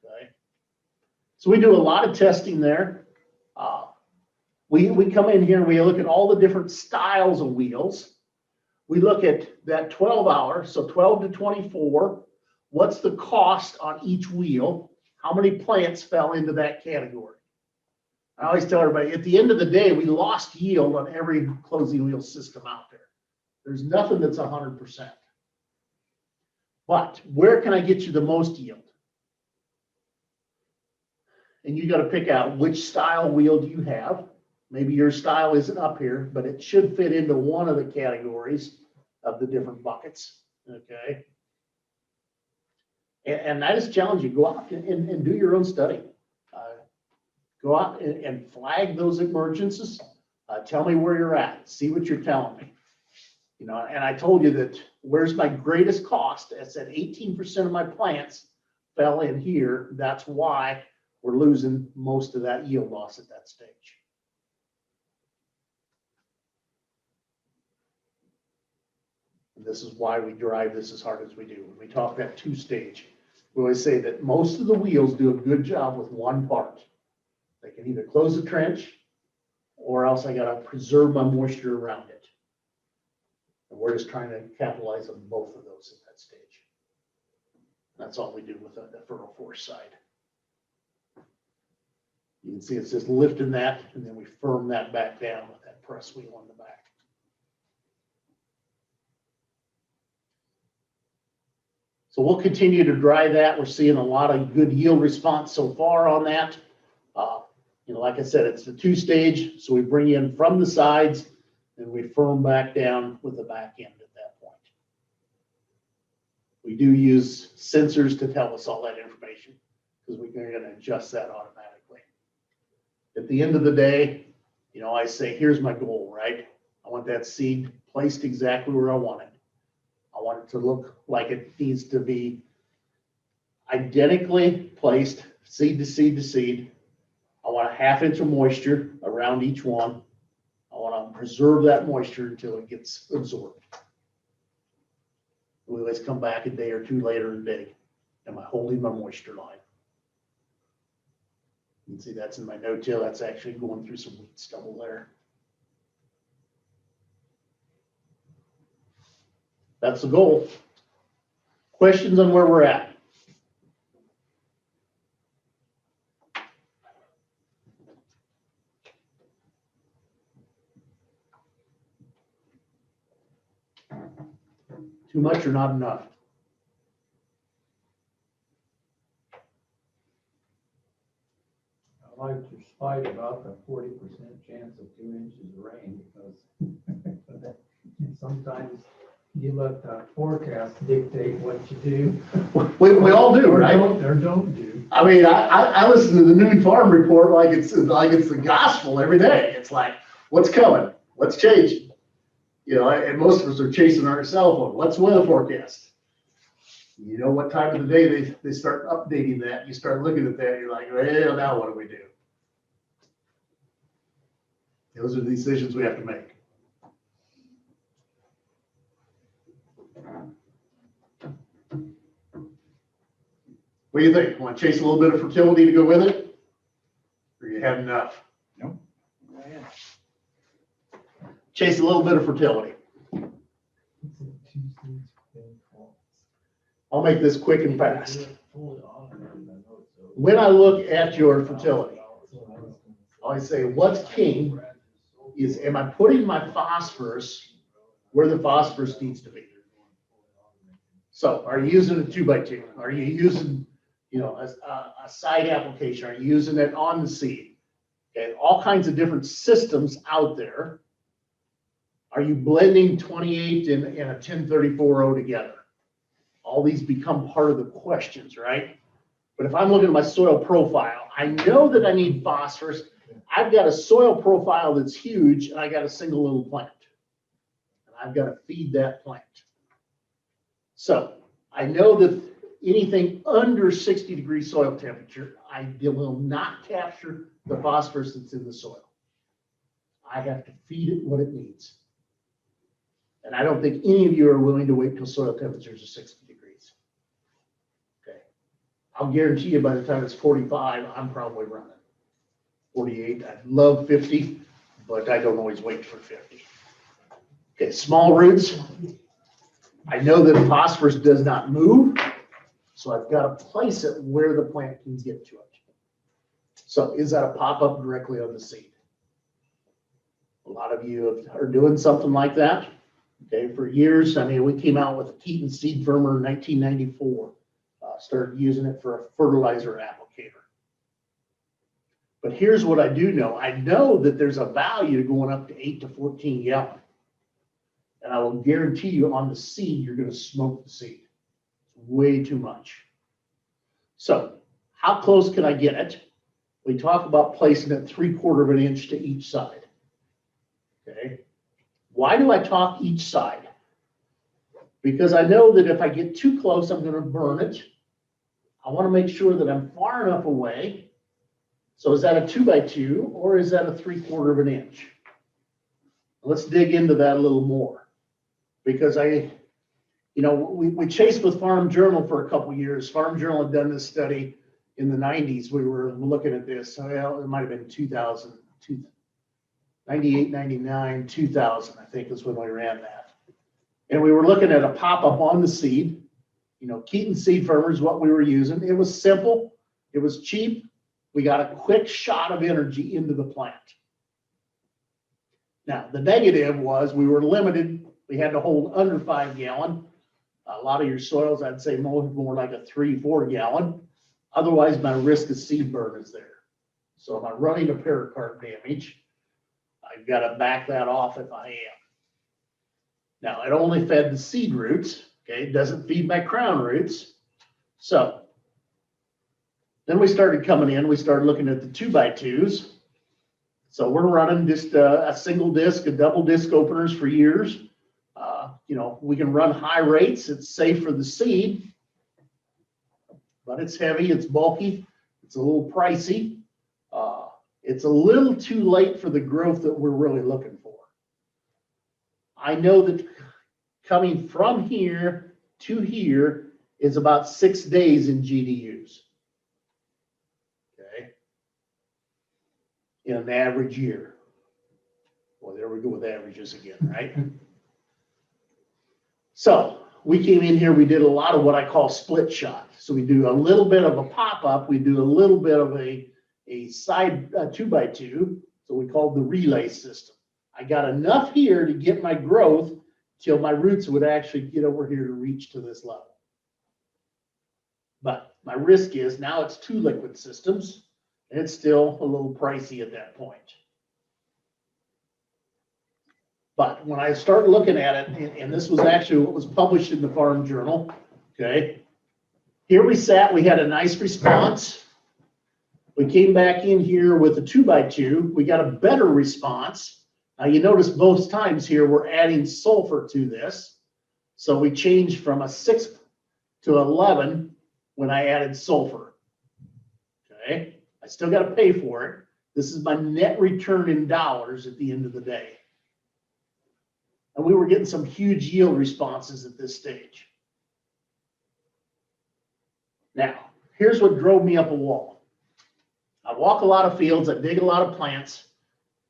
Okay? So we do a lot of testing there. We come in here and we look at all the different styles of wheels. We look at that 12 hours, so 12 to 24. What's the cost on each wheel? How many plants fell into that category? I always tell everybody, at the end of the day, we lost yield on every closing wheel system out there. There's nothing that's 100%. But where can I get you the most yield? And you got to pick out which style wheel do you have. Maybe your style isn't up here, but it should fit into one of the categories of the different buckets, okay? And I just challenge you, go out and do your own study. Go out and flag those emergences. Tell me where you're at, see what you're telling me. You know, and I told you that where's my greatest cost? I said 18% of my plants fell in here. That's why we're losing most of that yield loss at that stage. And this is why we drive this as hard as we do. When we talk that two-stage, we always say that most of the wheels do a good job with one part. They can either close the trench or else I gotta preserve my moisture around it. And we're just trying to capitalize on both of those at that stage. That's all we do with the fertile force side. You can see it's just lifting that, and then we firm that back down with that press wheel on the back. So we'll continue to dry that. We're seeing a lot of good yield response so far on that. You know, like I said, it's the two-stage, so we bring in from the sides and we firm back down with the back end at that point. We do use sensors to tell us all that information because we're going to adjust that automatically. At the end of the day, you know, I say, here's my goal, right? I want that seed placed exactly where I want it. I want it to look like it needs to be identically placed, seed to seed to seed. I want a 1/2 inch of moisture around each one. I want to preserve that moisture until it gets absorbed. We always come back a day or two later and dig. Am I holding my moisture line? You can see that's in my no-till. That's actually going through some wheat stubble there. That's the goal. Questions on where we're at? Too much or not enough? I like your slide about the 40% chance of 2 inches of rain because sometimes you let the forecast dictate what you do. We all do, right? Or don't do. I mean, I listen to the noon farm report like it's the gospel every day. It's like, what's coming? What's changing? You know, and most of us are chasing our cell phone. What's the weather forecast? You know what time of the day they start updating that. You start looking at that, you're like, well, now what do we do? Those are the decisions we have to make. What do you think? Want to chase a little bit of fertility to go with it? Or you have enough? No. Chase a little bit of fertility. I'll make this quick and fast. When I look at your fertility, I always say, what's king is, am I putting my phosphorus where the phosphorus needs to be? So are you using a 2x2? Are you using, you know, a side application? Are you using it on the seed? Okay, all kinds of different systems out there. Are you blending 28 and a 1034O together? All these become part of the questions, right? But if I'm looking at my soil profile, I know that I need phosphorus. I've got a soil profile that's huge and I got a single little plant. And I've got to feed that plant. So I know that anything under 60-degree soil temperature, I will not capture the phosphorus that's in the soil. I have to feed it what it needs. And I don't think any of you are willing to wait till soil temperatures are 60 degrees. Okay. I'll guarantee you by the time it's 45, I'm probably running 48. I'd love 50, but I don't always wait for 50. Okay, small roots. I know that phosphorus does not move, so I've got to place it where the plant can get to it. So is that a pop-up directly on the seed? A lot of you are doing something like that. Okay, for years, I mean, we came out with a Keaton seed firmer in 1994. Started using it for a fertilizer applicator. But here's what I do know. I know that there's a value to going up to 8 to 14 gallon. And I will guarantee you on the seed, you're going to smoke the seed. It's way too much. So how close can I get it? We talk about placing it 3/4 of an inch to each side. Okay? Why do I talk each side? Because I know that if I get too close, I'm gonna burn it. I wanna make sure that I'm far enough away. So is that a 2x2 or is that a 3/4 of an inch? Let's dig into that a little more. Because we chased with Farm Journal for a couple years. Farm Journal had done this study in the 90s. We were looking at this. Well, it might have been 2000, 98, 99, 2000, I think is when we ran that. And we were looking at a pop-up on the seed. Keaton seed firmer is what we were using. It was simple. It was cheap. We got a quick shot of energy into the plant. Now, the negative was we were limited. We had to hold under 5 gallon. A lot of your soils, I'd say more like a 3-4 gallon. Otherwise, my risk of seed burn is there. So if I'm running a pericarp damage, I've got to back that off if I am. Now, it only fed the seed roots, okay? It doesn't feed my crown roots. So then we started coming in, we started looking at the 2x2s. So we're running just a single disc, a double disc openers for years. We can run high rates. It's safe for the seed, but it's heavy, it's bulky, it's a little pricey. It's a little too late for the growth that we're really looking for. I know that coming from here to here is about 6 days in GDUs. Okay. In an average year. Well, there we go with averages again, right? So we came in here, we did a lot of what I call split shot. So we do a little bit of a pop-up, we do a little bit of a side 2x2, so we called the relay system. I got enough here to get my growth till my roots would actually get over here to reach to this level. But my risk is now it's 2 liquid systems, and it's still a little pricey at that point. But when I started looking at it, and this was actually what was published in the Farm Journal, okay, here we sat, we had a nice response. We came back in here with a 2x2, we got a better response. Now you notice both times here we're adding sulfur to this. So we changed from a 6 to 11 when I added sulfur. Okay, I still got to pay for it. This is my net return in dollars at the end of the day. And we were getting some huge yield responses at this stage. Now, here's what drove me up a wall. I walk a lot of fields, I dig a lot of plants,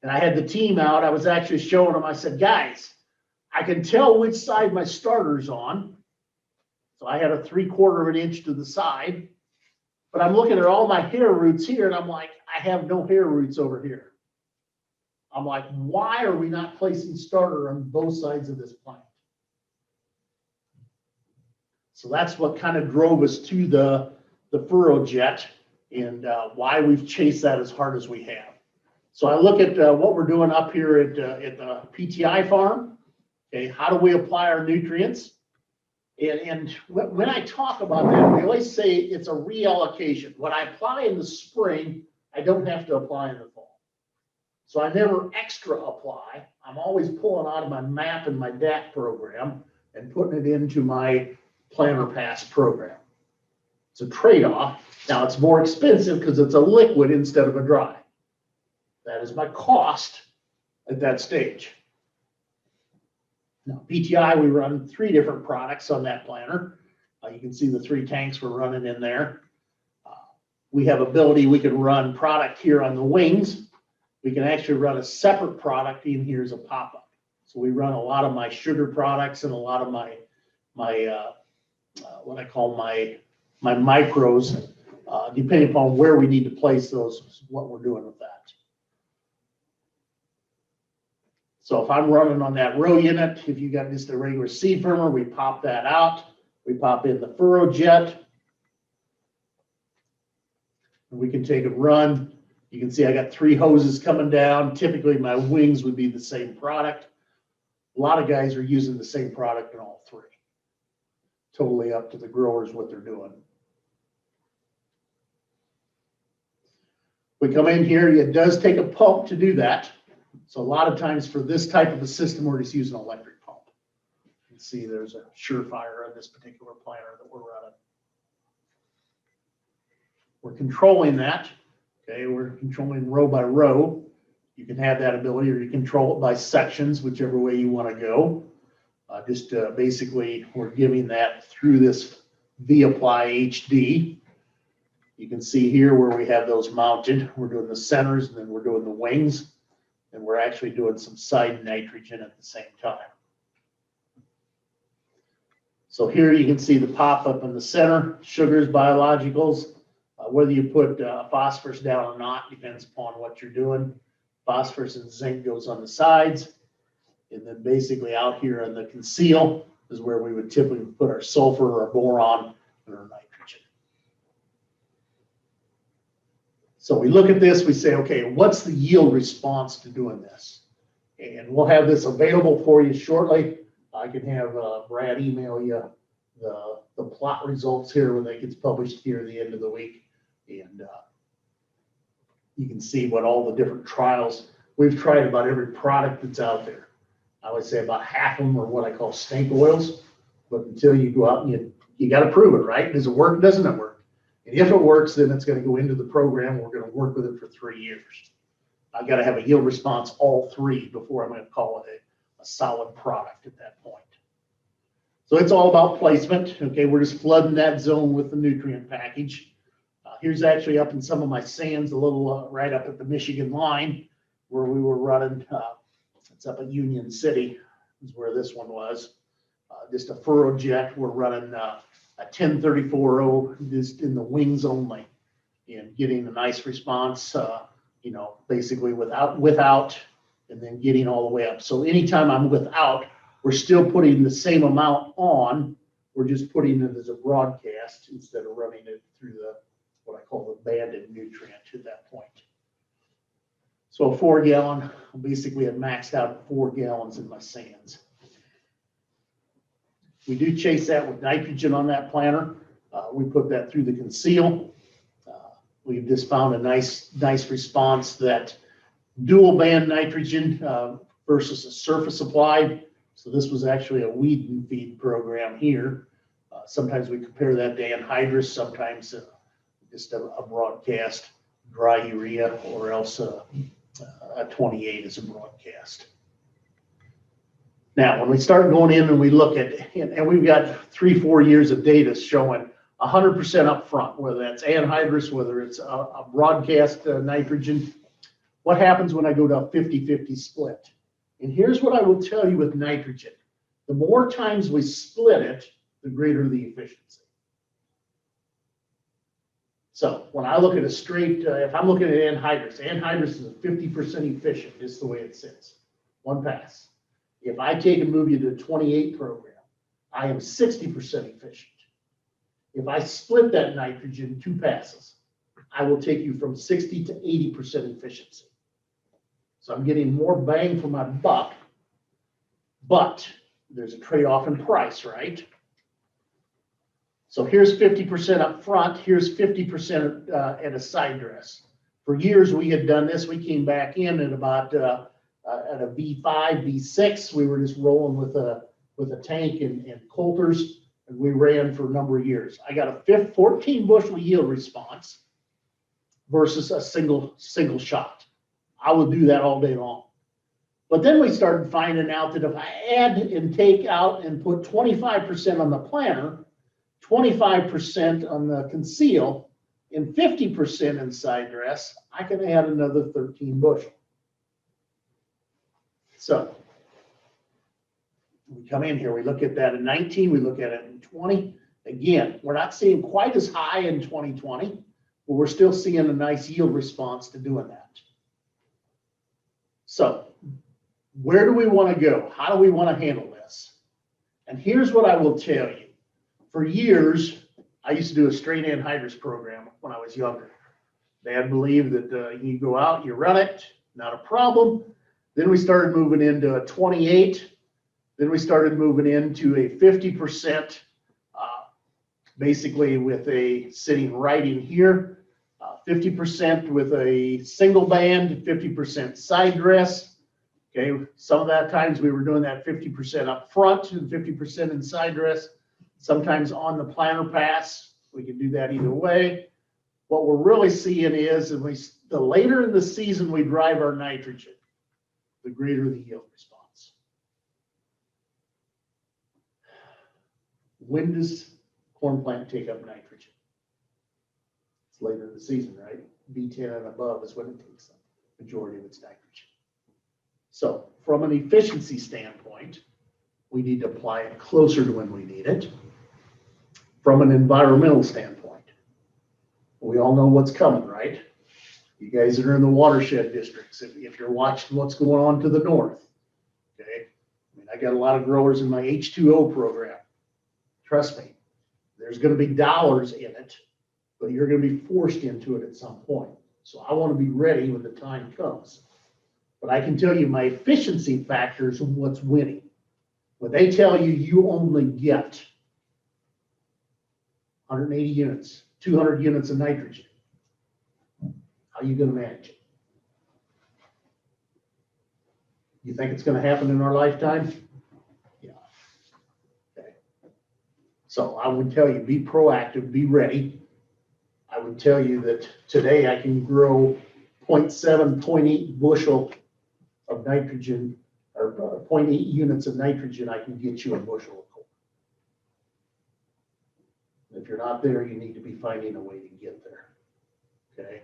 and I had the team out. I was actually showing them, I said, guys, I can tell which side my starter's on. So I had a 3/4 of an inch to the side, but I'm looking at all my hair roots here, and I'm like, I have no hair roots over here. I'm like, why are we not placing starter on both sides of this plant? So that's what kind of drove us to the furrow jet and why we've chased that as hard as we have. So I look at what we're doing up here at the PTI farm. Okay, how do we apply our nutrients? And when I talk about that, we always say it's a reallocation. What I apply in the spring, I don't have to apply in the fall. So I never extra apply. I'm always pulling out of my MAP and my DAC program and putting it into my Planter Pass program. It's a trade-off. Now it's more expensive because it's a liquid instead of a dry. That is my cost at that stage. Now PTI, we run 3 different products on that planter. You can see the 3 tanks we're running in there. We have ability, we can run product here on the wings. We can actually run a separate product in here as a pop-up. So we run a lot of my sugar products and a lot of my what I call my micros, depending upon where we need to place those, what we're doing with that. So if I'm running on that row unit, if you got just a regular seed firmer, we pop that out. We pop in the furrow jet. And we can take a run. You can see I got 3 hoses coming down. Typically my wings would be the same product. A lot of guys are using the same product in all 3. Totally up to the growers what they're doing. We come in here, it does take a pump to do that. So a lot of times for this type of a system, we're just using an electric pump. You can see there's a Surefire on this particular planter that we're running. We're controlling that. Okay, we're controlling row by row. You can have that ability, or you control it by sections, whichever way you want to go. Basically, we're giving that through this V-Apply HD. You can see here where we have those mounted. We're doing the centers, and then we're doing the wings, and we're actually doing some side nitrogen at the same time. So here you can see the pop-up in the center, sugars, biologicals. Whether you put phosphorus down or not depends upon what you're doing. Phosphorus and zinc goes on the sides. And then basically out here on the conceal is where we would typically put our sulfur, our boron, and our nitrogen. So we look at this, we say, okay, what's the yield response to doing this? And we'll have this available for you shortly. I can have Brad email you the plot results here when that gets published here at the end of the week. And you can see what all the different trials, we've tried about every product that's out there. I would say about half of them are what I call snake oils, but until you go out and you got to prove it, right? Does it work? Doesn't it work? And if it works, then it's going to go into the program. We're going to work with it for 3 years. I got to have a yield response all 3 before I'm going to call it a solid product at that point. So it's all about placement. Okay, we're just flooding that zone with the nutrient package. Here's actually up in some of my sands, a little right up at the Michigan line where we were running. It's up at Union City is where this one was. Just a furrow jet. We're running a 1034-0 just in the wings only and getting a nice response, basically without, and then getting all the way up. So anytime I'm without, we're still putting the same amount on. We're just putting it as a broadcast instead of running it through what I call the banded nutrient to that point. So a 4 gallon, basically I maxed out at 4 gallons in my sands. We do chase that with nitrogen on that planter. We put that through the conceal. We've just found a nice response that dual band nitrogen versus a surface applied. So this was actually a weed and feed program here. Sometimes we compare that to anhydrous, sometimes just a broadcast dry urea, or else a 28 is a broadcast. Now, when we start going in and we look at, and we've got 3-4 years of data showing 100% up front, whether that's anhydrous, whether it's a broadcast nitrogen, what happens when I go to a 50-50 split? And here's what I will tell you with nitrogen. The more times we split it, the greater the efficiency. So when I look at a straight, if I'm looking at anhydrous is a 50% efficient, is the way it sits. One pass. If I take and move you to a 28 program, I am 60% efficient. If I split that nitrogen 2 passes, I will take you from 60 to 80% efficiency. So I'm getting more bang for my buck, but there's a trade-off in price, right? So here's 50% up front, here's 50% at a side dress. For years we had done this. We came back in at about at a V5, V6. We were just rolling with a tank and coulters, and we ran for a number of years. I got a 14 bushel yield response versus a single shot. I would do that all day long. But then we started finding out that if I add and take out and put 25% on the planter, 25% on the conceal, and 50% in side dress, I can add another 13 bushel. So we come in here, we look at that in 19, we look at it in 20. Again, we're not seeing quite as high in 2020, but we're still seeing a nice yield response to doing that. So where do we want to go? How do we want to handle this? And here's what I will tell you. For years, I used to do a straight anhydrous program when I was younger. Dad believed that you go out, you run it, not a problem. Then we started moving into a 28. Then we started moving into a 50%, basically with a sitting right in here, 50% with a single band, 50% side dress. Okay, some of that times we were doing that 50% up front and 50% in side dress. Sometimes on the planter pass, we can do that either way. What we're really seeing is, the later in the season we drive our nitrogen, the greater the yield response. When does corn plant take up nitrogen? It's later in the season, right? B10 and above is when it takes up the majority of its nitrogen. So from an efficiency standpoint, we need to apply it closer to when we need it. From an environmental standpoint, we all know what's coming, right? You guys that are in the watershed districts, if you're watching what's going on to the north, okay? I mean, I got a lot of growers in my H2O program. Trust me, there's gonna be dollars in it, but you're gonna be forced into it at some point. So I wanna be ready when the time comes. But I can tell you my efficiency factors of what's winning. When they tell you you only get 180 units, 200 units of nitrogen, how are you gonna manage it? You think it's gonna happen in our lifetime? Yeah. Okay. So I would tell you, be proactive, be ready. I would tell you that today I can grow 0.7, 0.8 bushel of nitrogen, or 0.8 units of nitrogen, I can get you a bushel of corn. If you're not there, you need to be finding a way to get there. Okay.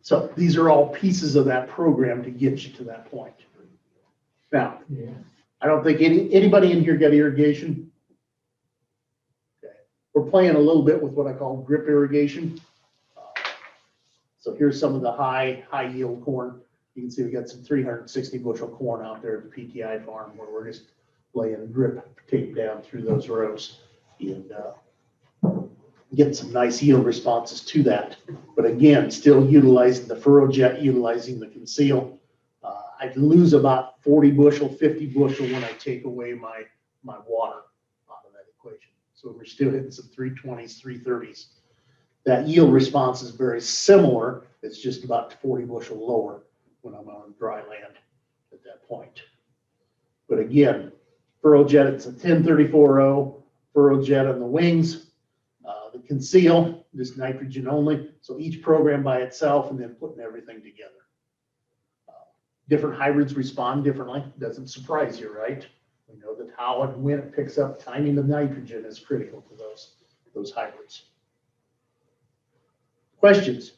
So these are all pieces of that program to get you to that point. Now, Yeah. I don't think anybody in here got irrigation. Okay. We're playing a little bit with what I call drip irrigation. So here's some of the high yield corn. You can see we got some 360 bushel corn out there at the PTI farm where we're just laying drip tape down through those rows and get some nice yield responses to that. But again, still utilizing the furrow jet, utilizing the conceal. I lose about 40 bushel, 50 bushel when I take away my water out of that equation. So we're still hitting some 320s, 330s. That yield response is very similar. It's just about 40 bushel lower when I'm on dry land at that point. But again, furrow jet, it's a 1034-0 furrow jet on the wings. The conceal, just nitrogen only. So each program by itself and then putting everything together. Different hybrids respond differently. Doesn't surprise you, right? We know that how and when it picks up timing of nitrogen is critical to those hybrids. Questions?